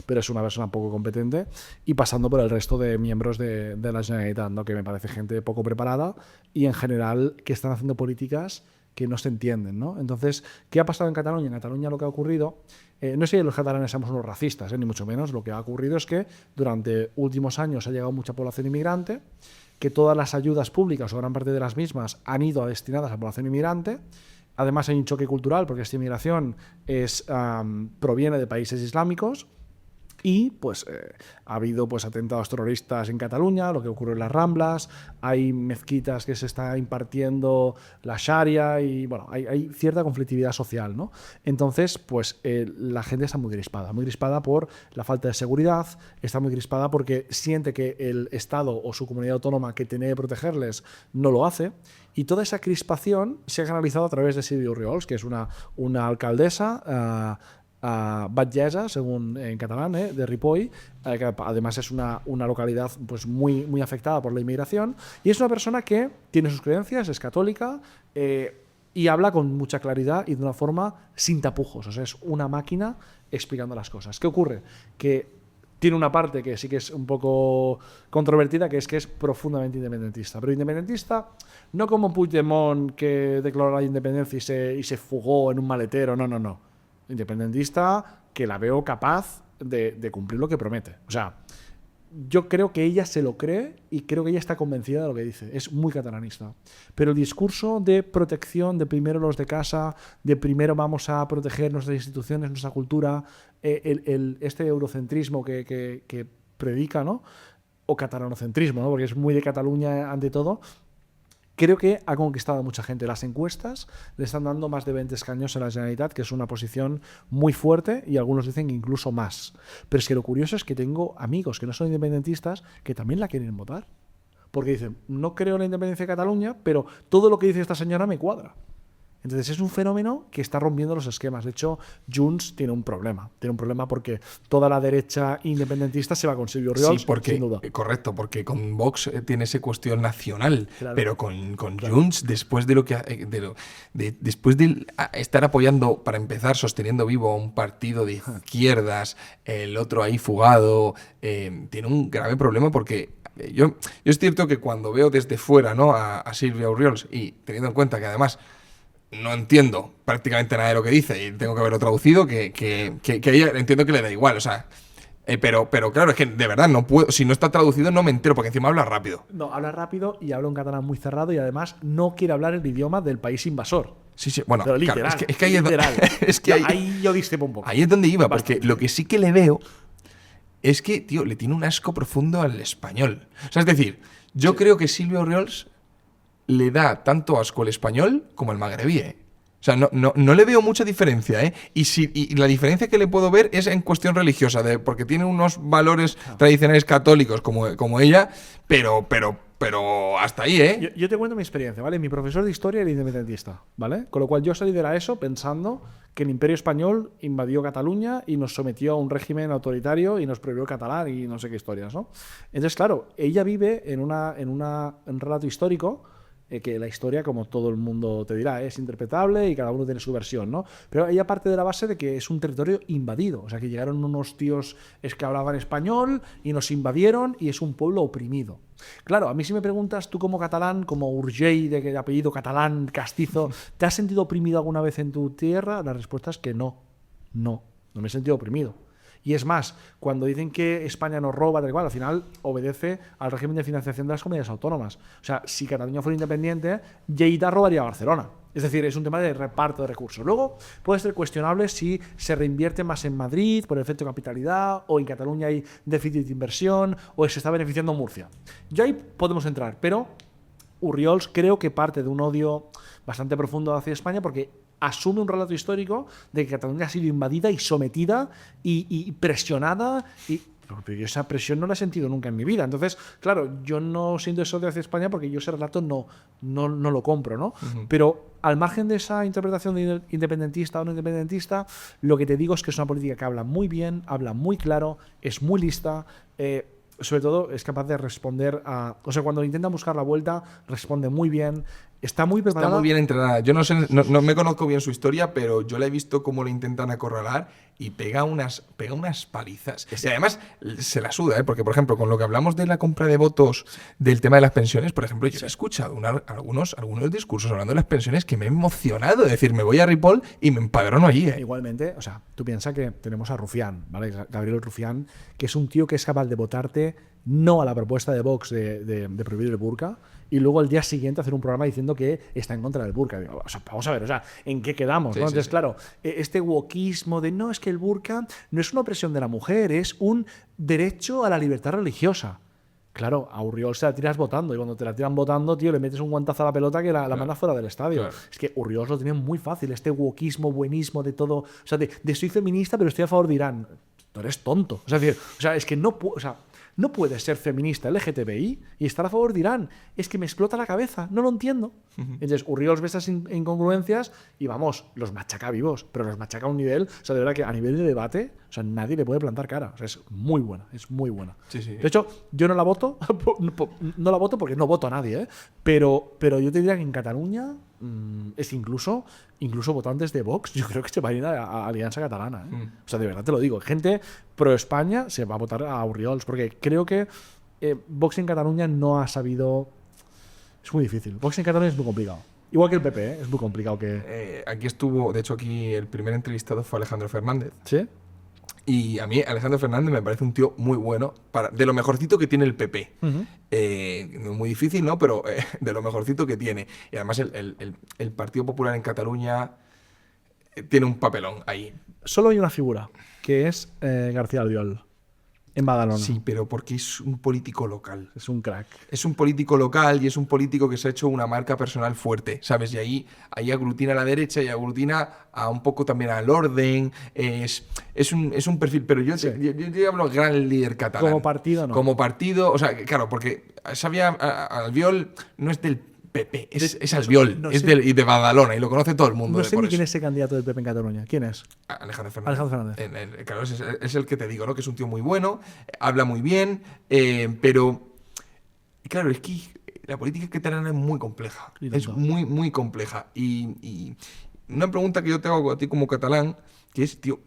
pero es una persona poco competente, y pasando por el resto de miembros de la Generalitat, ¿no? Que me parece gente poco preparada y en general que están haciendo políticas que no se entienden, ¿no? Entonces, ¿qué ha pasado en Cataluña? En Cataluña lo que ha ocurrido, no es que los catalanes seamos unos racistas, ni mucho menos, lo que ha ocurrido es que durante últimos años ha llegado mucha población inmigrante, que todas las ayudas públicas o gran parte de las mismas han ido destinadas a población inmigrante. Además hay un choque cultural porque esta inmigración proviene de países islámicos y pues ha habido pues atentados terroristas en Cataluña, lo que ocurre en las Ramblas, hay mezquitas que se está impartiendo la Sharia y bueno, hay cierta conflictividad social, ¿no? Entonces pues la gente está muy crispada por la falta de seguridad, está muy crispada porque siente que el Estado o su comunidad autónoma que tiene que protegerles no lo hace. Y toda esa crispación se ha canalizado a través de Sílvia Orriols, que es una alcaldesa batllesa, según en catalán, de Ripoll, que además es una localidad pues muy, muy afectada por la inmigración, y es una persona que tiene sus creencias, es católica, y habla con mucha claridad y de una forma sin tapujos. O sea, es una máquina explicando las cosas. ¿Qué ocurre? Que tiene una parte que sí que es un poco controvertida, que es profundamente independentista. Pero independentista no como Puigdemont, que declaró la independencia y se fugó en un maletero. No. Independentista que la veo capaz de cumplir lo que promete. O sea, yo creo que ella se lo cree y creo que ella está convencida de lo que dice. Es muy catalanista. Pero el discurso de protección, de primero los de casa, de primero vamos a proteger nuestras instituciones, nuestra cultura, este eurocentrismo que predica, ¿no? O catalanocentrismo, ¿no? Porque es muy de Cataluña ante todo. Creo que ha conquistado a mucha gente. Las encuestas le están dando más de 20 escaños en la Generalitat, que es una posición muy fuerte y algunos dicen que incluso más. Pero es que lo curioso es que tengo amigos que no son independentistas que también la quieren votar. Porque dicen, no creo en la independencia de Cataluña, pero todo lo que dice esta señora me cuadra. Entonces es un fenómeno que está rompiendo los esquemas. De hecho, Junts tiene un problema. Tiene un problema porque toda la derecha independentista se va con Sílvia Orriols, sin duda. Correcto, porque con Vox tiene esa cuestión nacional, claro. Pero con Junts, después de después de estar apoyando, para empezar, sosteniendo vivo a un partido de izquierdas, el otro ahí fugado, tiene un grave problema porque yo es cierto que cuando veo desde fuera, ¿no?, a Sílvia Orriols, y teniendo en cuenta que además no entiendo prácticamente nada de lo que dice y tengo que verlo traducido, que a ella entiendo que le da igual, o sea, pero claro, es que de verdad no puedo, si no está traducido no me entero, porque encima habla rápido. No, habla rápido y habla un catalán muy cerrado y además no quiere hablar el idioma del país invasor. Sí, bueno, pero literal, claro, es que ahí literal. Es que ahí yo discrepo un poco. Ahí es donde iba, Bastante. porque lo que sí que le veo es que, tío, le tiene un asco profundo al español. O sea, es decir, yo creo que Sílvia Orriols le da tanto asco al español como al magrebí, O sea, no le veo mucha diferencia, Y la diferencia que le puedo ver es en cuestión religiosa, porque tiene unos valores tradicionales católicos como ella, pero pero hasta ahí, ¿eh? Yo te cuento mi experiencia, ¿vale? Mi profesor de historia era independentista, ¿vale? Con lo cual yo salí de la ESO pensando que el Imperio Español invadió Cataluña y nos sometió a un régimen autoritario y nos prohibió el catalán y no sé qué historias, ¿no? Entonces, claro, ella vive en un relato histórico que la historia, como todo el mundo te dirá, es interpretable y cada uno tiene su versión, ¿no? Pero ella parte de la base de que es un territorio invadido, o sea, que llegaron unos tíos que hablaban español y nos invadieron y es un pueblo oprimido. Claro, a mí si me preguntas, tú como catalán, como Urgell, de apellido catalán, castizo, ¿te has sentido oprimido alguna vez en tu tierra? La respuesta es que no, no me he sentido oprimido. Y es más, cuando dicen que España nos roba, tal cual, al final obedece al régimen de financiación de las comunidades autónomas. O sea, si Cataluña fuera independiente, Lleida robaría a Barcelona. Es decir, es un tema de reparto de recursos. Luego, puede ser cuestionable si se reinvierte más en Madrid por el efecto de capitalidad, o en Cataluña hay déficit de inversión, o se está beneficiando Murcia. Ya ahí podemos entrar, pero Urriols creo que parte de un odio bastante profundo hacia España porque asume un relato histórico de que Cataluña ha sido invadida y sometida y presionada pero yo esa presión no la he sentido nunca en mi vida. Entonces, claro, yo no siento eso hacia España porque yo ese relato no lo compro, ¿no? Uh-huh. Pero al margen de esa interpretación de independentista o no independentista, lo que te digo es que es una política que habla muy bien, habla muy claro, es muy lista, sobre todo es capaz de responder a... O sea, cuando intenta buscar la vuelta, responde muy bien, está muy preparada. Está muy bien entrenada. Yo no sé, no me conozco bien su historia, pero yo la he visto cómo lo intentan acorralar y pega unas palizas. Y además se la suda, ¿eh? Porque, por ejemplo, con lo que hablamos de la compra de votos del tema de las pensiones, por ejemplo, yo he escuchado algunos discursos hablando de las pensiones que me he emocionado. Es decir, me voy a Ripoll y me empadrono allí, ¿eh? Igualmente, o sea, tú piensas que tenemos a Rufián, ¿vale? Gabriel Rufián, que es un tío que es capaz de votarte no a la propuesta de Vox de prohibir el burka y luego el día siguiente hacer un programa diciendo que está en contra del burka. O sea, vamos a ver, o sea, ¿en qué quedamos? Sí, ¿no? sí, Entonces, sí. claro, este wokismo de no, es que el burka no es una opresión de la mujer, es un derecho a la libertad religiosa. Claro, a Urriols se la tiras votando y cuando te la tiran votando, tío, le metes un guantazo a la pelota que la mandas fuera del estadio. Claro. Es que Urriols lo tiene muy fácil, este wokismo, buenismo de todo. O sea, de soy feminista, pero estoy a favor de Irán. Tú eres tonto. O sea, es que no no puedes ser feminista LGTBI y estar a favor de Irán. Es que me explota la cabeza. No lo entiendo. Entonces, Urriols ve estas incongruencias y vamos, los machaca vivos, pero los machaca a un nivel, o sea, de verdad que a nivel de debate, o sea, nadie le puede plantar cara. O sea, es muy buena, es muy buena. Sí, sí. De hecho, yo no la voto, no la voto porque no voto a nadie, ¿eh? Pero yo te diría que en Cataluña es incluso votantes de Vox, yo creo que se van a ir a Alianza Catalana, ¿eh? O sea, de verdad te lo digo, gente pro España se va a votar a Urriols, porque creo que Vox en Cataluña no ha sabido... Es muy difícil, Vox en Cataluña es muy complicado. Igual que el PP, ¿eh? Es muy complicado que... Aquí estuvo, de hecho aquí el primer entrevistado fue Alejandro Fernández. ¿Sí? Y a mí Alejandro Fernández me parece un tío muy bueno, de lo mejorcito que tiene el PP. Muy difícil, ¿no? Pero de lo mejorcito que tiene. Y además el Partido Popular en Cataluña tiene un papelón ahí. Solo hay una figura, que es García Albiol, en Badalona. Sí, pero porque es un político local. Es un crack. Es un político local y es un político que se ha hecho una marca personal fuerte, ¿sabes? Y ahí aglutina a la derecha y aglutina a un poco también al orden. Es un perfil, pero yo hablo gran líder catalán. Como partido, ¿no? Como partido, o sea, claro, porque Albiol no es del PP, es Albiol, no es sé. de Badalona y lo conoce todo el mundo. No sé por ni eso. quién es ese candidato del PP en Cataluña. ¿Quién es? Alejandro Fernández. Alejandro Fernández. Claro, es el que te digo, ¿no? Que es un tío muy bueno, habla muy bien, pero claro, es que la política catalana es muy compleja. Y Es tanto. muy, muy compleja. Y una pregunta que yo te hago a ti como catalán, que es, tío,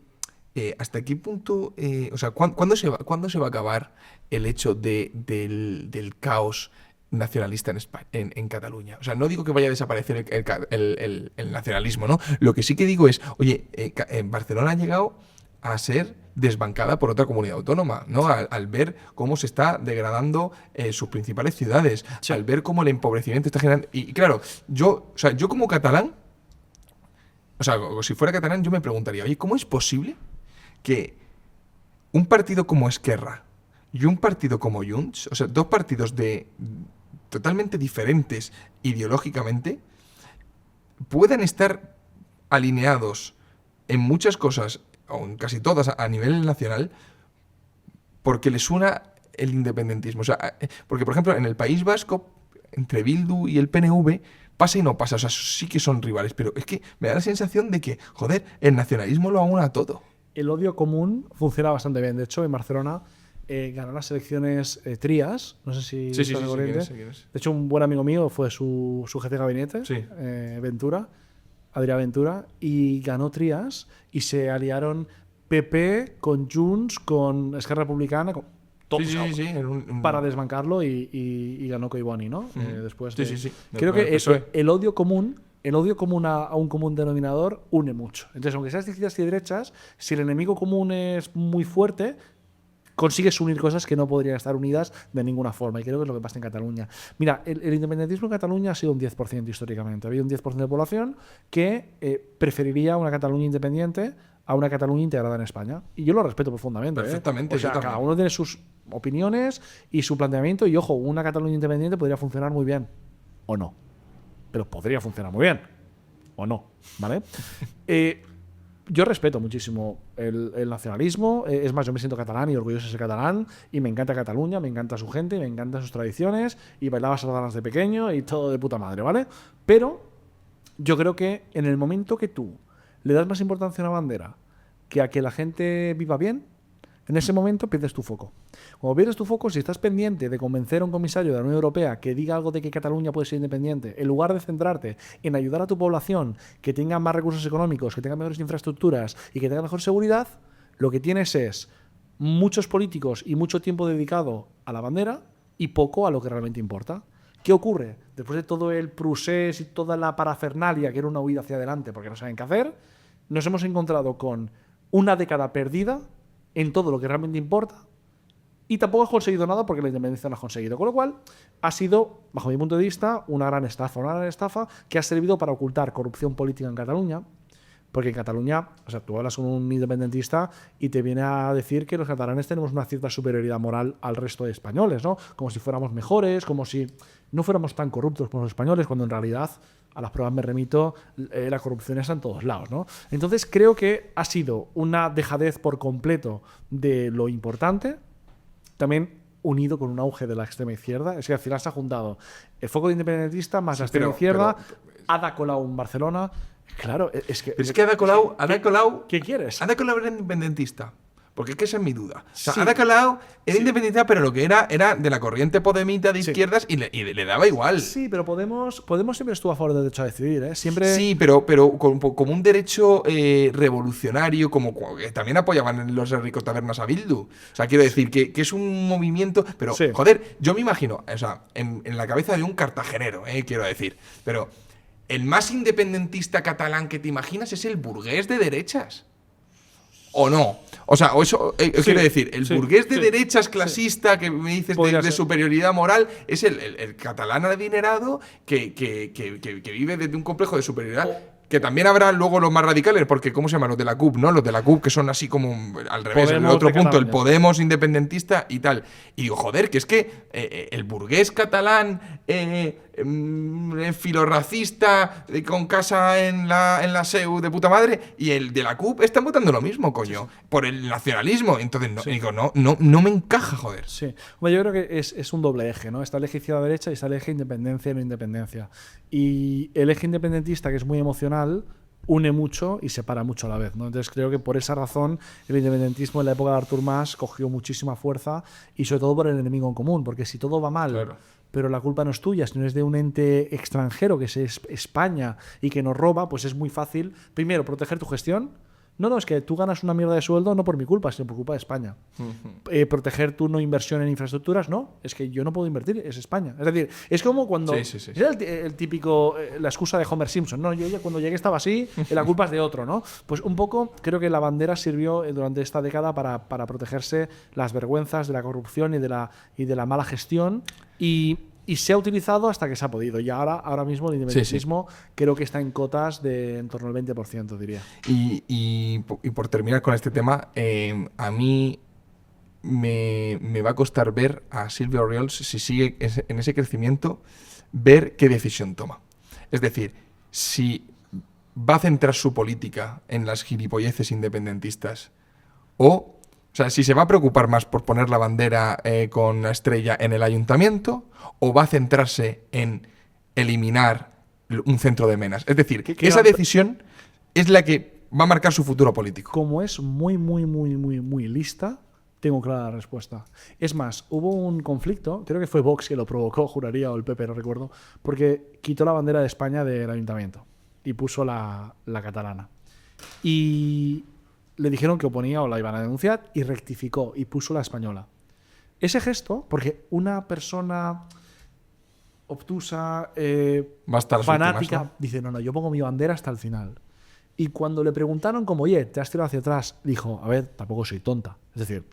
¿hasta qué punto, o sea, ¿cuándo se va a acabar el hecho del caos nacionalista en Cataluña? O sea, no digo que vaya a desaparecer el nacionalismo, ¿no? Lo que sí que digo es, oye, Barcelona ha llegado a ser desbancada por otra comunidad autónoma, ¿no? Al ver cómo se está degradando sus principales ciudades, Sí. al ver cómo el empobrecimiento está generando... Y claro, yo como catalán, o sea, si fuera catalán, yo me preguntaría, oye, ¿cómo es posible que un partido como Esquerra y un partido como Junts, o sea, dos partidos totalmente diferentes ideológicamente, puedan estar alineados en muchas cosas, o en casi todas a nivel nacional, porque les una el independentismo? O sea, porque, por ejemplo, en el País Vasco, entre Bildu y el PNV, pasa y no pasa. O sea, sí que son rivales, pero es que me da la sensación de que, joder, el nacionalismo lo aúna todo. El odio común funciona bastante bien. De hecho, en Barcelona ganó las elecciones Trías. No sé si Sí, estás al corriente. quién es. De hecho, un buen amigo mío fue su jefe de gabinete, Sí. Ventura, Adrià Ventura, y ganó Trías y se aliaron PP con Junts, con Esquerra Republicana, con todos, Sí. para desbancarlo y ganó Collboni, ¿no? Después Sí, de- sí. Creo que PSOE. el odio común a un común denominador une mucho. Entonces, aunque seas de izquierdas y derechas, si el enemigo común es muy fuerte, consigues unir cosas que no podrían estar unidas de ninguna forma. Y creo que es lo que pasa en Cataluña. Mira, el independentismo en Cataluña ha sido un 10% históricamente. Había un 10% de población que preferiría una Cataluña independiente a una Cataluña integrada en España. Y yo lo respeto profundamente. Perfectamente, O sea, yo también. cada uno tiene sus opiniones y su planteamiento. Y ojo, una Cataluña independiente podría funcionar muy bien. O no. Pero podría funcionar muy bien. O no. ¿Vale? Yo respeto muchísimo el nacionalismo. Es más, yo me siento catalán y orgulloso de ser catalán. Y me encanta Cataluña, me encanta su gente, me encantan sus tradiciones. Y bailaba sardanas de pequeño y todo de puta madre, ¿vale? Pero yo creo que en el momento que tú le das más importancia a una bandera que a que la gente viva bien, en ese momento pierdes tu foco. Cuando pierdes tu foco, si estás pendiente de convencer a un comisario de la Unión Europea que diga algo de que Cataluña puede ser independiente, en lugar de centrarte en ayudar a tu población que tenga más recursos económicos, que tenga mejores infraestructuras y que tenga mejor seguridad, lo que tienes es muchos políticos y mucho tiempo dedicado a la bandera y poco a lo que realmente importa. ¿Qué ocurre? Después de todo el procés y toda la parafernalia, que era una huida hacia adelante porque no saben qué hacer, nos hemos encontrado con una década perdida en todo lo que realmente importa y tampoco has conseguido nada porque la independencia no has conseguido. Con lo cual, ha sido, bajo mi punto de vista, una gran estafa que ha servido para ocultar corrupción política en Cataluña. Porque en Cataluña, o sea, tú hablas con un independentista y te viene a decir que los catalanes tenemos una cierta superioridad moral al resto de españoles, ¿no? Como si fuéramos mejores, como si no fuéramos tan corruptos como los españoles, cuando en realidad, a las pruebas me remito, la corrupción está en todos lados, ¿no? Entonces creo que ha sido una dejadez por completo de lo importante, también unido con un auge de la extrema izquierda. Es que al final se ha juntado el foco de independentista más la extrema izquierda, Ada Colau en Barcelona. Claro, es que... Pero es que Ada Colau... ¿Qué quieres? Ada Colau era independentista. Porque es que esa es mi duda. O sea, Sí. Ada Colau era independentista, pero lo que era de la corriente podemita de Sí. izquierdas y le daba igual. Sí, pero Podemos siempre estuvo a favor del derecho a decidir, ¿eh? Siempre... Sí, pero como un derecho revolucionario, como que también apoyaban los Enrico Tabernas a Bildu. O sea, quiero decir que es un movimiento. Pero, Sí. joder, yo me imagino, o sea, en la cabeza de un cartagenero, quiero decir. Pero el más independentista catalán que te imaginas es el burgués de derechas. ¿O no? O sea, o eso, quiero decir, el burgués de derechas clasista que me dices de superioridad moral es el catalán adinerado que vive desde un complejo de superioridad. Que también habrá luego los más radicales, porque ¿cómo se llaman? Los de la CUP, ¿no? Los de la CUP que son así como al revés, Podemos el otro de punto, el Cataluña. Podemos independentista y tal. Y digo, joder, que es que el burgués catalán filorracista con casa en la SEU de puta madre y el de la CUP están votando lo mismo, coño, por el nacionalismo. Entonces, digo, no me encaja, joder. Sí. Bueno, yo creo que es un doble eje, ¿no? Está el eje izquierda-derecha y está el eje independencia y no independencia. Y el eje independentista, que es muy emocional, une mucho y separa mucho a la vez, ¿no? Entonces creo que por esa razón el independentismo en la época de Artur Mas cogió muchísima fuerza y sobre todo por el enemigo en común, porque si todo va mal, Claro, pero la culpa no es tuya, sino es de un ente extranjero que es España y que nos roba, pues es muy fácil, primero, proteger tu gestión. No, es que tú ganas una mierda de sueldo no por mi culpa, sino por culpa de España. Proteger tu no inversión en infraestructuras, no, es que yo no puedo invertir, es España. Es decir, es como cuando... Sí. Era el típico, la excusa de Homer Simpson, ¿no? Yo ya cuando llegué estaba así, la culpa es de otro, ¿no? Pues un poco creo que la bandera sirvió durante esta década para protegerse las vergüenzas de la corrupción y de la mala gestión y se ha utilizado hasta que se ha podido. Y ahora mismo el independentismo creo que está en cotas de en torno al 20%, diría. Y por terminar con este tema, a mí me va a costar ver a Silvia Oriols, si sigue en ese crecimiento, ver qué decisión toma. Es decir, si va a centrar su política en las gilipolleces independentistas o sea, si se va a preocupar más por poner la bandera con la estrella en el ayuntamiento o va a centrarse en eliminar un centro de menas. Es decir, esa decisión es la que va a marcar su futuro político. Como es muy lista, tengo clara la respuesta. Es más, hubo un conflicto, creo que fue Vox que lo provocó, juraría, o el PP, no recuerdo, porque quitó la bandera de España del ayuntamiento y puso la catalana. Y le dijeron que oponía o la iban a denunciar y rectificó y puso la española. Ese gesto, porque una persona obtusa, va a estar fanática, últimas, ¿no? dice, no, yo pongo mi bandera hasta el final. Y cuando le preguntaron como, oye, te has tirado hacia atrás, dijo, a ver, tampoco soy tonta. Es decir,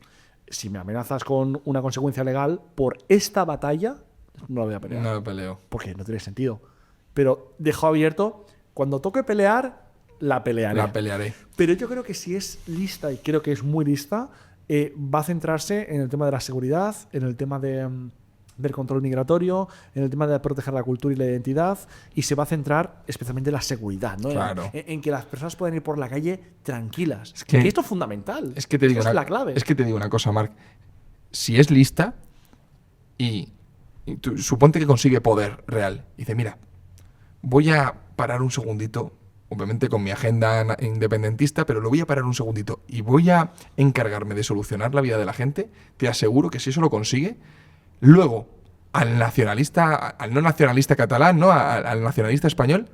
si me amenazas con una consecuencia legal por esta batalla, no la voy a pelear. No lo peleo. Porque no tiene sentido. Pero dejó abierto, cuando toque pelear, la pelearé. La pelearé. Pero yo creo que si es lista, y creo que es muy lista, va a centrarse en el tema de la seguridad, en el tema del control migratorio, en el tema de proteger la cultura y la identidad, y se va a centrar especialmente en la seguridad, ¿no? Claro. En que las personas puedan ir por la calle tranquilas. Es que esto es fundamental. Es que te digo Esto es la clave. Es que te digo una cosa, Marc. Si es lista y tú, suponte que consigue poder real, y dice, mira, voy a parar un segundito, obviamente con mi agenda independentista, pero lo voy a parar un segundito y voy a encargarme de solucionar la vida de la gente, te aseguro que si eso lo consigue, luego al no nacionalista catalán, ¿no? Al nacionalista español,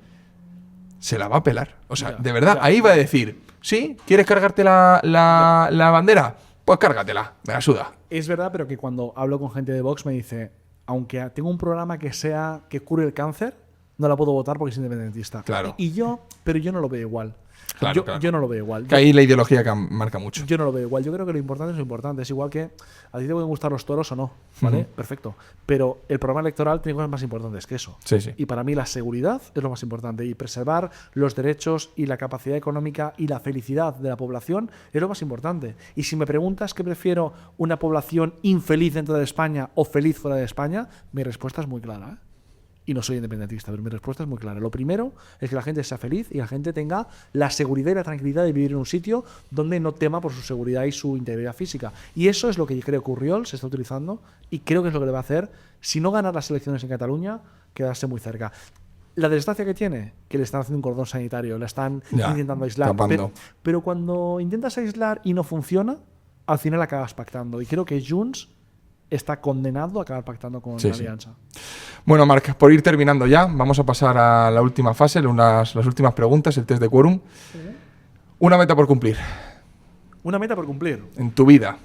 se la va a pelar. O sea, de verdad, ahí va a decir, ¿sí? ¿Quieres cargarte la bandera? Pues cárgatela, me la suda. Es verdad, pero que cuando hablo con gente de Vox me dice, aunque tengo un programa que cure el cáncer, no la puedo votar porque es independentista. Claro. Pero yo no lo veo igual. Claro, Yo no lo veo igual. Que ahí la ideología marca mucho. Yo no lo veo igual. Yo creo que lo importante es lo importante. Es igual que a ti te pueden gustar los toros o no, ¿vale? Perfecto. Pero el programa electoral tiene cosas más importantes que eso. Sí, sí. Y para mí la seguridad es lo más importante. Y preservar los derechos y la capacidad económica y la felicidad de la población es lo más importante. Y si me preguntas qué prefiero, una población infeliz dentro de España o feliz fuera de España, mi respuesta es muy clara, ¿eh? Y no soy independentista, pero mi respuesta es muy clara. Lo primero es que la gente sea feliz y la gente tenga la seguridad y la tranquilidad de vivir en un sitio donde no tema por su seguridad y su integridad física. Y eso es lo que creo que Urriol se está utilizando y creo que es lo que le va a hacer, si no ganar las elecciones en Cataluña, quedarse muy cerca. La desgracia que tiene, que le están haciendo un cordón sanitario, la están intentando aislar. Pero cuando intentas aislar y no funciona, al final acabas pactando. Y creo que Junts está condenado a acabar pactando con la alianza. Bueno, Marc, por ir terminando ya, vamos a pasar a la última fase, las últimas preguntas, el test de quórum. Una meta por cumplir. Una meta por cumplir. En tu vida.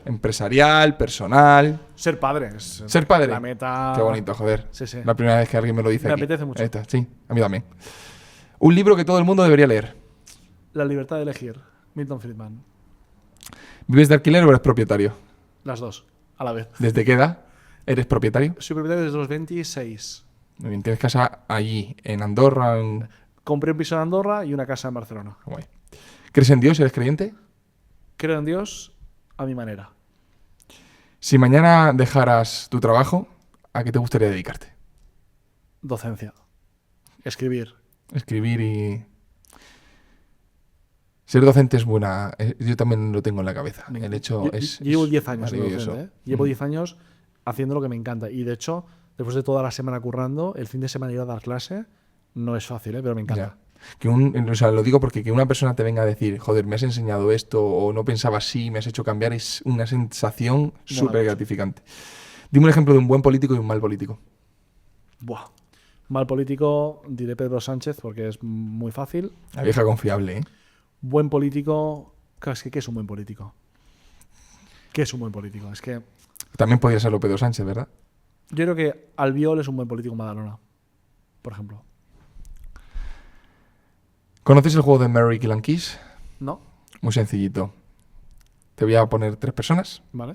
Empresarial, personal. Ser padre. Ser padre. La meta. Qué bonito, joder. Sí, sí. La primera vez que alguien me lo dice. Me apetece mucho. Esta, sí, a mí también. Un libro que todo el mundo debería leer. La libertad de elegir. Milton Friedman. ¿Vives de alquiler o eres propietario? Las dos, a la vez. ¿Desde qué edad eres propietario? Soy propietario desde los 26. Muy bien, ¿tienes casa allí, en Andorra? Compré un piso en Andorra y una casa en Barcelona. Guay. ¿Crees en Dios? ¿Eres creyente? Creo en Dios a mi manera. Si mañana dejaras tu trabajo, ¿a qué te gustaría dedicarte? Docencia. Escribir. Escribir y... Ser docente es buena. Yo también lo tengo en la cabeza. El hecho yo llevo 10 años de maravilloso. docente, ¿eh? Llevo 10 años haciendo lo que me encanta. Y de hecho, después de toda la semana currando, el fin de semana ir a dar clase no es fácil, ¿eh? Pero me encanta. Ya. O sea, lo digo porque que una persona te venga a decir, joder, me has enseñado esto o no pensaba así, me has hecho cambiar, es una sensación súper gratificante. Dime un ejemplo de un buen político y un mal político. Buah. Mal político, diré Pedro Sánchez porque es muy fácil. La vieja confiable, ¿eh? Buen político. Claro, es que ¿qué es un buen político? ¿Qué es un buen político? Es que También podría serlo Pedro Sánchez, ¿verdad? yo creo que Albiol es un buen político en Badalona, por ejemplo. ¿Conoces el juego de Mary Kill and Kiss? ¿No? Muy sencillito. Te voy a poner 3 personas Vale.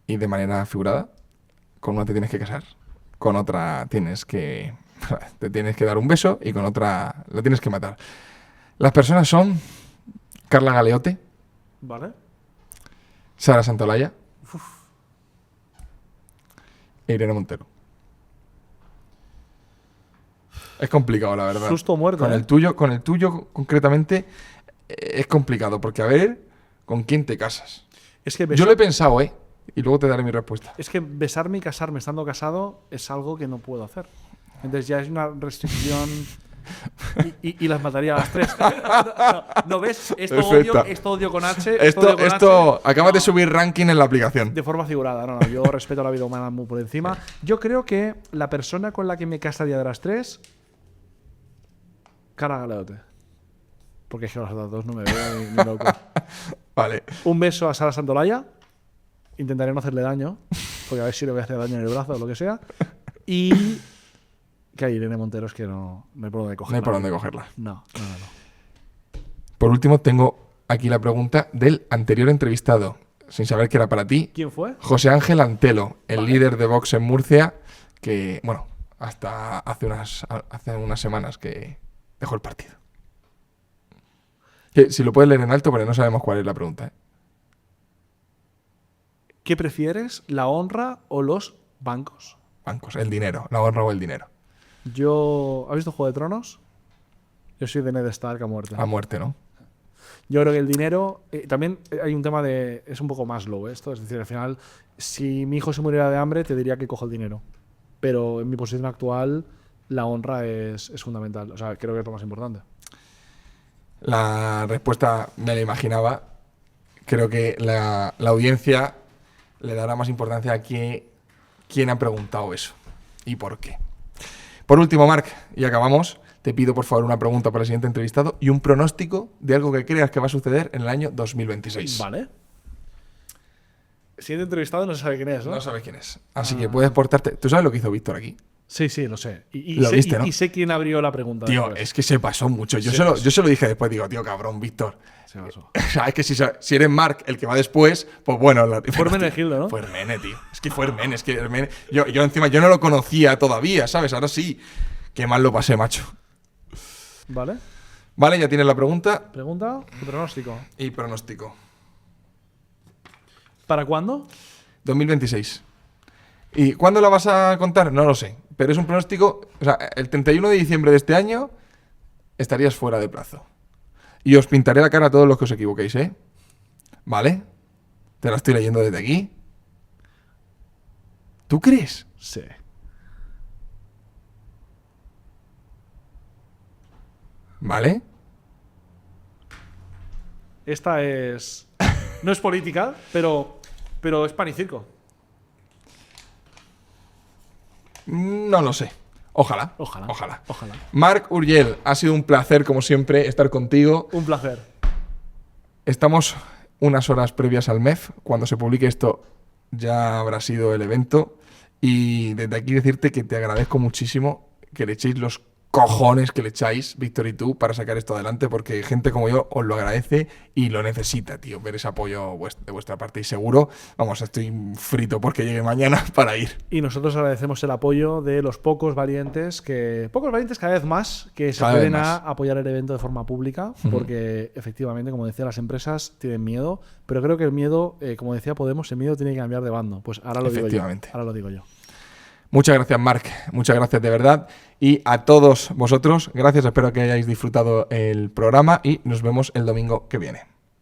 y de manera figurada, con una te tienes que casar, con otra te tienes que dar un beso y con otra la tienes que matar. Las personas son Carla Galeote, Vale. Sara Santolaya e Irene Montero. Es complicado, la verdad. Susto muerto. Con el tuyo concretamente es complicado, porque a ver, ¿con quién te casas? Es que Yo lo he pensado, ¿eh? Y luego te daré mi respuesta. Es que besarme y casarme estando casado es algo que no puedo hacer. Entonces ya es una restricción y las mataría a las 3. No, ¿ves? Esto odio con H. Esto acabas de subir ranking en la aplicación. De forma figurada. No, yo respeto la vida humana muy por encima. Yo creo que la persona con la que me casaría de las 3, Cara Galeote. Porque es que las otras dos no me veo ni loco. Vale. Un beso a Sara Santolaya. Intentaré no hacerle daño, porque a ver si le voy a hacer daño en el brazo o lo que sea. Y que hay Irene Montero, es que no hay por dónde cogerla. No hay por dónde cogerla. No. Por último, tengo aquí la pregunta del anterior entrevistado, sin saber que era para ti. ¿Quién fue? José Ángel Antelo, el líder de Vox en Murcia, que, bueno, hasta hace unas semanas que dejó el partido. Que, si lo puedes leer en alto, pero no sabemos cuál es la pregunta, ¿eh? ¿Qué prefieres, la honra o los bancos? Bancos, el dinero, la honra o el dinero. ¿Has visto Juego de Tronos? Yo soy de Ned Stark a muerte. A muerte, ¿no? Yo creo que el dinero... también hay un tema de... Es un poco más low esto. Es decir, al final, si mi hijo se muriera de hambre, te diría que cojo el dinero. Pero en mi posición actual, la honra es fundamental. O sea, creo que es lo más importante. La respuesta me la imaginaba. Creo que la audiencia le dará más importancia a quién ha preguntado eso y por qué. Por último, Marc, y acabamos, te pido por favor una pregunta para el siguiente entrevistado y un pronóstico de algo que creas que va a suceder en el año 2026. Vale. El siguiente entrevistado no se sabe quién es, ¿no? No sabes quién es. Así que puedes portarte... ¿Tú sabes lo que hizo Víctor aquí? Sí, lo sé. Lo viste, ¿no? Y sé quién abrió la pregunta. Tío, después. es que se pasó mucho. Yo se lo dije después, digo, tío, cabrón, Víctor. Se pasó. O sea, es que si eres Marc el que va después, pues bueno. Fue Hermenegildo, ¿no? Fue Hermene, tío. Es que fue Hermene. Yo encima, yo no lo conocía todavía, ¿sabes? Ahora sí. Qué mal lo pasé, macho. Vale. Vale, ya tienes la pregunta. Pregunta y pronóstico. Y pronóstico. ¿Para cuándo? 2026. ¿Y cuándo la vas a contar? No lo sé. Pero es un pronóstico... O sea, el 31 de diciembre de este año estarías fuera de plazo. Y os pintaré la cara a todos los que os equivoquéis, ¿eh? ¿Vale? Te la estoy leyendo desde aquí. ¿Tú crees? Sí. ¿Vale? Esta es... No es política, pero es pan y circo. No lo sé. Ojalá. Ojalá. Marc Urgell, ha sido un placer, como siempre, estar contigo. Un placer. Estamos unas horas previas al MEF. Cuando se publique esto, ya habrá sido el evento. Y desde aquí decirte que te agradezco muchísimo que le echéis los cojones que le echáis, Víctor y tú, para sacar esto adelante, porque gente como yo os lo agradece y lo necesita, tío, ver ese apoyo de vuestra parte. Y seguro, vamos, estoy frito porque llegue mañana para ir. Y nosotros agradecemos el apoyo de los pocos valientes cada vez más, que se pueden apoyar el evento de forma pública, porque efectivamente, como decía, las empresas tienen miedo, pero creo que el miedo, como decía Podemos, el miedo tiene que cambiar de bando. Pues ahora lo digo yo. Muchas gracias, Marc. Muchas gracias de verdad. Y a todos vosotros, gracias. Espero que hayáis disfrutado el programa y nos vemos el domingo que viene.